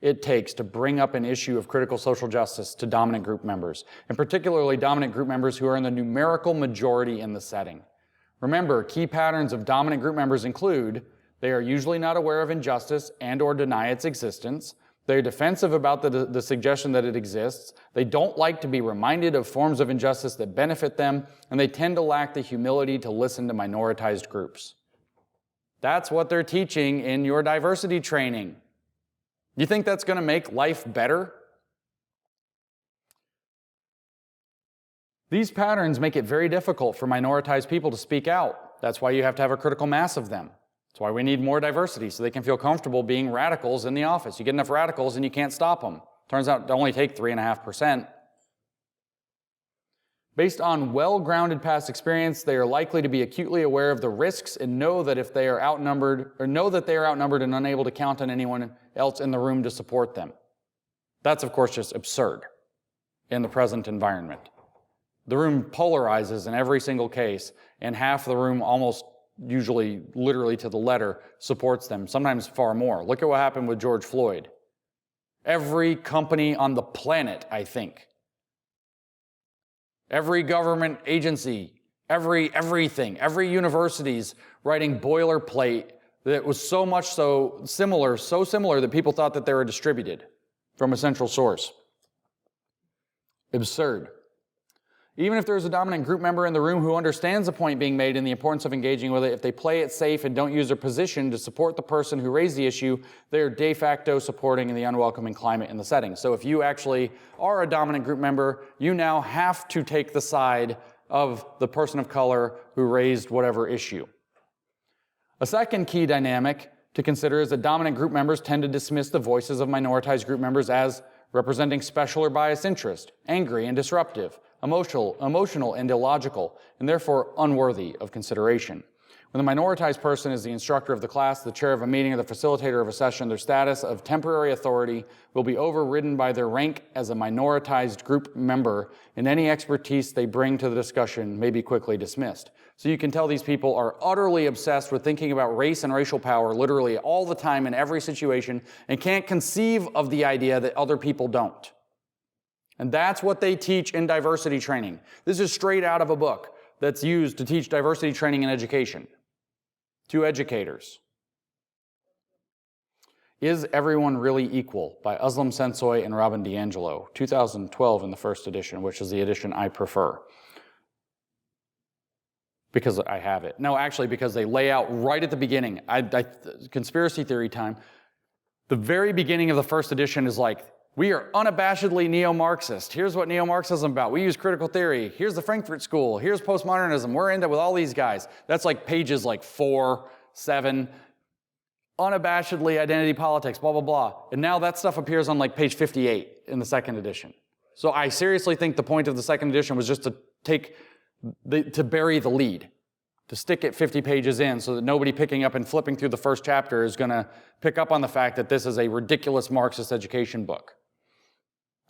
[SPEAKER 1] it takes to bring up an issue of critical social justice to dominant group members, and particularly dominant group members who are in the numerical majority in the setting. Remember, key patterns of dominant group members include: they are usually not aware of injustice and or deny its existence. They're defensive about the suggestion that it exists. They don't like to be reminded of forms of injustice that benefit them, and they tend to lack the humility to listen to minoritized groups. That's what they're teaching in your diversity training. You think that's going to make life better? These patterns make it very difficult for minoritized people to speak out. That's why you have to have a critical mass of them. That's why we need more diversity, so they can feel comfortable being radicals in the office. You get enough radicals and you can't stop them. Turns out to only take 3.5%. Based on well-grounded past experience, they are likely to be acutely aware of the risks and know that they are outnumbered and unable to count on anyone else in the room to support them. That's, of course, just absurd in the present environment. The room polarizes in every single case, and half the room, almost usually literally to the letter, supports them, sometimes far more. Look at what happened with George Floyd. Every company on the planet, I think, every government agency, everything, every university's writing boilerplate that was so similar that people thought that they were distributed from a central source. Absurd. Even if there's a dominant group member in the room who understands the point being made and the importance of engaging with it, if they play it safe and don't use their position to support the person who raised the issue, they are de facto supporting the unwelcoming climate in the setting. So if you actually are a dominant group member, you now have to take the side of the person of color who raised whatever issue. A second key dynamic to consider is that dominant group members tend to dismiss the voices of minoritized group members as representing special or biased interest, angry and disruptive, emotional and illogical, and therefore unworthy of consideration. When the minoritized person is the instructor of the class, the chair of a meeting, or the facilitator of a session, their status of temporary authority will be overridden by their rank as a minoritized group member, and any expertise they bring to the discussion may be quickly dismissed. So you can tell these people are utterly obsessed with thinking about race and racial power literally all the time in every situation, and can't conceive of the idea that other people don't. And that's what they teach in diversity training. This is straight out of a book that's used to teach diversity training in education. To educators. Is Everyone Really Equal? By Uslam Sensoy and Robin DiAngelo, 2012 in the first edition, which is the edition I prefer. Because I have it. No, actually, because they lay out right at the beginning. Conspiracy theory time. The very beginning of the first edition is like, we are unabashedly neo-Marxist. Here's what neo-Marxism is about. We use critical theory. Here's the Frankfurt School. Here's postmodernism. We're into it with all these guys. That's like pages like 4, 7. Unabashedly identity politics, blah, blah, blah. And now that stuff appears on like page 58 in the second edition. So I seriously think the point of the second edition was just to bury the lead. To stick it 50 pages in so that nobody picking up and flipping through the first chapter is going to pick up on the fact that this is a ridiculous Marxist education book.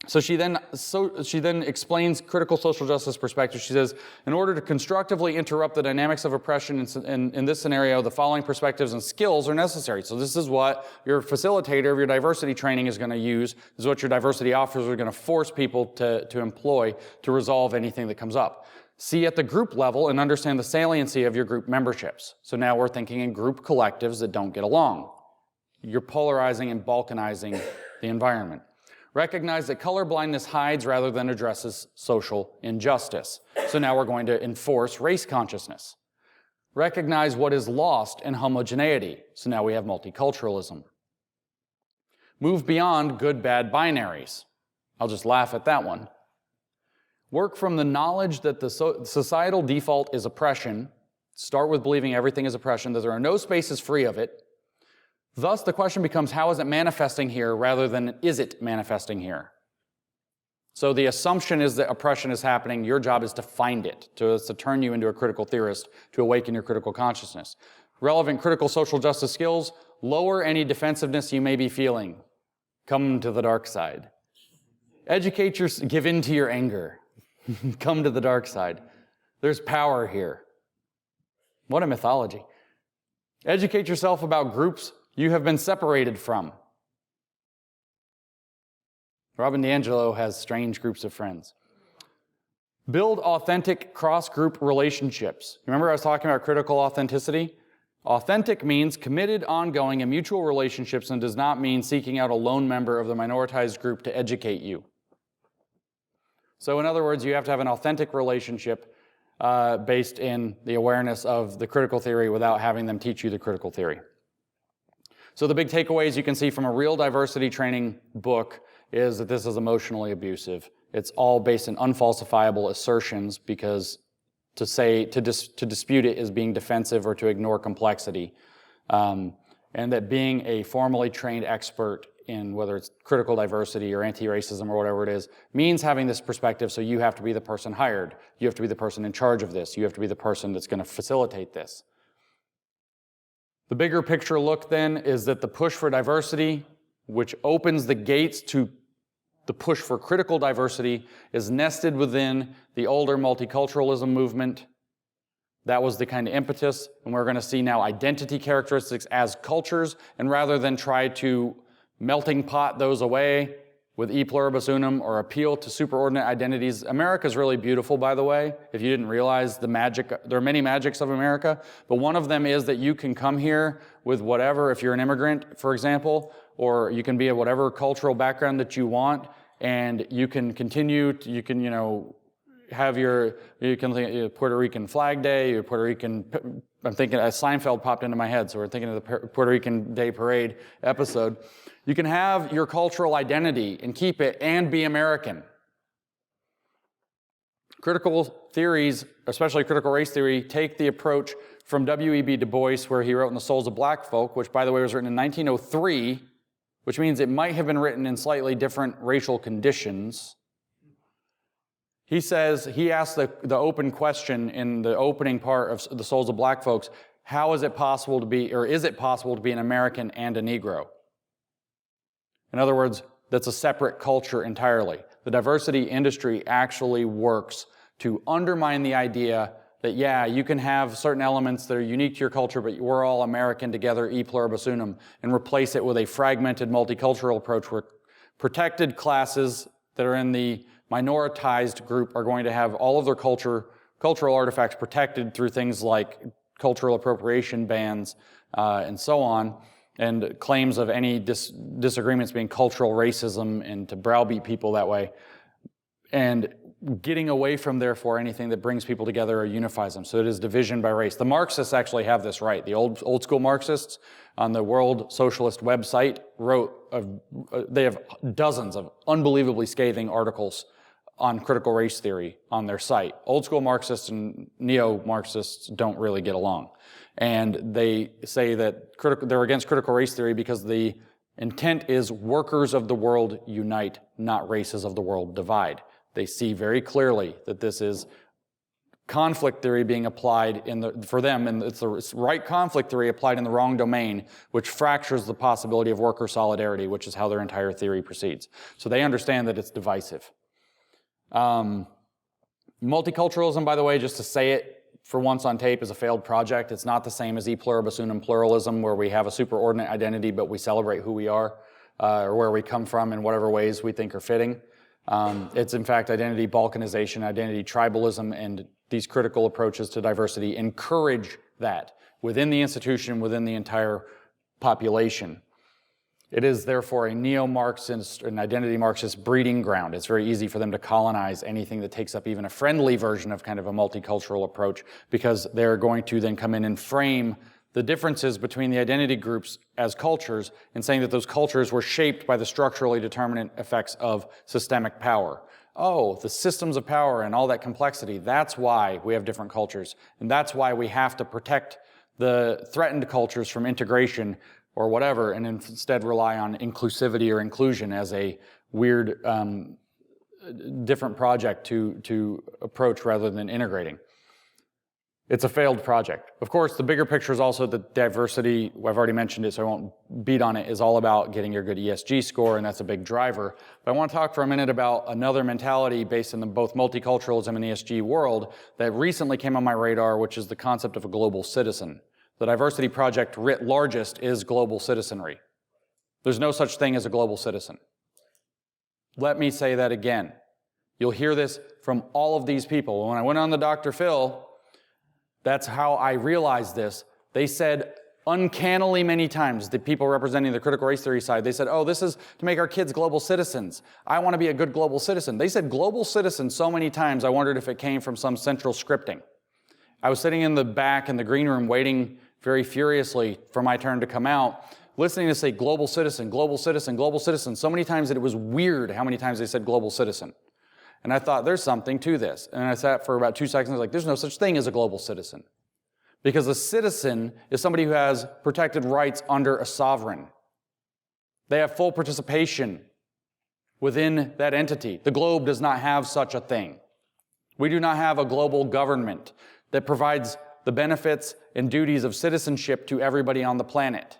[SPEAKER 1] So she then explains critical social justice perspective. She says, in order to constructively interrupt the dynamics of oppression in this scenario, the following perspectives and skills are necessary. So this is what your facilitator of your diversity training is going to use. This is what your diversity officers are going to force people to employ to resolve anything that comes up. See at the group level and understand the saliency of your group memberships. So now we're thinking in group collectives that don't get along. You're polarizing and balkanizing the environment. Recognize that color blindness hides rather than addresses social injustice. So now we're going to enforce race consciousness. Recognize what is lost in homogeneity. So now we have multiculturalism. Move beyond good-bad binaries. I'll just laugh at that one. Work from the knowledge that the societal default is oppression. Start with believing everything is oppression, that there are no spaces free of it. Thus, the question becomes, how is it manifesting here rather than is it manifesting here? So the assumption is that oppression is happening. Your job is to find it, to turn you into a critical theorist, to awaken your critical consciousness. Relevant critical social justice skills, lower any defensiveness you may be feeling. Come to the dark side. Give in to your anger. Come to the dark side. There's power here. What a mythology. Educate yourself about groups you have been separated from. Robin DiAngelo has strange groups of friends. Build authentic cross-group relationships. Remember I was talking about critical authenticity? Authentic means committed, ongoing, and mutual relationships and does not mean seeking out a lone member of the minoritized group to educate you. So in other words, you have to have an authentic relationship based in the awareness of the critical theory without having them teach you the critical theory. So the big takeaways you can see from a real diversity training book is that this is emotionally abusive It's all based in unfalsifiable assertions, because to dispute it is being defensive or to ignore complexity. And that being a formally trained expert in whether it's critical diversity or anti-racism or whatever it is, means having this perspective, so you have to be the person hired. You have to be the person in charge of this. You have to be the person that's going to facilitate this. The bigger picture look then is that the push for diversity, which opens the gates to the push for critical diversity, is nested within the older multiculturalism movement. That was the kind of impetus, and we're going to see now identity characteristics as cultures, and rather than try to melting pot those away with e pluribus unum or appeal to superordinate identities. America's really beautiful, by the way. If you didn't realize the magic, there are many magics of America, but one of them is that you can come here with whatever, if you're an immigrant, for example, or you can be of whatever cultural background that you want, and you can continue, you can, you know, have your, you can think Puerto Rican Flag Day, your Puerto Rican, I'm thinking, Seinfeld popped into my head, so we're thinking of the Puerto Rican Day Parade episode. You can have your cultural identity and keep it and be American. Critical theories, especially critical race theory, take the approach from W.E.B. Du Bois, where he wrote in The Souls of Black Folk, which, by the way, was written in 1903, which means it might have been written in slightly different racial conditions. He says, he asks the open question in the opening part of The Souls of Black Folks, how is it possible to be, or is it possible to be an American and a Negro? In other words, that's a separate culture entirely. The diversity industry actually works to undermine the idea that, yeah, you can have certain elements that are unique to your culture, but we're all American together, e pluribus unum, and replace it with a fragmented multicultural approach where protected classes that are in the minoritized group are going to have all of their cultural artifacts protected through things like cultural appropriation bans and so on, and claims of any disagreements being cultural racism and to browbeat people that way, and getting away from, therefore, anything that brings people together or unifies them. So it is division by race. The Marxists actually have this right. The old school Marxists on the World Socialist website they have dozens of unbelievably scathing articles on critical race theory on their site. Old school Marxists and neo-Marxists don't really get along. And they say that they're against critical race theory because the intent is workers of the world unite, not races of the world divide. They see very clearly that this is conflict theory being applied for them, and it's the right conflict theory applied in the wrong domain, which fractures the possibility of worker solidarity, which is how their entire theory proceeds. So they understand that it's divisive. Multiculturalism, by the way, just to say it for once on tape, is a failed project. It's not the same as e pluribus unum pluralism, where we have a superordinate identity, but we celebrate who we are, or where we come from in whatever ways we think are fitting. It's in fact identity balkanization, identity tribalism, and these critical approaches to diversity encourage that within the institution, within the entire population. It is therefore a neo-Marxist, an identity Marxist breeding ground. It's very easy for them to colonize anything that takes up even a friendly version of kind of a multicultural approach, because they're going to then come in and frame the differences between the identity groups as cultures, and saying that those cultures were shaped by the structurally determinant effects of systemic power. Oh, the systems of power and all that complexity, that's why we have different cultures. And that's why we have to protect the threatened cultures from integration or whatever, and instead rely on inclusivity or inclusion as a weird, different project to approach rather than integrating. It's a failed project. Of course, the bigger picture is also that diversity, I've already mentioned it, so I won't beat on it, is all about getting your good ESG score, and that's a big driver. But I want to talk for a minute about another mentality based in the both multiculturalism and ESG world that recently came on my radar, which is the concept of a global citizen. The diversity project writ largest is global citizenry. There's no such thing as a global citizen. Let me say that again. You'll hear this from all of these people. When I went on the Dr. Phil, that's how I realized this. They said uncannily many times, the people representing the critical race theory side, they said, oh, this is to make our kids global citizens. I want to be a good global citizen. They said global citizen so many times, I wondered if it came from some central scripting. I was sitting in the back in the green room waiting very furiously for my turn to come out, listening to say global citizen, global citizen, global citizen, so many times that it was weird how many times they said global citizen. And I thought, there's something to this. And I sat for about 2 seconds, I was like, there's no such thing as a global citizen. Because a citizen is somebody who has protected rights under a sovereign. They have full participation within that entity. The globe does not have such a thing. We do not have a global government that provides the benefits and duties of citizenship to everybody on the planet.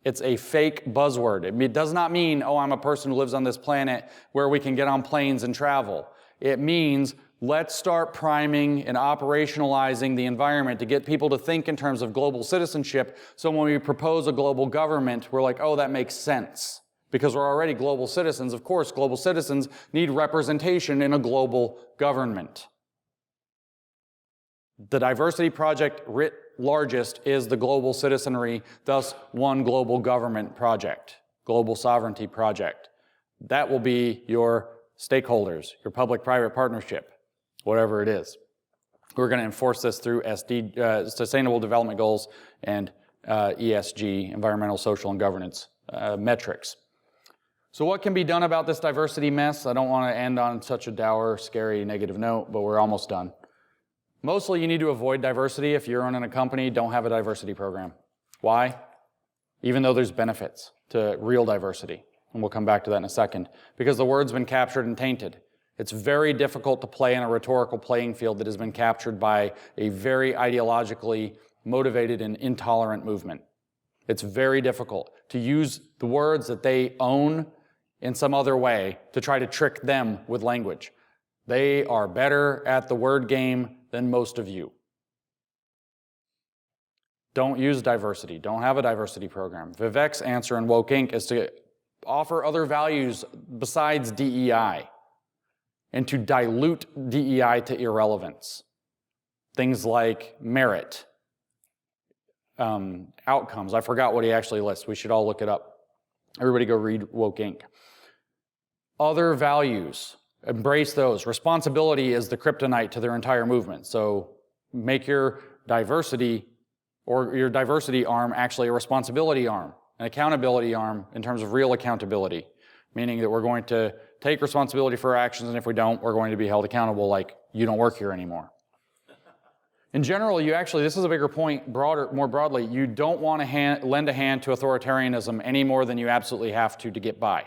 [SPEAKER 1] It's a fake buzzword. It does not mean, oh, I'm a person who lives on this planet where we can get on planes and travel. It means let's start priming and operationalizing the environment to get people to think in terms of global citizenship, so when we propose a global government, we're like, oh, that makes sense. Because we're already global citizens. Of course, global citizens need representation in a global government. The diversity project writ largest is the global citizenry, thus one global government project, global sovereignty project. That will be your stakeholders, your public-private partnership, whatever it is. We're going to enforce this through Sustainable Development Goals and ESG, environmental, social, and governance metrics. So what can be done about this diversity mess? I don't want to end on such a dour, scary, negative note, but we're almost done. Mostly you need to avoid diversity. If you're running a company, don't have a diversity program. Why? Even though there's benefits to real diversity. And we'll come back to that in a second. Because the word's been captured and tainted. It's very difficult to play in a rhetorical playing field that has been captured by a very ideologically motivated and intolerant movement. It's very difficult to use the words that they own in some other way to try to trick them with language. They are better at the word game than most of you. Don't use diversity. Don't have a diversity program. Vivek's answer in Woke Inc. is to offer other values besides DEI and to dilute DEI to irrelevance. Things like merit, outcomes. I forgot what he actually lists. We should all look it up. Everybody go read Woke Inc. Other values. Embrace those. Responsibility is the kryptonite to their entire movement. So make your diversity or your diversity arm actually a responsibility arm, an accountability arm in terms of real accountability, meaning that we're going to take responsibility for our actions, and if we don't, we're going to be held accountable like you don't work here anymore. In general, this is a bigger point, more broadly, you don't want to lend a hand to authoritarianism any more than you absolutely have to get by.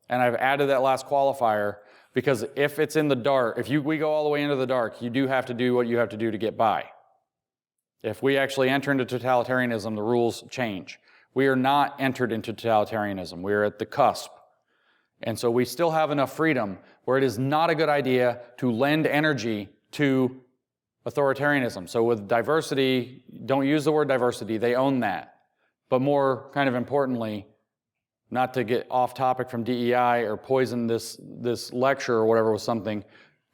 [SPEAKER 1] And I've added that last qualifier because if it's in the dark, we go all the way into the dark, you do have to do what you have to do to get by. If we actually enter into totalitarianism, the rules change. We are not entered into totalitarianism. We are at the cusp. And so we still have enough freedom where it is not a good idea to lend energy to authoritarianism. So with diversity, don't use the word diversity, they own that. But more kind of importantly, not to get off topic from DEI or poison this lecture or whatever with something,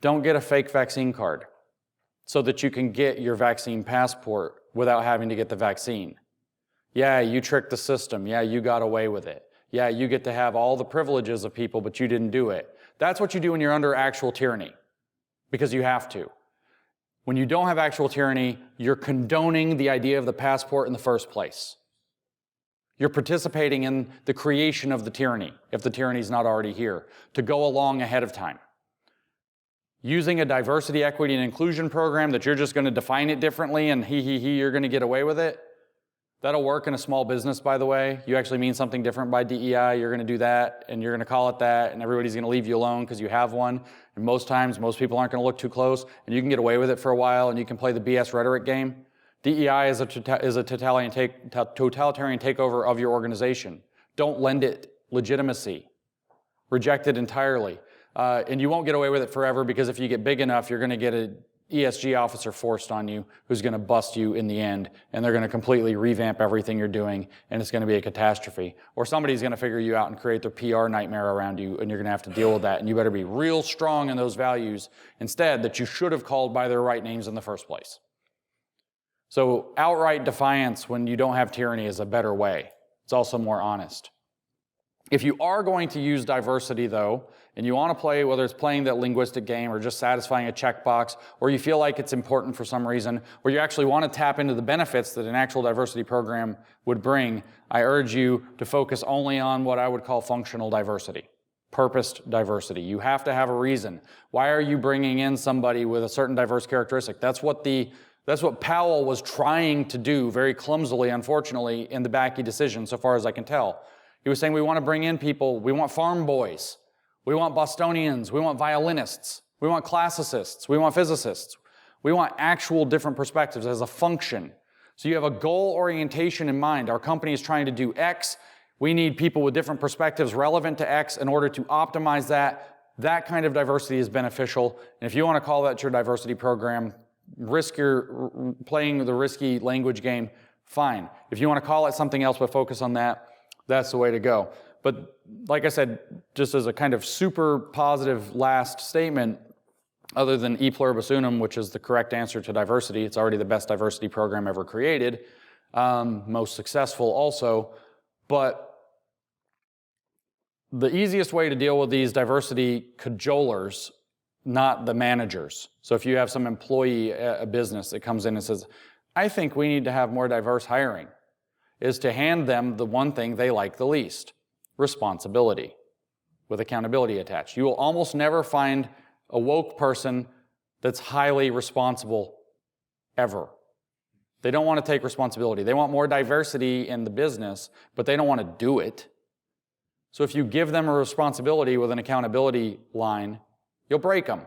[SPEAKER 1] don't get a fake vaccine card so that you can get your vaccine passport without having to get the vaccine. Yeah, you tricked the system. Yeah, you got away with it. Yeah, you get to have all the privileges of people, but you didn't do it. That's what you do when you're under actual tyranny, because you have to. When you don't have actual tyranny, you're condoning the idea of the passport in the first place. You're participating in the creation of the tyranny, if the tyranny is not already here, to go along ahead of time. Using a diversity, equity, and inclusion program that you're just going to define it differently and you're going to get away with it, that'll work in a small business, by the way. You actually mean something different by DEI, you're going to do that, and you're going to call it that, and everybody's going to leave you alone because you have one. And most times, most people aren't going to look too close, and you can get away with it for a while, and you can play the BS rhetoric game. DEI is a totalitarian takeover of your organization. Don't lend it legitimacy. Reject it entirely. And you won't get away with it forever, because if you get big enough, you're going to get an ESG officer forced on you who's going to bust you in the end, and they're going to completely revamp everything you're doing, and it's going to be a catastrophe. Or somebody's going to figure you out and create their PR nightmare around you, and you're going to have to deal with that, and you better be real strong in those values instead that you should have called by their right names in the first place. So outright defiance when you don't have tyranny is a better way. It's also more honest. If you are going to use diversity, though, and you want to play, whether it's playing that linguistic game or just satisfying a checkbox, or you feel like it's important for some reason, or you actually want to tap into the benefits that an actual diversity program would bring, I urge you to focus only on what I would call functional diversity. purposed diversity. You have to have a reason. Why are you bringing in somebody with a certain diverse characteristic? That's what Powell was trying to do very clumsily, unfortunately, in the Bakke decision, so far as I can tell. He was saying we want to bring in people, we want farm boys, we want Bostonians, we want violinists, we want classicists, we want physicists. We want actual different perspectives as a function. So you have a goal orientation in mind. Our company is trying to do X. We need people with different perspectives relevant to X in order to optimize that. That kind of diversity is beneficial. And if you want to call that your diversity program, playing the risky language game, fine. If you want to call it something else but focus on that, that's the way to go. But like I said, just as a kind of super positive last statement, other than e pluribus unum, which is the correct answer to diversity, it's already the best diversity program ever created, most successful also, but the easiest way to deal with these diversity cajolers, not the managers. So if you have some employee at a business that comes in and says, I think we need to have more diverse hiring, is to hand them the one thing they like the least, responsibility, with accountability attached. You will almost never find a woke person that's highly responsible ever. They don't want to take responsibility. They want more diversity in the business, but they don't want to do it. So if you give them a responsibility with an accountability line, you'll break them.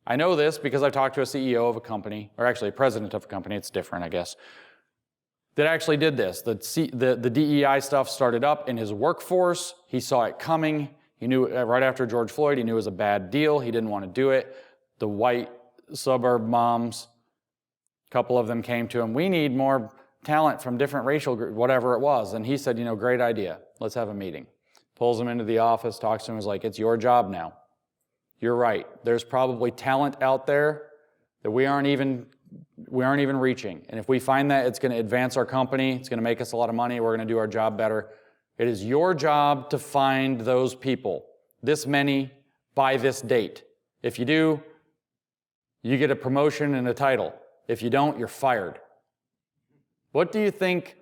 [SPEAKER 1] I know this because I've talked to a CEO of a company, or actually a president of a company, it's different, I guess, that actually did this. The DEI stuff started up in his workforce. He saw it coming. He knew right after George Floyd, he knew it was a bad deal. He didn't want to do it. The white suburb moms, a couple of them came to him. We need more talent from different racial groups, whatever it was. And he said, great idea. Let's have a meeting. Pulls him into the office, talks to him, is like, it's your job now. You're right. There's probably talent out there that we aren't even reaching. And if we find that, it's going to advance our company, it's going to make us a lot of money, we're going to do our job better. It is your job to find those people, this many, by this date. If you do, you get a promotion and a title. If you don't, you're fired. What do you think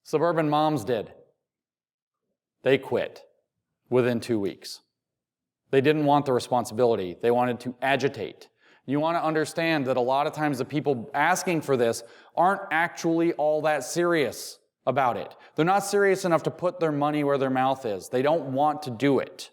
[SPEAKER 1] suburban moms did? They quit within 2 weeks. They didn't want the responsibility. They wanted to agitate. You want to understand that a lot of times the people asking for this aren't actually all that serious about it. They're not serious enough to put their money where their mouth is. They don't want to do it.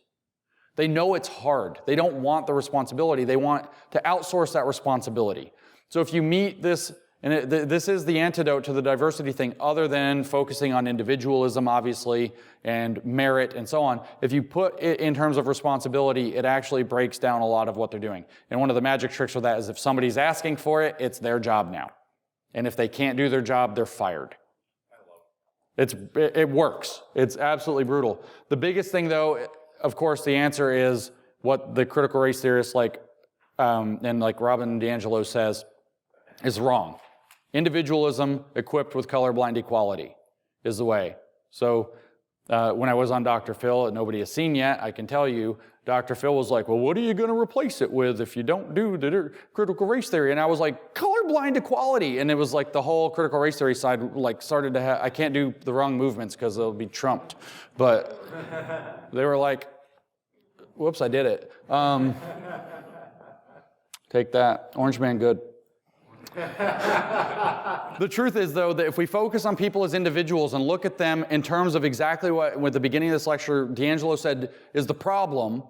[SPEAKER 1] They know it's hard. They don't want the responsibility. They want to outsource that responsibility. So if you meet this, and this is the antidote to the diversity thing, other than focusing on individualism, obviously, and merit and so on. If you put it in terms of responsibility, it actually breaks down a lot of what they're doing. And one of the magic tricks with that is if somebody's asking for it, it's their job now. And if they can't do their job, they're fired. It works. It's absolutely brutal. The biggest thing, though, of course, the answer is what the critical race theorists and like Robin DiAngelo says is wrong. Individualism equipped with colorblind equality is the way. So when I was on Dr. Phil, that nobody has seen yet, I can tell you, Dr. Phil was like, well, what are you going to replace it with if you don't do the critical race theory? And I was like, colorblind equality. And it was like the whole critical race theory side started to have, I can't do the wrong movements because they'll be trumped. But they were like, whoops, I did it. Take that. Orange Man good. The truth is, though, that if we focus on people as individuals and look at them in terms of exactly what, at the beginning of this lecture, DiAngelo said is the problem,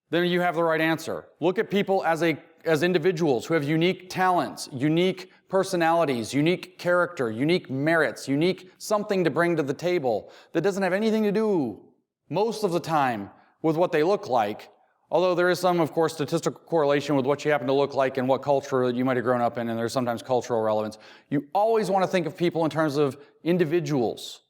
[SPEAKER 1] then you have the right answer. Look at people as individuals who have unique talents, unique personalities, unique character, unique merits, unique something to bring to the table that doesn't have anything to do, most of the time, with what they look like. Although there is some, of course, statistical correlation with what you happen to look like and what culture that you might have grown up in, and there's sometimes cultural relevance. You always want to think of people in terms of individuals.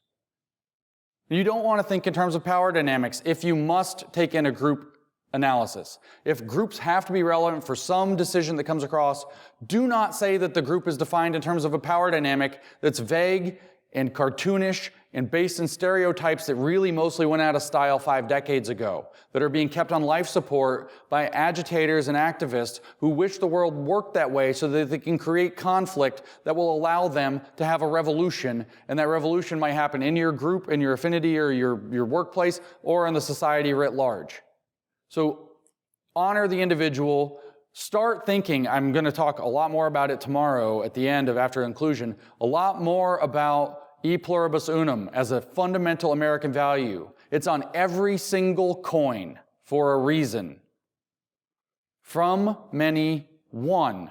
[SPEAKER 1] You don't want to think in terms of power dynamics if you must take in a group analysis. If groups have to be relevant for some decision that comes across, do not say that the group is defined in terms of a power dynamic that's vague and cartoonish and based in stereotypes that really mostly went out of style 5 decades ago, that are being kept on life support by agitators and activists who wish the world worked that way so that they can create conflict that will allow them to have a revolution, and that revolution might happen in your group, in your affinity, or your workplace, or in the society writ large. So honor the individual. Start thinking, I'm going to talk a lot more about it tomorrow at the end of After Inclusion, a lot more about e pluribus unum as a fundamental American value. It's on every single coin for a reason. From many, one.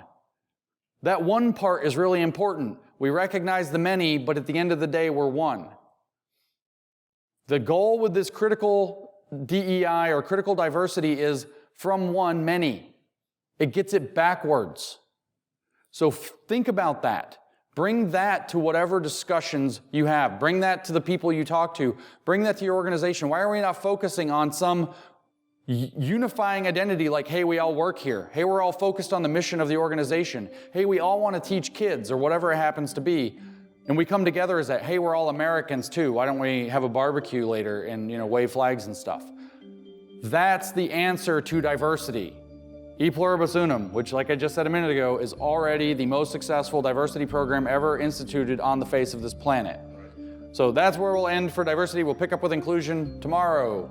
[SPEAKER 1] That one part is really important. We recognize the many, but at the end of the day, we're one. The goal with this critical DEI or critical diversity is from one, many. It gets it backwards. So think about that. Bring that to whatever discussions you have. Bring that to the people you talk to. Bring that to your organization. Why are we not focusing on some unifying identity like, hey, we all work here. Hey, we're all focused on the mission of the organization. Hey, we all want to teach kids or whatever it happens to be. And we come together as that, hey, we're all Americans too. Why don't we have a barbecue later and, wave flags and stuff? That's the answer to diversity. E pluribus unum, which, like I just said a minute ago, is already the most successful diversity program ever instituted on the face of this planet. So that's where we'll end for diversity. We'll pick up with inclusion tomorrow.